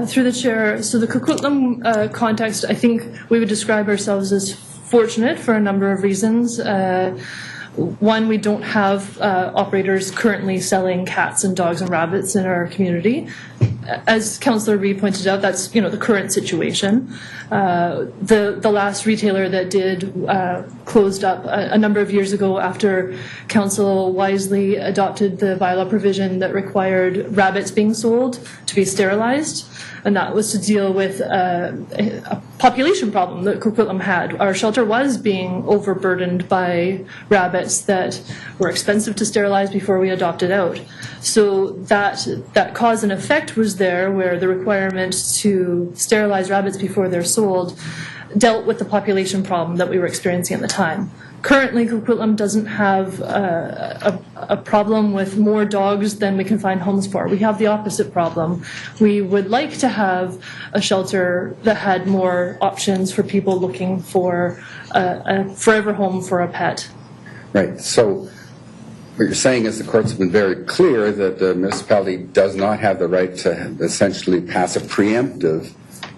Through the chair, so the Coquitlam context, I think we would describe ourselves as fortunate for a number of reasons. One, we don't have operators currently selling cats and dogs and rabbits in our community. As Councillor Reid pointed out, that's the current situation. The last retailer that did closed up a number of years ago after Council wisely adopted the bylaw provision that required rabbits being sold to be sterilized. And that was to deal with a population problem that Coquitlam had. Our shelter was being overburdened by rabbits that were expensive to sterilize before we adopted out. So that cause and effect was there, where the requirement to sterilize rabbits before they're sold dealt with the population problem that we were experiencing at the time. Currently, Coquitlam doesn't have a problem with more dogs than we can find homes for. We have the opposite problem. We would like to have a shelter that had more options for people looking for a forever home for a pet. Right. So what you're saying is the courts have been very clear that the municipality does not have the right to essentially pass a preemptive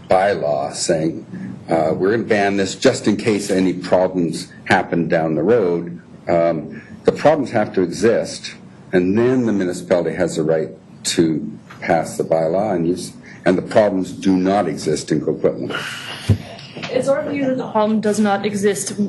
bylaw saying we're going to ban this just in case any problems happen down the road. The problems have to exist, and then the municipality has the right to pass the bylaw, and the problems do not exist in Coquitlam. It's our view that the problem does not exist,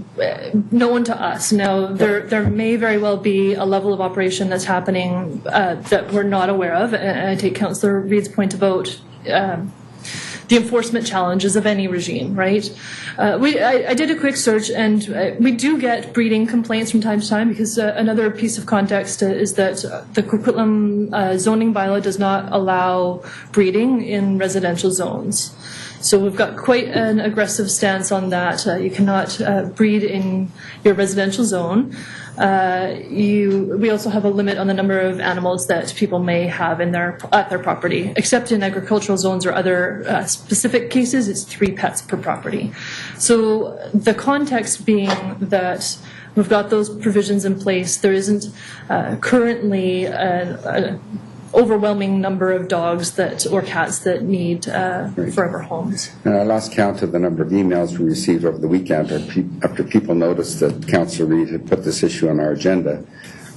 known to us. Now, there may very well be a level of operation that's happening that we're not aware of, and I take Councillor Reid's point about the enforcement challenges of any regime, right? I did a quick search, and we do get breeding complaints from time to time, because another piece of context is that the Coquitlam zoning bylaw does not allow breeding in residential zones. So we've got quite an aggressive stance on that. You cannot breed in your residential zone. We also have a limit on the number of animals that people may have at their property. Except in agricultural zones or other specific cases, it's 3 pets per property. So the context being that we've got those provisions in place. There isn't currently an overwhelming number of dogs or cats that need forever homes. And I lost count of the number of emails we received over the weekend after people noticed that Councillor Reid had put this issue on our agenda.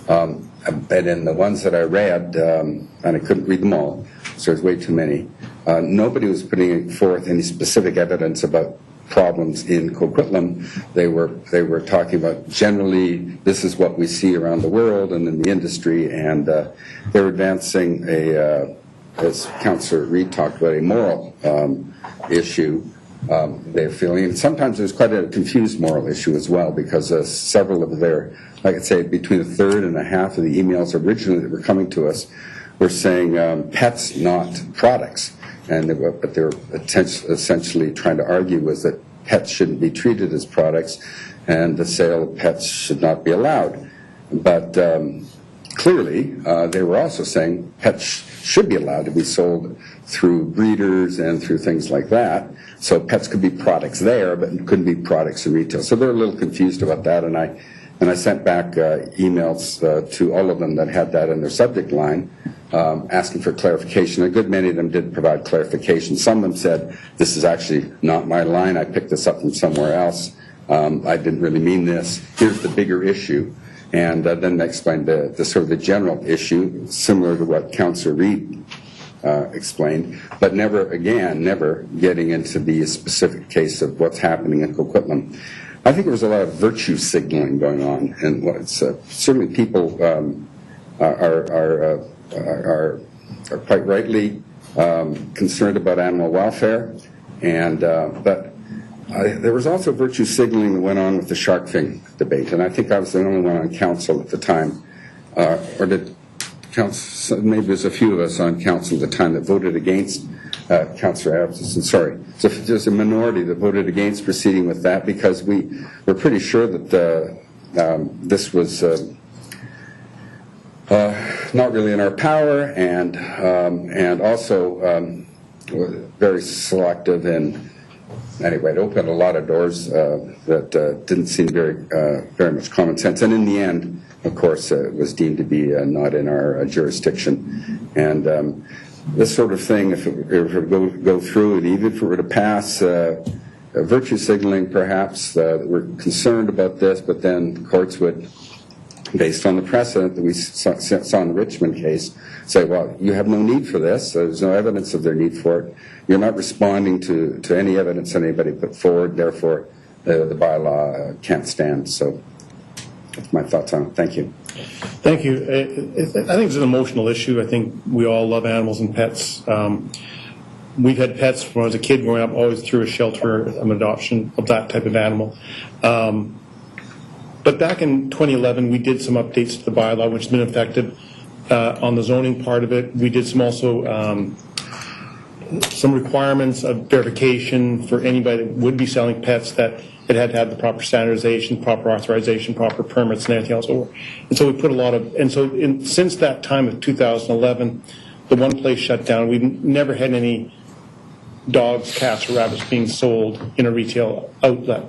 But in the ones that I read, and I couldn't read them all, so there's way too many, nobody was putting forth any specific evidence about problems in Coquitlam. They were talking about generally this is what we see around the world and in the industry, and they were advancing as Councillor Reid talked about, a moral issue. They're feeling, and sometimes there's quite a confused moral issue as well, because several of their, like I say, between a third and a half of the emails originally that were coming to us were saying pets, not products. And what they were essentially trying to argue was that pets shouldn't be treated as products, and the sale of pets should not be allowed. But clearly, they were also saying pets should be allowed to be sold through breeders and through things like that. So pets could be products there, but couldn't be products in retail. So they're a little confused about that, and I sent back emails to all of them that had that in their subject line, asking for clarification. A good many of them did provide clarification. Some of them said, this is actually not my line. I picked this up from somewhere else. I didn't really mean this. Here's the bigger issue. And then they explained the sort of the general issue, similar to what Councillor Reid explained, but never getting into the specific case of what's happening in Coquitlam. I think there was a lot of virtue signaling going on, and certainly people are quite rightly concerned about animal welfare, and but there was also virtue signaling that went on with the shark fin debate, and I think I was the only one on council at the time, or did council, maybe there's a few of us on council at the time that voted against Councillor Abston, sorry. So there's a minority that voted against proceeding with that because we were pretty sure that this was not really in our power, and also very selective, and anyway, it opened a lot of doors that didn't seem very much common sense. And in the end, of course, it was deemed to be not in our jurisdiction. And this sort of thing, if it were to go through, and even if it were to pass, virtue signaling perhaps, we're concerned about this, but then courts would, based on the precedent that we saw in the Richmond case, say, well, you have no need for this. There's no evidence of their need for it. You're not responding to any evidence that anybody put forward. Therefore, the bylaw can't stand. So that's my thoughts on it. Thank you. Thank you. I think it's an emotional issue. I think we all love animals and pets. We've had pets when I was a kid growing up, always through a shelter, an adoption of that type of animal. But back in 2011, we did some updates to the bylaw, which has been effective on the zoning part of it. We did some requirements of verification for anybody that would be selling pets, that it had to have the proper standardization, proper authorization, proper permits, and everything else. And so we put a lot of, and so since that time of 2011, the one place shut down. We've never had any dogs, cats, or rabbits being sold in a retail outlet.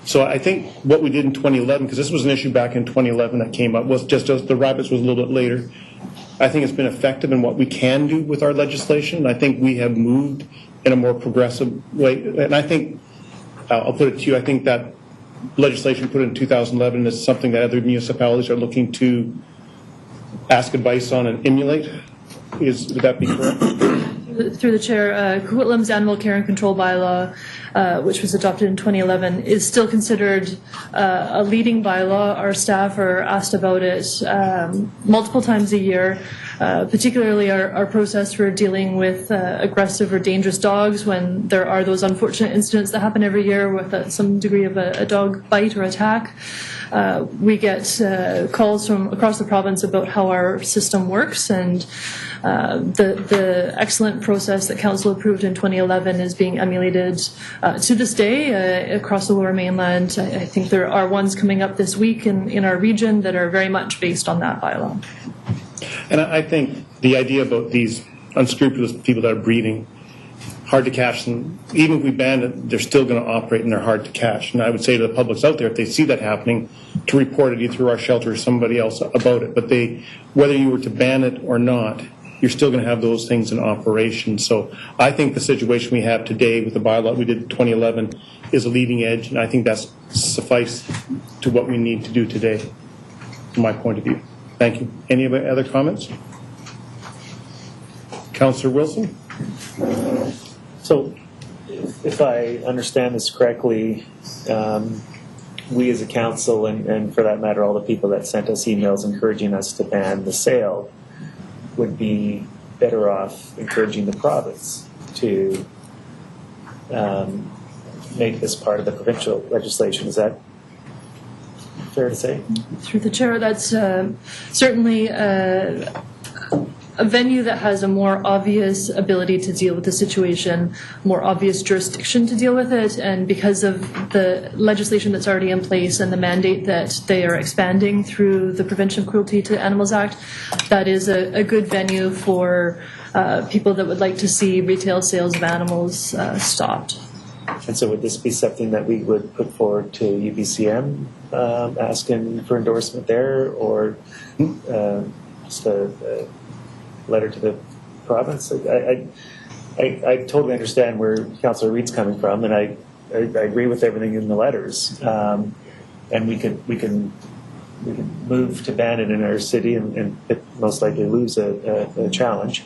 So I think what we did in 2011, because this was an issue back in 2011 that came up, was just as the rabbits was a little bit later. I think it's been effective in what we can do with our legislation. I think we have moved in a more progressive way. And I think, I'll put it to you, I think that legislation put in 2011 is something that other municipalities are looking to ask advice on and emulate. Would that be correct? Through the chair, Coquitlam's animal care and control bylaw, which was adopted in 2011, is still considered a leading bylaw. Our staff are asked about it multiple times a year, particularly our process for dealing with aggressive or dangerous dogs when there are those unfortunate incidents that happen every year with some degree of a dog bite or attack. We get calls from across the province about how our system works, and the excellent process that Council approved in 2011 is being emulated to this day across the Lower Mainland. I think there are ones coming up this week in our region that are very much based on that bylaw. And I think the idea about these unscrupulous people that are breeding, hard to catch them, even if we ban it, they're still going to operate and they're hard to catch. And I would say to the publics out there, if they see that happening, to report it either through our shelter or somebody else about it. But whether you were to ban it or not, you're still going to have those things in operation. So I think the situation we have today with the bylaw we did in 2011 is a leading edge, and I think that's suffice to what we need to do today, from my point of view. Thank you. Any other comments? Councillor Wilson? So, if I understand this correctly, we as a council, and for that matter all the people that sent us emails encouraging us to ban the sale, would be better off encouraging the province to make this part of the provincial legislation. Is that fair to say? Through the chair, that's certainly a venue that has a more obvious ability to deal with the situation, more obvious jurisdiction to deal with it, and because of the legislation that's already in place and the mandate that they are expanding through the Prevention of Cruelty to Animals Act, that is a good venue for people that would like to see retail sales of animals stopped. And so would this be something that we would put forward to UBCM, asking for endorsement there, or just a letter to the province? I totally understand where Councillor Reid's coming from, and I agree with everything in the letters. And we can move to ban it in our city and most likely lose a challenge,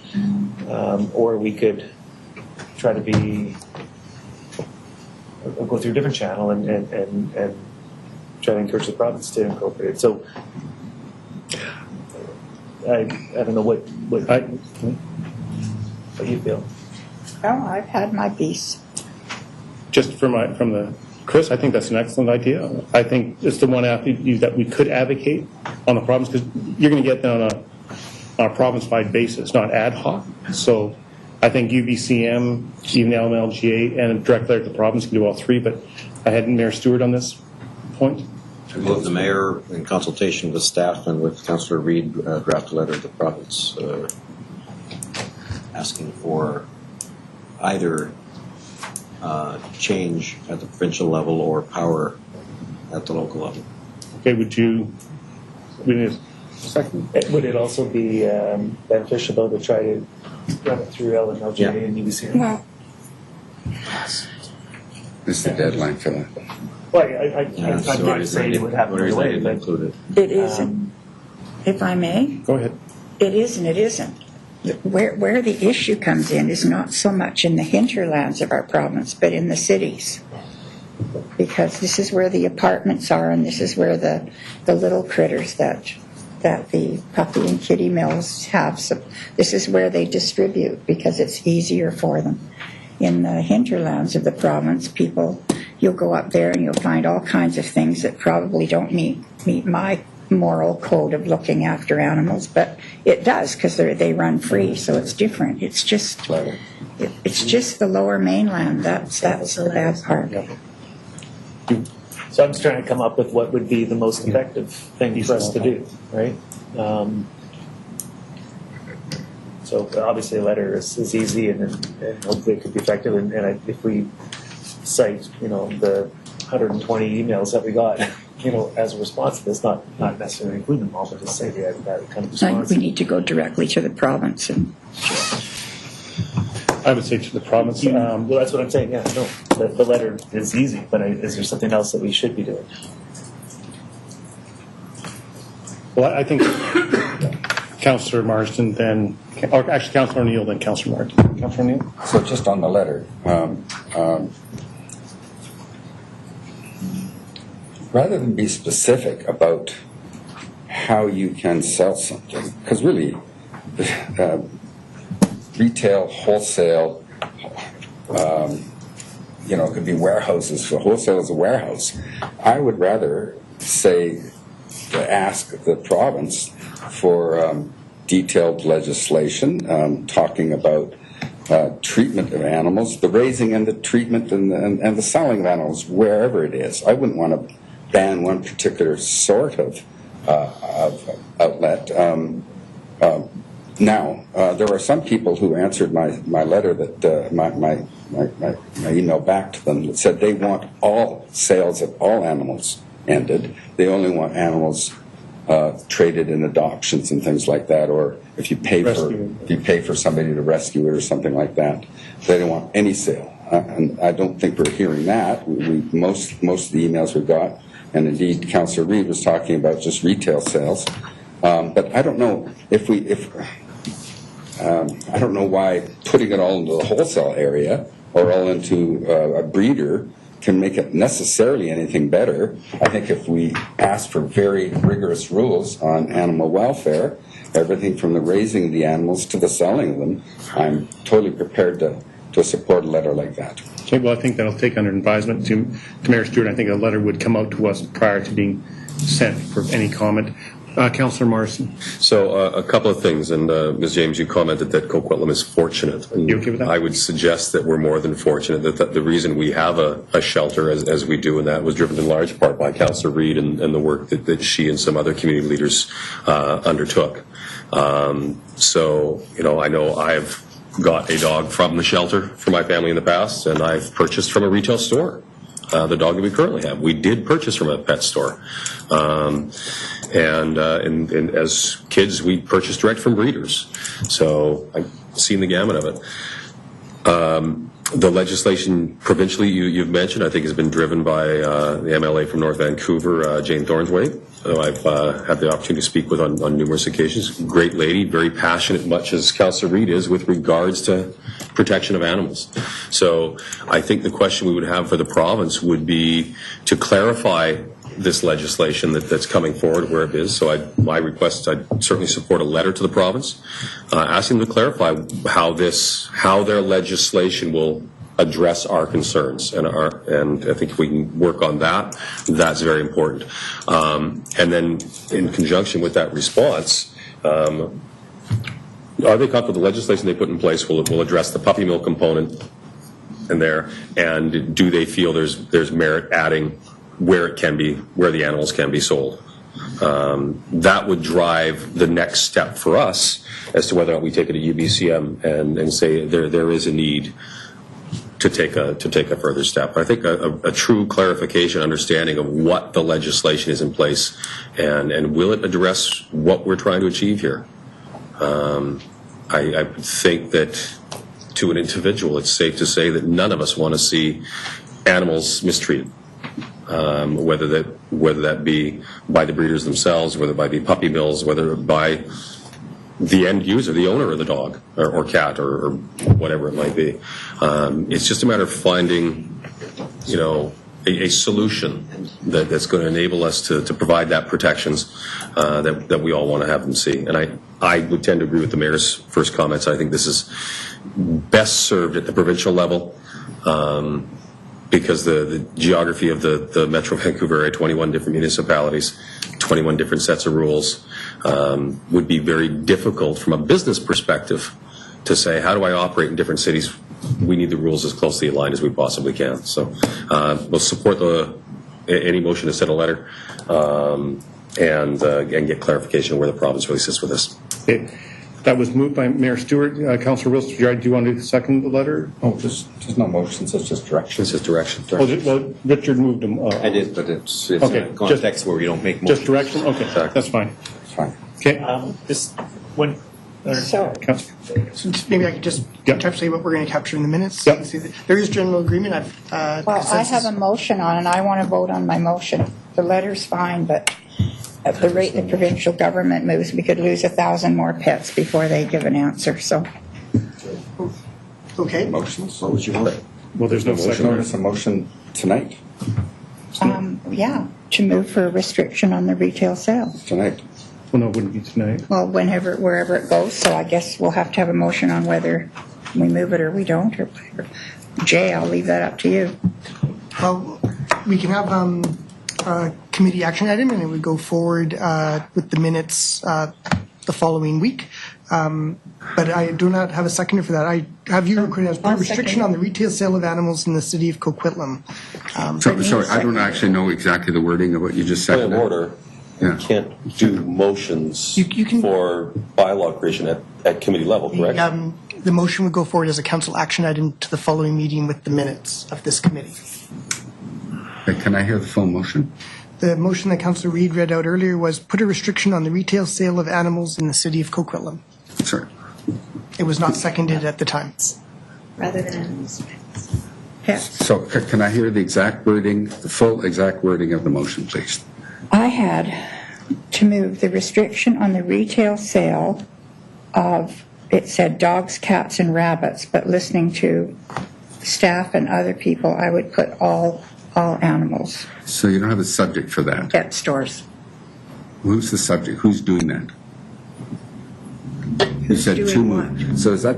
or we could try to go through a different channel and try to encourage the province to incorporate it. So I don't know what you feel. Oh, I've had my piece. just from the Chris, I think that's an excellent idea. I think it's the one avenue that we could advocate on the province, because you're going to get that on a province-wide basis, not ad hoc. So I think UBCM, even the LMLGA, and a direct letter to the province can do all three, but I had Mayor Stewart on this point. I move the mayor, in consultation with staff and with Councillor Reid, draft a letter to the province asking for either change at the provincial level or power at the local level. Okay, would you need a second? Would it also be beneficial, though, to try to run it through LMLGA and UBCM? Well, This is the deadline for that. Well, I'm not saying it would happen right away, but it isn't. If I may? Go ahead. It is and it isn't. Where the issue comes in is not so much in the hinterlands of our province, but in the cities. Because this is where the apartments are, and this is where the little critters that the puppy and kitty mills have. So this is where they distribute, because it's easier for them. In the hinterlands of the province, you'll go up there and you'll find all kinds of things that probably don't meet my moral code of looking after animals, but it does, because they run free, so it's different. It's just the lower mainland that's the bad part. So I'm just trying to come up with what would be the most effective thing for us to do, right? So obviously a letter is easy, and hopefully it could be effective. And if we cite, the 120 emails that we got, as a response to this, not necessarily include them all, but just say we had that kind of response. We need to go directly to the province and. I would say to the province. Well, that's what I'm saying. Yeah, no, the letter is easy, but is there something else that we should be doing? Well, I think Councillor Marsden, then, or actually Councillor O'Neill, then Councillor Marsden. Councillor O'Neill? So just on the letter, rather than be specific about how you can sell something, because really, retail, wholesale, it could be warehouses. So wholesale is a warehouse. I would rather say to ask the province for detailed legislation talking about treatment of animals, the raising and the treatment and the selling of animals wherever it is. I wouldn't want to ban one particular sort of outlet. Now, there are some people who answered my letter that my email back to them that said they want all sales of all animals ended. They only want animals traded in adoptions and things like that, or if you pay for somebody to rescue it or something like that. They don't want any sale, and I don't think we're hearing that. Most of the emails we got, and indeed Councillor Reid was talking about just retail sales. But I don't know I don't know why putting it all into the wholesale area or all into a breeder can make it necessarily anything better. I think if we ask for very rigorous rules on animal welfare, everything from the raising of the animals to the selling of them, I'm totally prepared to support a letter like that. Okay, well, I think that'll take under advisement to Mayor Stewart. I think a letter would come out to us prior to being sent for any comment. Councillor Morrison. So a couple of things, and Ms. James, you commented that Coquitlam is fortunate. And you okay with that? I would suggest that we're more than fortunate, that the reason we have a shelter as we do, and that was driven in large part by Councillor Reid and the work that she and some other community leaders undertook. So, I know I've got a dog from the shelter for my family in the past, and I've purchased from a retail store. The dog that we currently have, we did purchase from a pet store. And as kids, we purchased direct from breeders. So I've seen the gamut of it. The legislation provincially you've mentioned, I think, has been driven by the MLA from North Vancouver, Jane Thornsway, who I've had the opportunity to speak with on numerous occasions. Great lady, very passionate, much as Councillor Reid is, with regards to protection of animals. So I think the question we would have for the province would be to clarify this legislation that's coming forward where it is. So my request, I'd certainly support a letter to the province asking them to clarify how their legislation will address our concerns, and I think if we can work on that, that's very important. And then in conjunction with that response, are they confident the legislation they put in place will address the puppy mill component in there, and do they feel there's merit adding where the animals can be sold? That would drive the next step for us as to whether or not we take it to UBCM and say there is a need to take a further step. I think a true clarification, understanding of what the legislation is in place, and will it address what we're trying to achieve here. I think that to an individual, it's safe to say that none of us want to see animals mistreated, whether that be by the breeders themselves, whether by the puppy mills, whether by the end user, the owner of the dog or cat or whatever it might be. It's just a matter of finding, a solution that's going to enable us to provide that protections that we all want to have them see. And I would tend to agree with the mayor's first comments. I think this is best served at the provincial level, because the geography of the Metro Vancouver area, 21 different municipalities, 21 different sets of rules, would be very difficult from a business perspective to say, how do I operate in different cities? We need the rules as closely aligned as we possibly can. So we'll support any motion to send a letter and get clarification of where the province really sits with this. Okay. That was moved by Mayor Stewart. Councillor Wilson, do you want to second the letter? Oh, there's no motions, it's just direction. It's just direction. Well, Richard moved them. I did, but it's okay. a context where we don't make motions. Just direction? Okay, that's fine. Fine. Okay. Just one. So maybe I could just say what we're going to capture in the minutes. Yep. There is general agreement. Well, I have a motion on, and I want to vote on my motion. The letter's fine, but at the rate the provincial government moves, we could lose 1,000 more pets before they give an answer. So. Okay. Motions. What was your motion? Well, there's no second. There's a motion tonight. Yeah, to move for a restriction on the retail sale. Tonight. Well, no, it wouldn't be tonight. Well, wherever it goes. So I guess we'll have to have a motion on whether we move it or we don't, or whatever. Jay, I'll leave that up to you. Well, we can have a committee action item, and it would go forward with the minutes the following week. But I do not have a seconder for that. I have you recorded as a restriction on the retail sale of animals in the city of Coquitlam. Sorry, I don't actually know exactly the wording of what you just said. Point of order. Yeah. You can't do motions for bylaw creation at committee level, correct? The motion would go forward as a council action item to the following meeting with the minutes of this committee. Can I hear the full motion? The motion that Councillor Reid read out earlier was put a restriction on the retail sale of animals in the city of Coquitlam. Sorry. It was not seconded at the time. Rather than animals. So can I hear the exact wording, the full exact wording of the motion, please? I had to move the restriction on the retail sale of, it said dogs, cats, and rabbits, but listening to staff and other people, I would put all animals. So you don't have a subject for that? Pet stores. Who's the subject? Who's doing that? You said to move. So is that?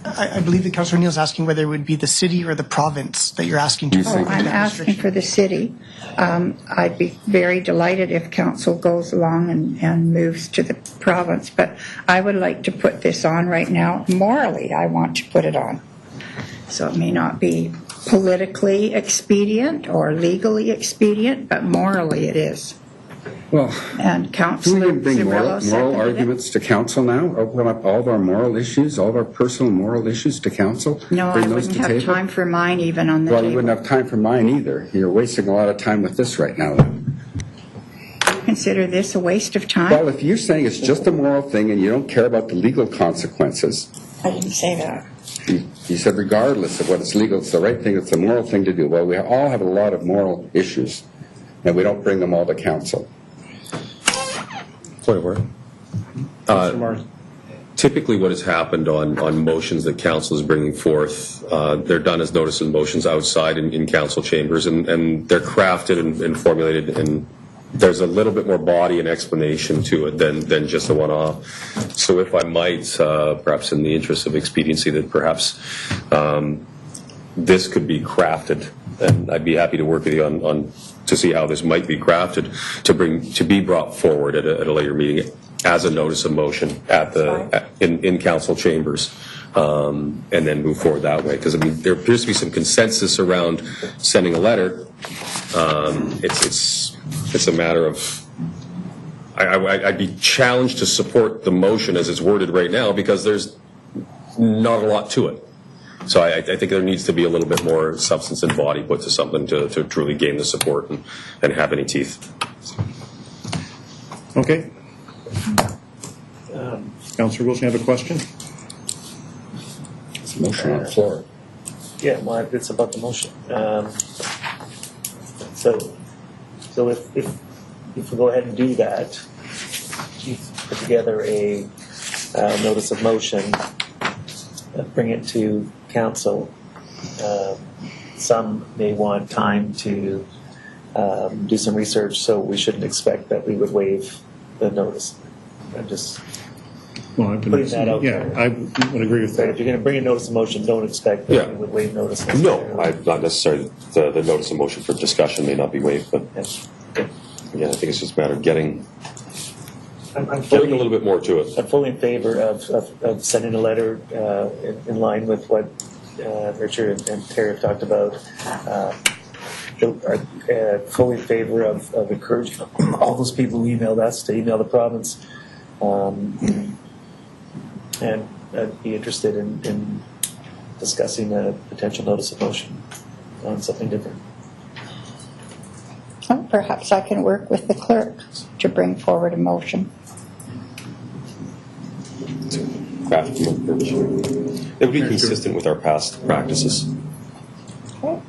I believe that Councillor Neal's asking whether it would be the city or the province that you're asking to. I'm asking for the city. I'd be very delighted if council goes along and moves to the province, but I would like to put this on right now. Morally, I want to put it on. So it may not be politically expedient or legally expedient, but morally it is. Well, and do we bring moral arguments to council now? Open up all of our moral issues, all of our personal moral issues to council? No, I wouldn't have time for mine even on the table. Well, you wouldn't have time for mine either. You're wasting a lot of time with this right now. Consider this a waste of time? Well, if you're saying it's just a moral thing and you don't care about the legal consequences. I didn't say that. You said regardless of what is legal, it's the right thing, it's the moral thing to do. Well, we all have a lot of moral issues, and we don't bring them all to council. Point of order. Typically what has happened on motions that council is bringing forth, they're done as notice of motions outside in council chambers, and they're crafted and formulated, and there's a little bit more body and explanation to it than just a one-off. So if I might, perhaps in the interest of expediency, that perhaps this could be crafted, and I'd be happy to work with you on to see how this might be crafted to be brought forward at a later meeting as a notice of motion in council chambers, and then move forward that way. Because I mean, there appears to be some consensus around sending a letter. It's a matter of I'd be challenged to support the motion as it's worded right now because there's not a lot to it. So I think there needs to be a little bit more substance and body put to something to truly gain the support and have any teeth. Okay. Councillor Wilson, you have a question? It's a motion on the floor. Yeah, well, it's about the motion. So if we go ahead and do that, you put together a notice of motion, bring it to council. Some may want time to do some research, so we shouldn't expect that we would waive the notice. I'm just putting that out there. I would agree with that. If you're going to bring a notice of motion, don't expect that we would waive notice. No, not necessarily. The notice of motion for discussion may not be waived, but again, I think it's just a matter of getting a little bit more to it. I'm fully in favor of sending a letter in line with what Richard and Terry have talked about. Fully in favor of encouraging all those people who emailed us to email the province. And I'd be interested in discussing a potential notice of motion on something different. Well, perhaps I can work with the clerk to bring forward a motion. It would be consistent with our past practices. Okay.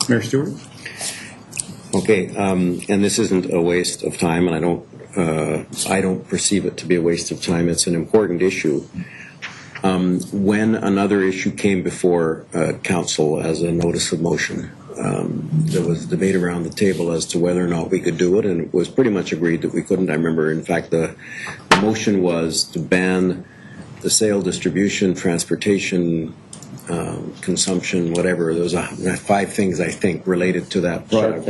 Mayor Stewart? Okay, and this isn't a waste of time, and I don't perceive it to be a waste of time. It's an important issue. When another issue came before council as a notice of motion, there was debate around the table as to whether or not we could do it, and it was pretty much agreed that we couldn't. I remember, in fact, the motion was to ban the sale, distribution, transportation, consumption, whatever. There was 5 things, I think, related to that product.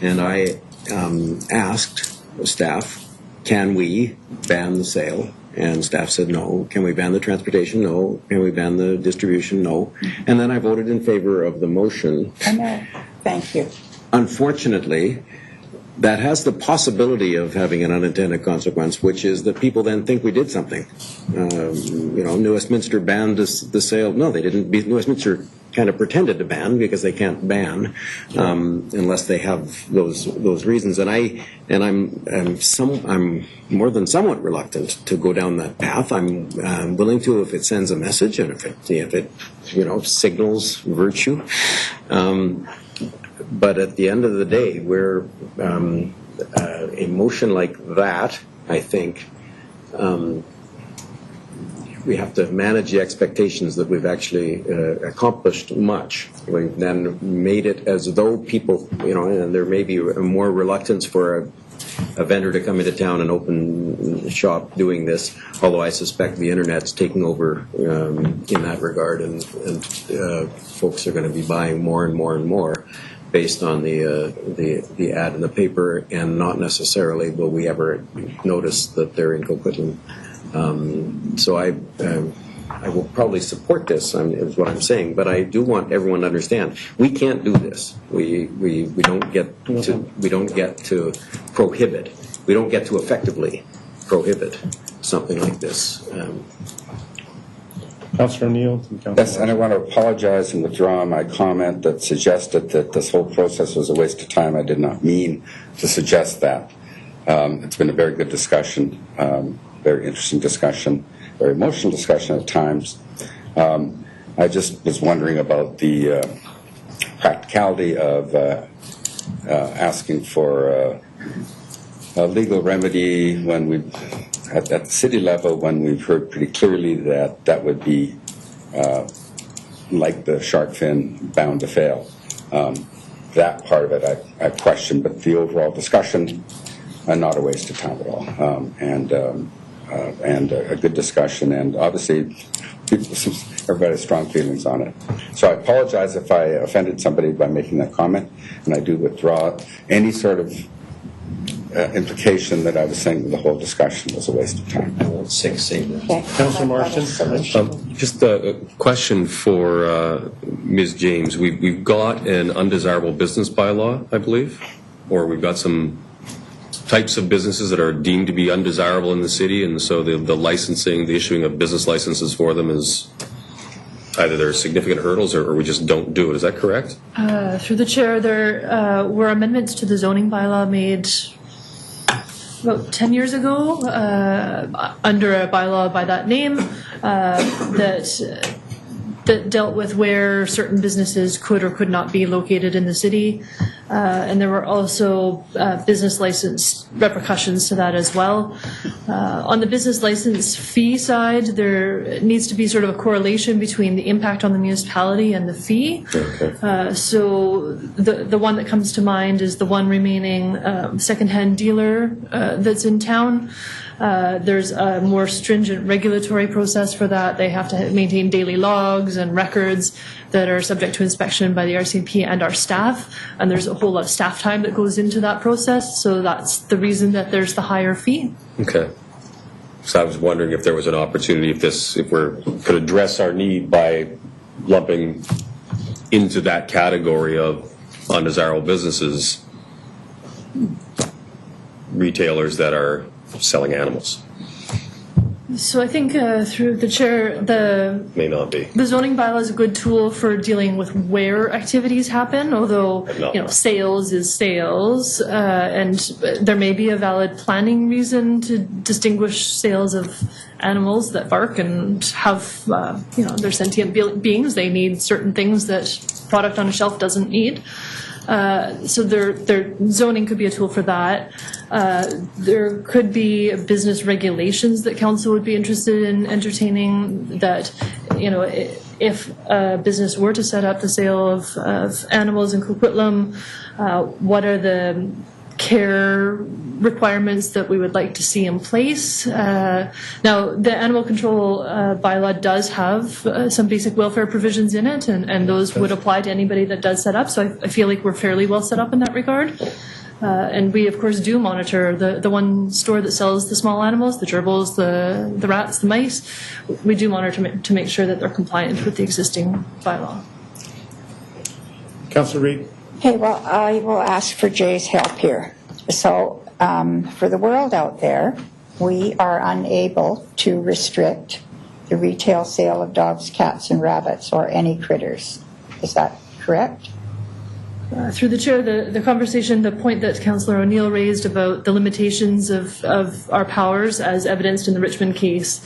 And I asked staff, can we ban the sale? And staff said no. Can we ban the transportation? No. Can we ban the distribution? No. And then I voted in favor of the motion. I know. Thank you. Unfortunately, that has the possibility of having an unintended consequence, which is that people then think we did something. New Westminster banned the sale. No, they didn't. New Westminster kind of pretended to ban because they can't ban unless they have those reasons. And I'm more than somewhat reluctant to go down that path. I'm willing to if it sends a message and if it signals virtue. But at the end of the day, we're a motion like that, I think, we have to manage the expectations that we've actually accomplished much. We've then made it as though people, and there may be more reluctance for a vendor to come into town and open shop doing this, although I suspect the Internet's taking over in that regard, and folks are going to be buying more and more and more based on the ad in the paper, and not necessarily will we ever notice that they're in Coquitlam. So I will probably support this, is what I'm saying, but I do want everyone to understand we can't do this. We don't get to prohibit. We don't get to effectively prohibit something like this. Councillor Neal. Yes, and I want to apologize and withdraw my comment that suggested that this whole process was a waste of time. I did not mean to suggest that. It's been a very good discussion, very interesting discussion, very emotional discussion at times. I just was wondering about the practicality of asking for a legal remedy when we at the city level, when we've heard pretty clearly that would be like the shark fin bound to fail. That part of it I question, but the overall discussion, not a waste of time at all. and a good discussion, and obviously everybody has strong feelings on it. So I apologize if I offended somebody by making that comment, and I do withdraw any sort of implication that I was saying the whole discussion was a waste of time. I won't say that. Councillor Marston? Just a question for Ms. James. We've got an undesirable business bylaw, I believe, or we've got some types of businesses that are deemed to be undesirable in the city, and so the licensing, the issuing of business licenses for them is either there are significant hurdles or we just don't do it. Is that correct? Through the chair, there were amendments to the zoning bylaw made about 10 years ago under a bylaw by that name that dealt with where certain businesses could or could not be located in the city. And there were also business license repercussions to that as well. On the business license fee side, there needs to be sort of a correlation between the impact on the municipality and the fee. So the one that comes to mind is the one remaining secondhand dealer that's in town. There's a more stringent regulatory process for that. They have to maintain daily logs and records that are subject to inspection by the RCMP and our staff, and there's a whole lot of staff time that goes into that process, so that's the reason that there's the higher fee. Okay. So I was wondering if there was an opportunity, if we could address our need by lumping into that category of undesirable businesses retailers that are selling animals. So I think through the chair, May not be. the zoning bylaw is a good tool for dealing with where activities happen, although sales is sales, and there may be a valid planning reason to distinguish sales of animals that bark and have, they're sentient beings. They need certain things that product on a shelf doesn't need. So their zoning could be a tool for that. There could be business regulations that council would be interested in entertaining that, if a business were to set up the sale of animals in Coquitlam, what are the care requirements that we would like to see in place. Now, the animal control bylaw does have some basic welfare provisions in it, and those would apply to anybody that does set up, so I feel like we're fairly well set up in that regard. And we, of course, do monitor the one store that sells the small animals, the gerbils, the rats, the mice. We do monitor to make sure that they're compliant with the existing bylaw. Councillor Reid? Okay, well, I will ask for Jay's help here. So, for the world out there, we are unable to restrict the retail sale of dogs, cats, and rabbits, or any critters. Is that correct? Through the chair, the conversation, the point that Councillor O'Neill raised about the limitations of our powers as evidenced in the Richmond case,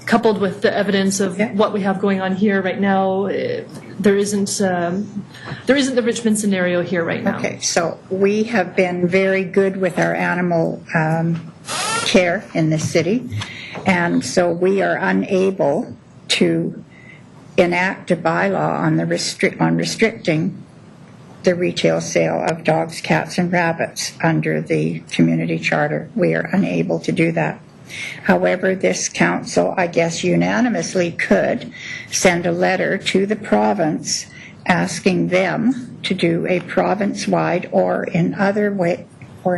coupled with the evidence of what we have going on here right now, there isn't the Richmond scenario here right now. Okay, so we have been very good with our animal care in this city, and so we are unable to enact a bylaw on restricting the retail sale of dogs, cats, and rabbits under the community charter. We are unable to do that. However, this council, I guess unanimously, could send a letter to the province asking them to do a province-wide or in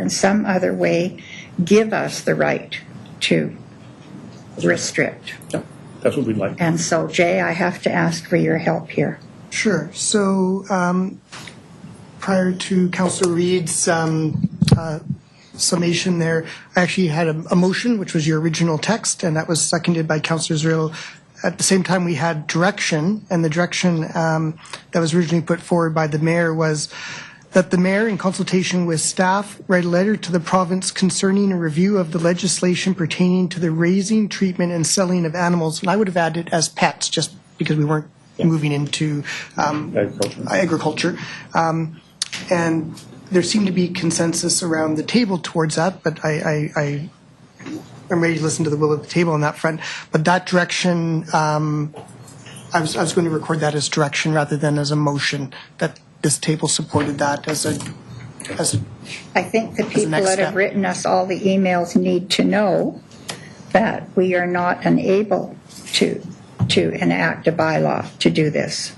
some other way give us the right to restrict. That's what we'd like. And so, Jay, I have to ask for your help here. Sure. So prior to Councillor Reid's summation there, I actually had a motion, which was your original text, and that was seconded by Councillor Zerlo. At the same time, we had direction, and the direction that was originally put forward by the mayor was that the mayor, in consultation with staff, write a letter to the province concerning a review of the legislation pertaining to the raising, treatment, and selling of animals. And I would have added as pets, just because we weren't moving into agriculture. And there seemed to be consensus around the table towards that, but I'm ready to listen to the will of the table on that front. But that direction, I was going to record that as direction rather than as a motion, that this table supported that as a I think the people that have written us all the emails need to know that we are not unable to enact a bylaw to do this.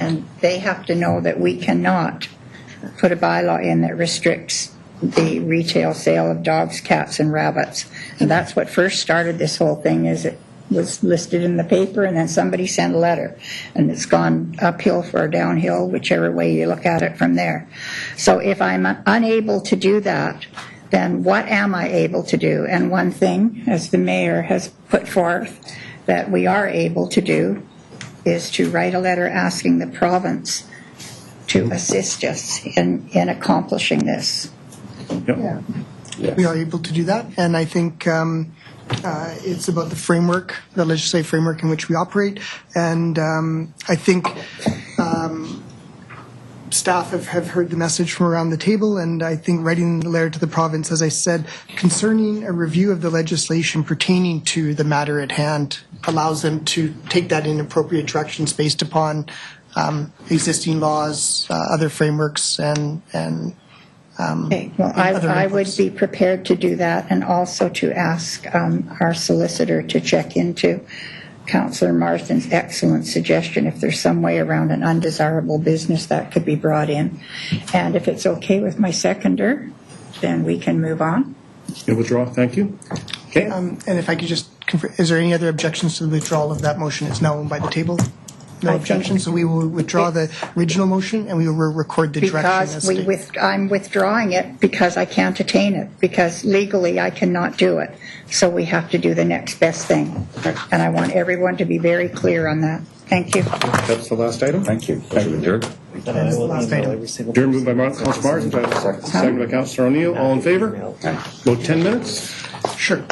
And they have to know that we cannot put a bylaw in that restricts the retail sale of dogs, cats, and rabbits. And that's what first started this whole thing, is it was listed in the paper, and then somebody sent a letter. And it's gone uphill or downhill, whichever way you look at it from there. So if I'm unable to do that, then what am I able to do? And one thing, as the mayor has put forth, that we are able to do is to write a letter asking the province to assist us in accomplishing this. Yep. Yeah. We are able to do that, and I think it's about the framework, the legislative framework in which we operate, and I think staff have heard the message from around the table, and I think writing the letter to the province, as I said, concerning a review of the legislation pertaining to the matter at hand, allows them to take that in appropriate directions based upon existing laws, other frameworks, and okay. Well, I would be prepared to do that, and also to ask our solicitor to check into Councillor Marsden's excellent suggestion, if there's some way around an undesirable business that could be brought in. And if it's okay with my seconder, then we can move on. You'll withdraw, thank you. Okay. And if I could just confirm, is there any other objections to the withdrawal of that motion? It's now by the table. No objections, so we will withdraw the original motion, and we will record the direction. Because I'm withdrawing it because I can't attain it, because legally I cannot do it. So we have to do the next best thing. And I want everyone to be very clear on that. Thank you. That's the last item. Thank you. Adjourned. That's the last item. Adjourned, moved by Councillor Marsden, second by Councillor O'Neill. All in favor? About 10 minutes? Sure.